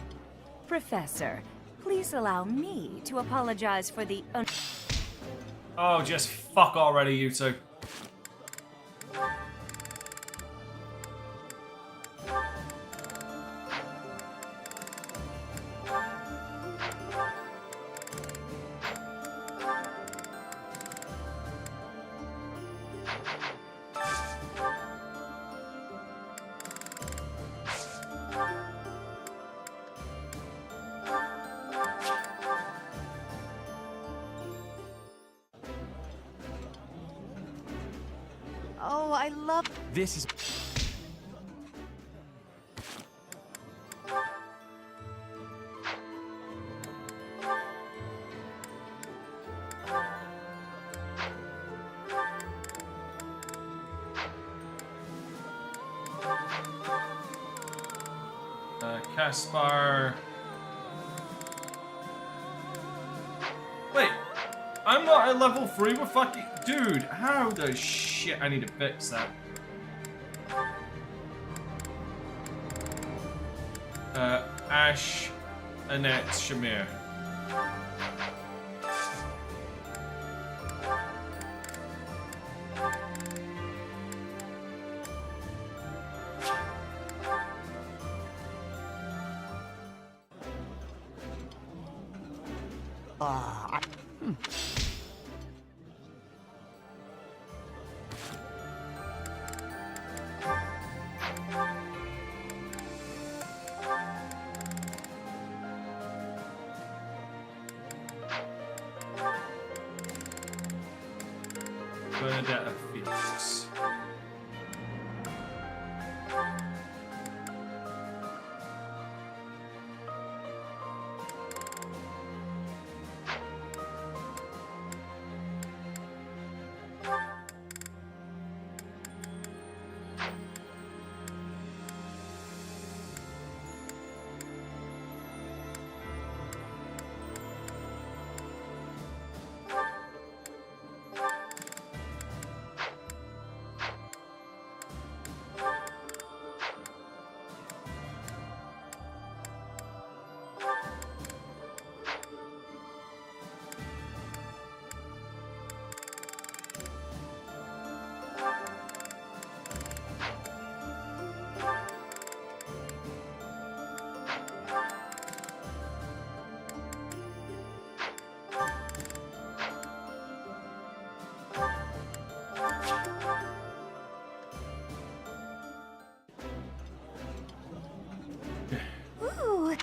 Professor, please allow me to apologize for the Oh, just fuck already, you two. Oh, I love... This is... Caspar. Wait, I'm not at level 3 with fucking... Dude, how the shit... I need to fix that. Ash, Annette, Shamir. Bernadette Felix. Ooh.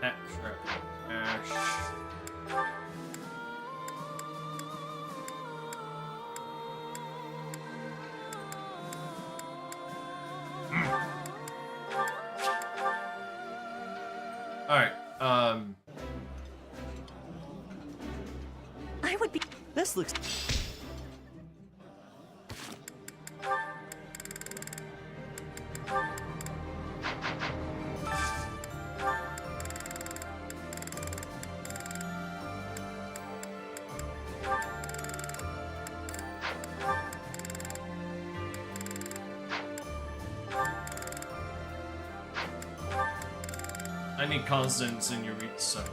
Extra Ash. Alright, I would be. This looks. I need Constance and Yuritsa.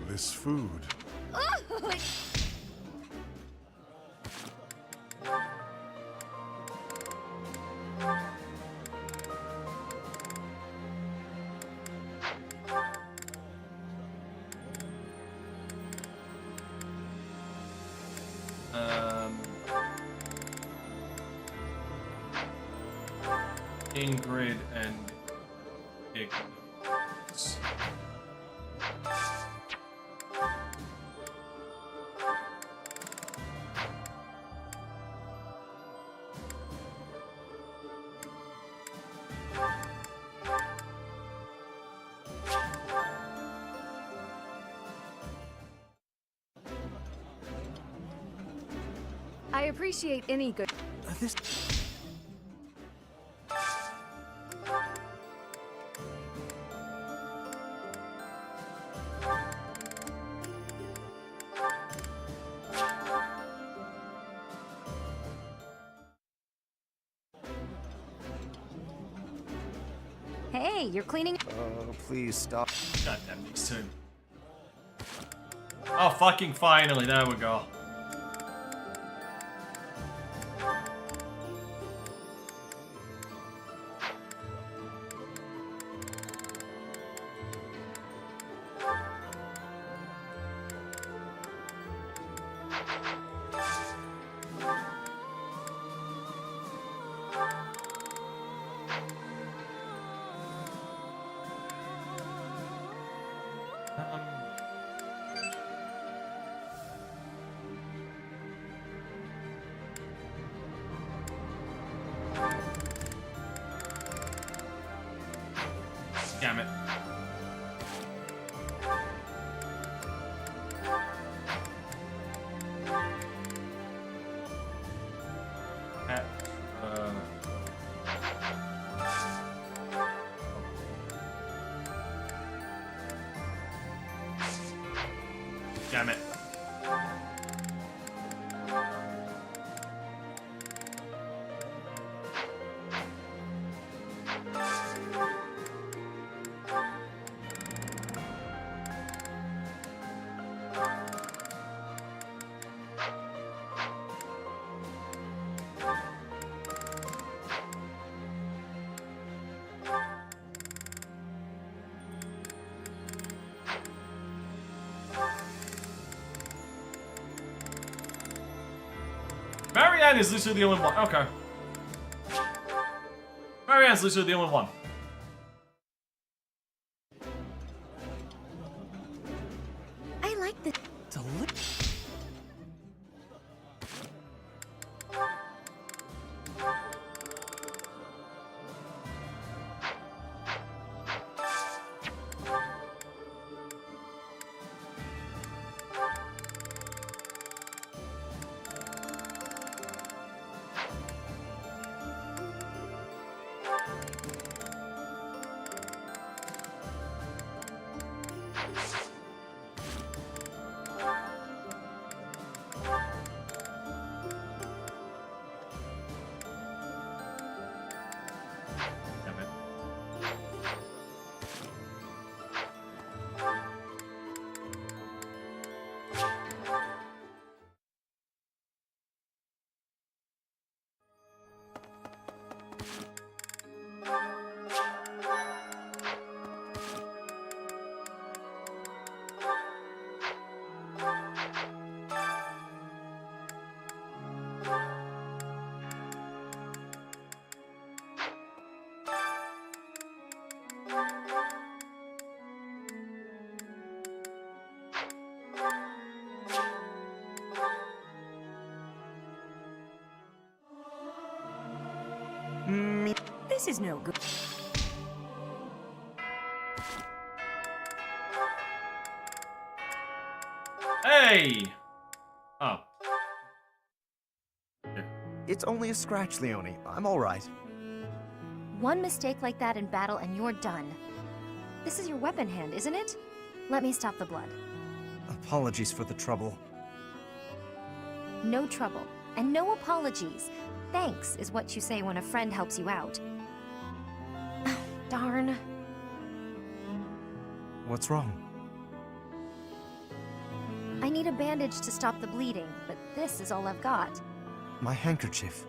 This food. Ooh. Ingrid and Ignis. I appreciate any good. This. Hey, you're cleaning. Oh, please stop. God damn these two. Oh, fucking finally, there we go. Marianne is literally the only one. Okay. Marianne's literally the only one. I like the... This is no good. Hey! Oh. It's only a scratch, Leone. I'm alright. One mistake like that in battle and you're done. This is your weapon hand, isn't it? Let me stop the blood. Apologies for the trouble. No trouble, and no apologies. Thanks is what you say when a friend helps you out. Oh, darn. What's wrong? I need a bandage to stop the bleeding, but this is all I've got. My handkerchief.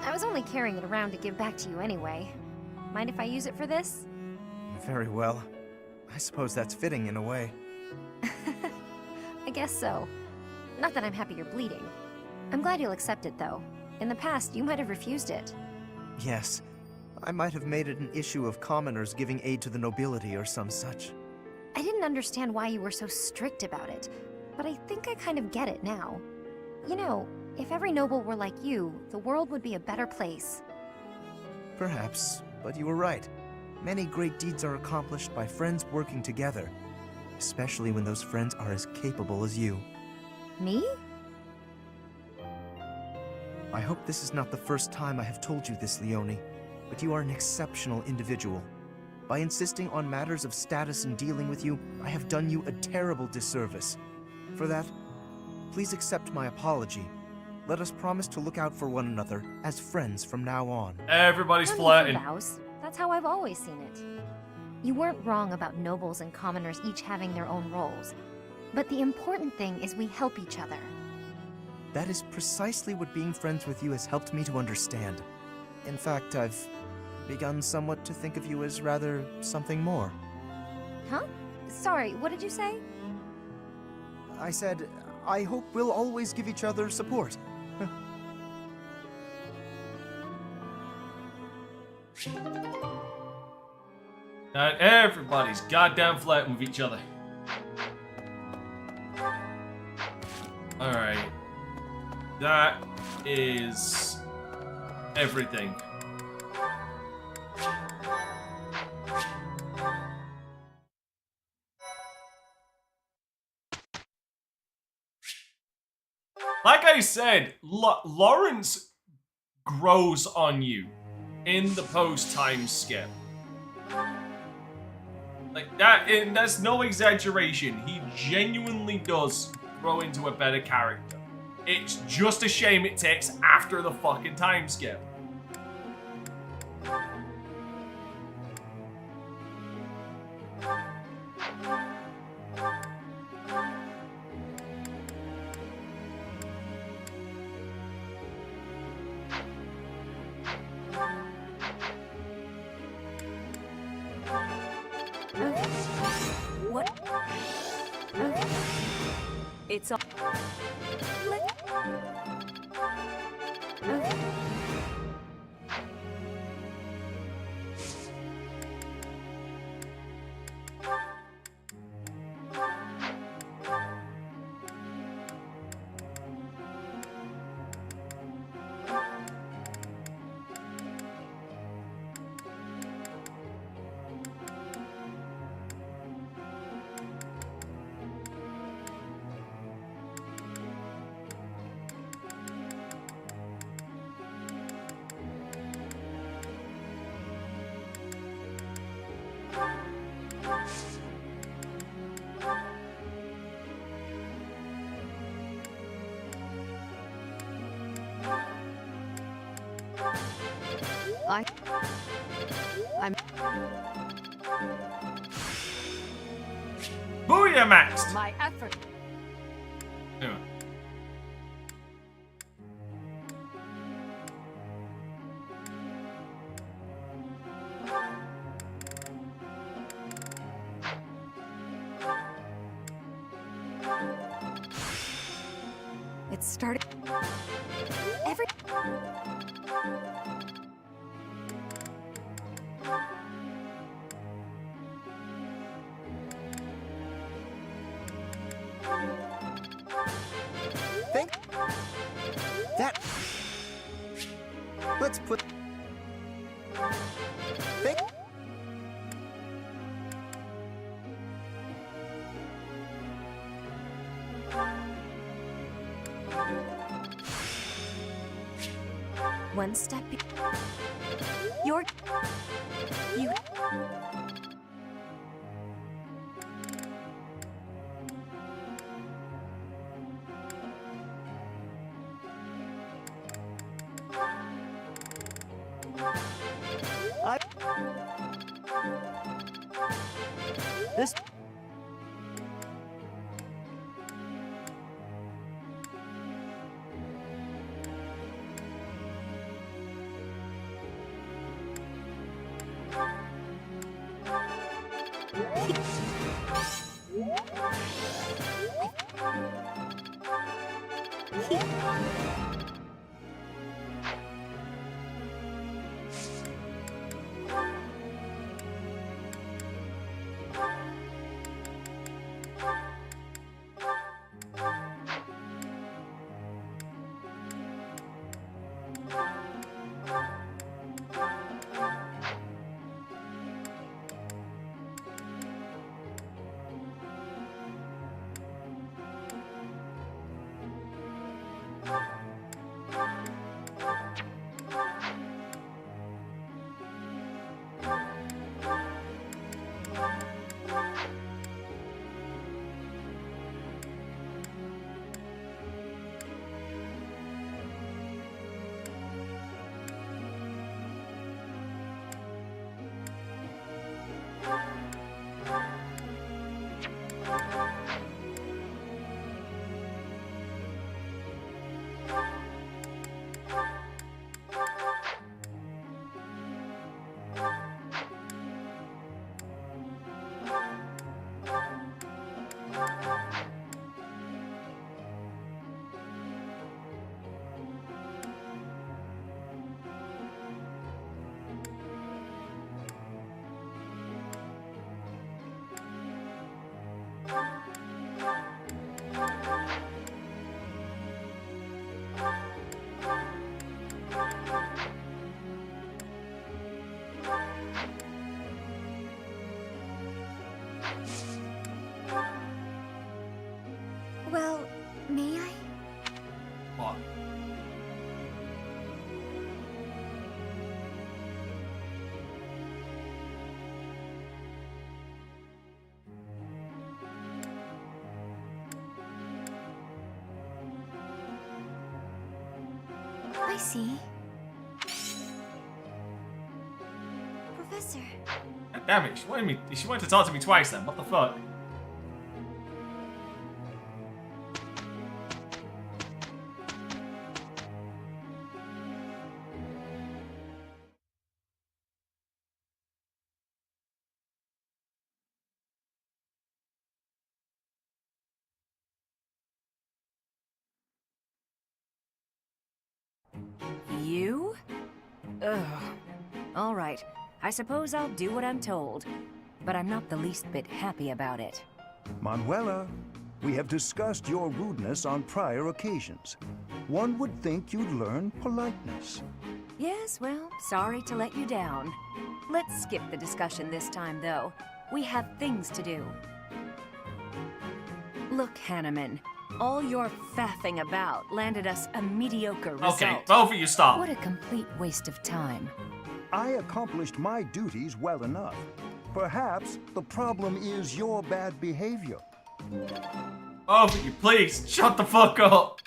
I was only carrying it around to give back to you anyway. Mind if I use it for this? Very well. I suppose that's fitting in a way. I guess so. Not that I'm happy you're bleeding. I'm glad you'll accept it, though. In the past, you might have refused it. Yes. I might have made it an issue of commoners giving aid to the nobility or some such. I didn't understand why you were so strict about it, but I think I kind of get it now. You know, if every noble were like you, the world would be a better place. Perhaps, but you were right. Many great deeds are accomplished by friends working together, especially when those friends are as capable as you. Me? I hope this is not the first time I have told you this, Leone, but you are an exceptional individual. By insisting on matters of status in dealing with you, I have done you a terrible disservice. For that, please accept my apology. Let us promise to look out for one another as friends from now on. Everybody's No need for flirting. vows. That's how I've always seen it. You weren't wrong about nobles and commoners each having their own roles. But the important thing is we help each other. That is precisely what being friends with you has helped me to understand. In fact, I've begun somewhat to think of you as rather something more. Huh? Sorry, what did you say? I said, I hope we'll always give each other support. And everybody's goddamn flirting with each other. Alright. That is everything. Like I said, Lawrence grows on you in the post-time skip. Like that, and that's no exaggeration. He genuinely does grow into a better character. It's just a shame it takes after the fucking time skip. What? It's all... I'm... Booyah, Max! My effort. Anyway. It started... Every... Think that. Let's put. Think. One step... You're... You... This. Well, may I? What? I see. Professor. Damn it, she wanted to talk to me twice then. What the fuck? You? Ugh. All right. I suppose I'll do what I'm told. But I'm not the least bit happy about it. Manuela, we have discussed your rudeness on prior occasions. One would think you'd learn politeness. Yes, well, sorry to let you down. Let's skip the discussion this time, though. We have things to do. Look, Hanneman, all your faffing about landed us a mediocre result. Okay, both of you stop. What a complete waste of time. I accomplished my duties well enough. Perhaps the problem is your bad behavior. Both of you, please, shut the fuck up.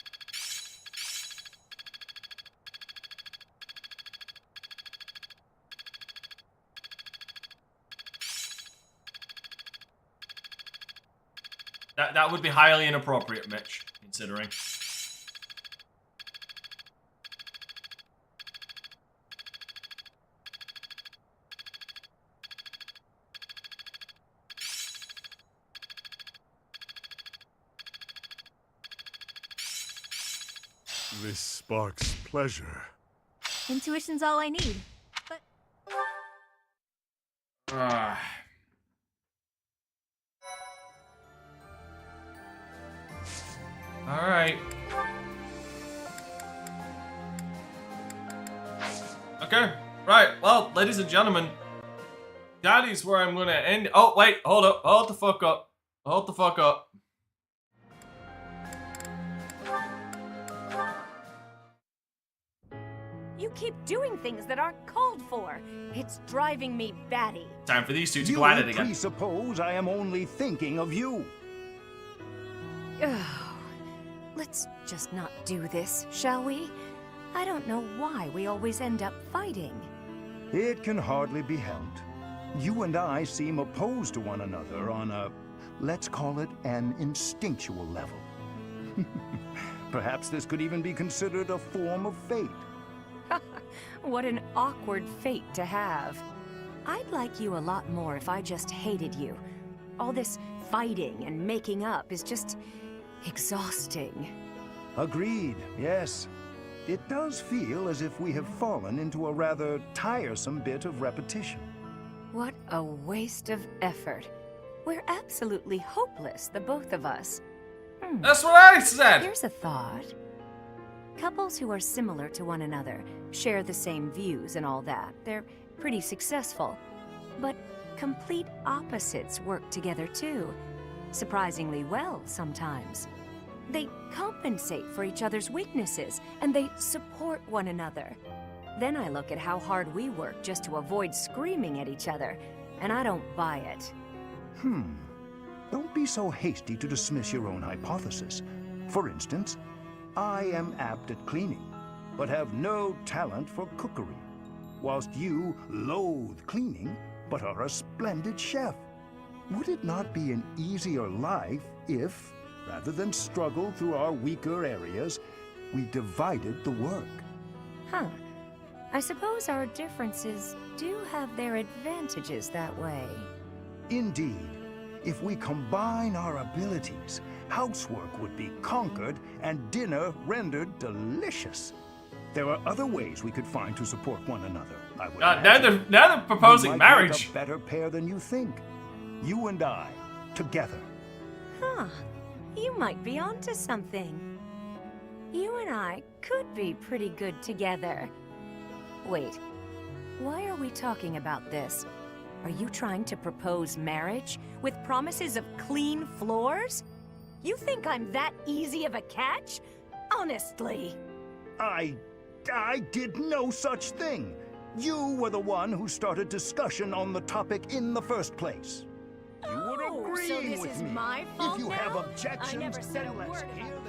That would be highly inappropriate, Mitch, considering. This sparks pleasure. Intuition's all I need. But Alright. Okay. Right. Well, ladies and gentlemen, that is where I'm going to end. Oh, wait. Hold up. Hold the fuck up. Hold the fuck up. You keep doing things that aren't called for. It's driving me batty. Time for these two to go at it You again. presuppose I am only thinking of you. Ugh. Let's just not do this, shall we? I don't know why we always end up fighting. It can hardly be helped. You and I seem opposed to one another on a, let's call it an instinctual level. Perhaps this could even be considered a form of fate. What an awkward fate to have. I'd like you a lot more if I just hated you. All this fighting and making up is just exhausting. Agreed, yes. It does feel as if we have fallen into a rather tiresome bit of repetition. What a waste of effort. We're absolutely hopeless, the both of us. That's what I said! Here's a thought. Couples who are similar to one another, share the same views and all that, they're pretty successful. But complete opposites work together too. Surprisingly well sometimes. They compensate for each other's weaknesses, and they support one another. Then I look at how hard we work just to avoid screaming at each other, and I don't buy it. Don't be so hasty to dismiss your own hypothesis. For instance, I am apt at cleaning, but have no talent for cookery, whilst you loathe cleaning, but are a splendid chef. Would it not be an easier life if, rather than struggle through our weaker areas, we divided the work? Huh. I suppose our differences do have their advantages that way. Indeed. If we combine our abilities, housework would be conquered and dinner rendered delicious. There are other ways we could find to support one another, I would imagine. Now they're proposing We might make marriage. a better pair than you think. You and I, together. Huh. You might be onto something. You and I could be pretty good together. Wait. Why are we talking about this? Are you trying to propose marriage with promises of clean floors? You think I'm that easy of a catch? Honestly. I did no such thing. You were the one who started discussion on the topic in the first place. You were agreeing so this with is me. my fault If you have now? objections, I never said then a let's word hear about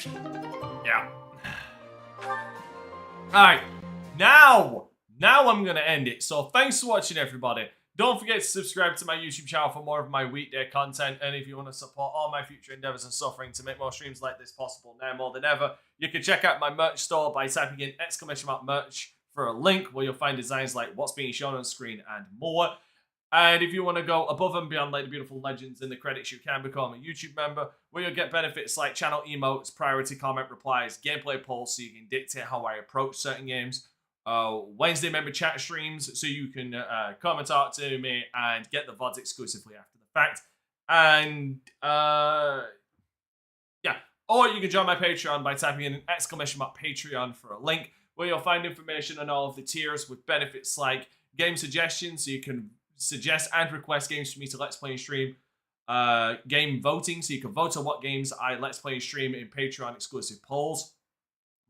them. Yeah. Alright. Now I'm gonna end it. So thanks for watching, everybody. Don't forget to subscribe to my YouTube channel for more of my weekday content. And if you want to support all my future endeavors and suffering to make more streams like this possible now more than ever, you can check out my merch store by typing in !merch for a link where you'll find designs like what's being shown on screen and more. And if you want to go above and beyond like the beautiful legends in the credits, you can become a YouTube member, where you'll get benefits like channel emotes, priority comment replies, gameplay polls, so you can dictate how I approach certain games, Wednesday member chat streams, so you can come and talk to me and get the VODs exclusively after the fact. And yeah, or you can join my Patreon by typing in !Patreon for a link, where you'll find information on all of the tiers with benefits like game suggestions, so you can suggest and request games for me to Let's Play and stream. Game voting, so you can vote on what games I Let's Play and stream in Patreon exclusive polls.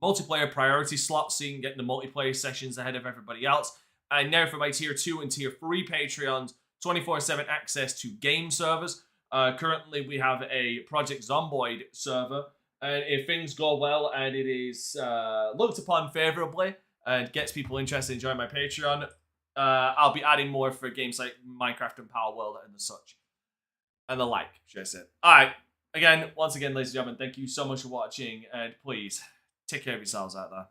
Multiplayer priority slots, so you can get the multiplayer sessions ahead of everybody else. And now for my tier 2 and tier 3 Patreons, 24/7 access to game servers. Currently we have a Project Zomboid server, and if things go well and it is looked upon favorably and gets people interested in joining my Patreon, I'll be adding more for games like Minecraft and Power World and the such. And the like, should I say. Alright, once again, ladies and gentlemen, thank you so much for watching, and please, take care of yourselves out there.